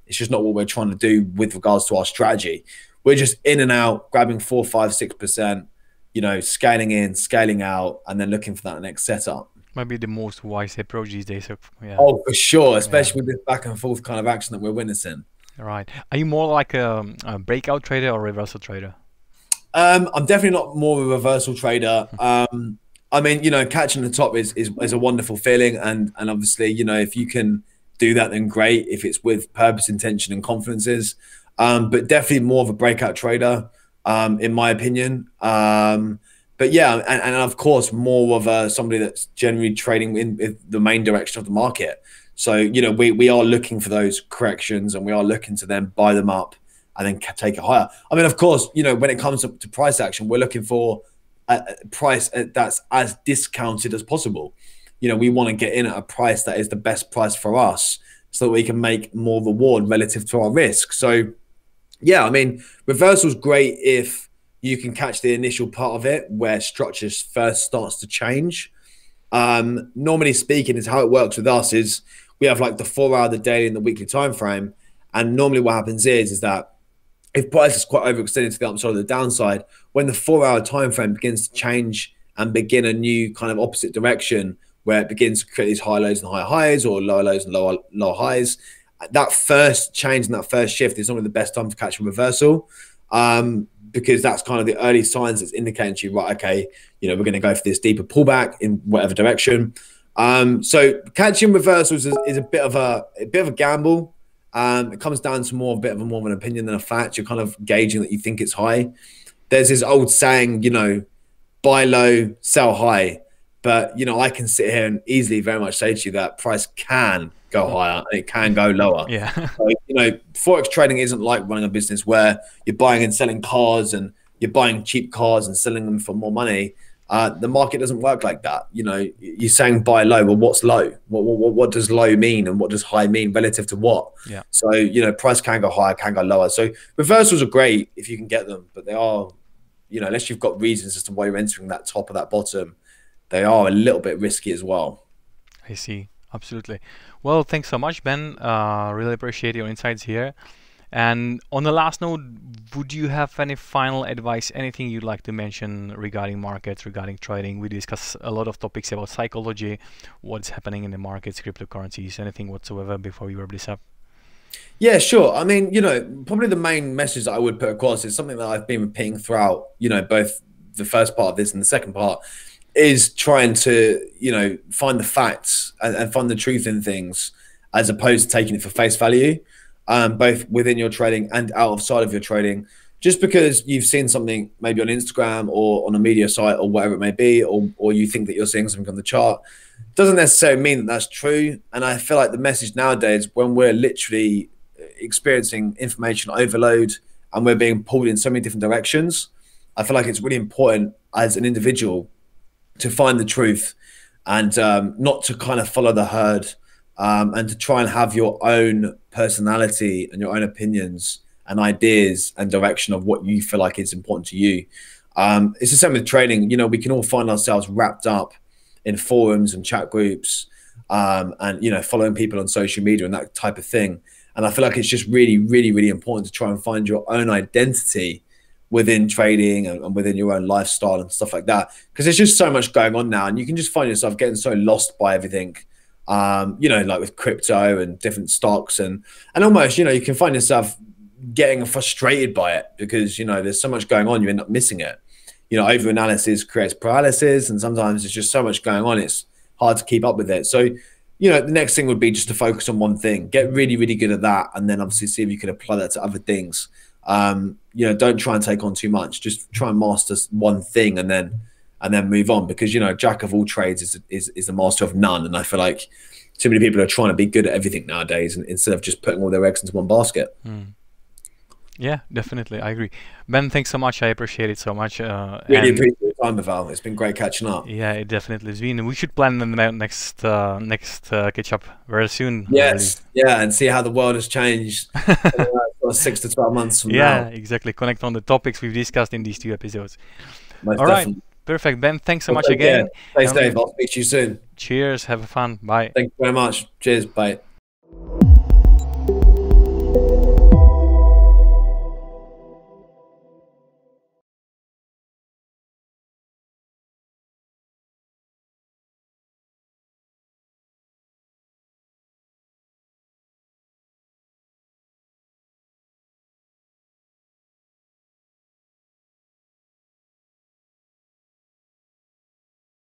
It's just not what we're trying to do with regards to our strategy. We're just in and out, grabbing 4, 5, 6%, you know, scaling in, scaling out, and then looking for that next setup. Might be the most wise approach these days. Yeah. Oh, for sure, especially with this back and forth kind of action that we're witnessing. Right. Are you more like a breakout trader or reversal trader? I'm definitely not more of a reversal trader. I mean, you know, catching the top is a wonderful feeling, and obviously, you know, if you can do that, then great. If it's with purpose, intention, and confidences, but definitely more of a breakout trader, in my opinion. But yeah, and of course, more of somebody that's generally trading in the main direction of the market. So, you know, we are looking for those corrections, and we are looking to then buy them up and then take it higher. I mean, of course, you know, when it comes to price action, we're looking for a price that's as discounted as possible. You know, we want to get in at a price that is the best price for us so that we can make more reward relative to our risk. So, yeah, I mean, reversal's great if you can catch the initial part of it where structures first starts to change. Normally speaking, is how it works with us is we have like the 4 hour, the daily, and the weekly time frame. And normally what happens is that if price is quite overextended to the upside or the downside, when the 4 hour time frame begins to change and begin a new kind of opposite direction where it begins to create these high lows and high highs, or lower lows and lower highs. That first change and that first shift is normally the best time to catch a reversal, because that's kind of the early signs that's indicating to you, right, okay, we're going to go for this deeper pullback in whatever direction. So catching reversals is a bit of a gamble. It comes down to more of an opinion than a fact. You're kind of gauging that you think it's high. There's this old saying, buy low, sell high. But, I can sit here and easily very much say to you that price can go higher and it can go lower. Yeah. So, Forex trading isn't like running a business where you're buying and selling cars and you're buying cheap cars and selling them for more money. The market doesn't work like that. You're saying buy low. Well, what's low? What does low mean, and what does high mean relative to what? Yeah. So, price can go higher, can go lower. So reversals are great if you can get them, but they are, unless you've got reasons as to why you're entering that top or that bottom, they are a little bit risky as well. I see. Absolutely. Well, thanks so much, Ben. Really appreciate your insights here. And on the last note, would you have any final advice, anything you'd like to mention regarding markets, regarding trading? We discussed a lot of topics about psychology, what's happening in the markets, cryptocurrencies, anything whatsoever before we wrap this up? Yeah, sure. I mean, probably the main message that I would put across is something that I've been repeating throughout, both the first part of this and the second part, is trying to, find the facts and find the truth in things, as opposed to taking it for face value, both within your trading and outside of your trading. Just because you've seen something maybe on Instagram or on a media site or whatever it may be, or you think that you're seeing something on the chart, doesn't necessarily mean that that's true. And I feel like the message nowadays, when we're literally experiencing information overload and we're being pulled in so many different directions, I feel like it's really important as an individual to find the truth and not to kind of follow the herd, and to try and have your own personality and your own opinions and ideas and direction of what you feel like is important to you. It's the same with trading. We can all find ourselves wrapped up in forums and chat groups, and following people on social media and that type of thing. And I feel like it's just really, really, really important to try and find your own identity within trading and within your own lifestyle and stuff like that, because there's just so much going on now, and you can just find yourself getting so lost by everything, like with crypto and different stocks, and almost, you can find yourself getting frustrated by it because, there's so much going on, you end up missing it. Over analysis creates paralysis, and sometimes there's just so much going on, it's hard to keep up with it. So, the next thing would be just to focus on one thing, get really, really good at that, and then obviously see if you can apply that to other things. Don't try and take on too much. Just try and master one thing, and then move on, because jack of all trades is the master of none. And I feel like too many people are trying to be good at everything nowadays, and instead of just putting all their eggs into one basket. Yeah, definitely, I agree. Ben, thanks so much. I appreciate it so much. Really appreciate your time, Val. It's been great catching up. Yeah, it definitely has been. We should plan the next catch up very soon. Yes, really. Yeah, and see how the world has changed 6 to 12 months from now. Yeah, exactly. Connect on the topics we've discussed in these 2 episodes. Most All definitely. Right, perfect. Ben, thanks so much again. Stay safe. I'll speak to you soon. Cheers. Have fun. Bye. Thank you very much. Cheers. Bye.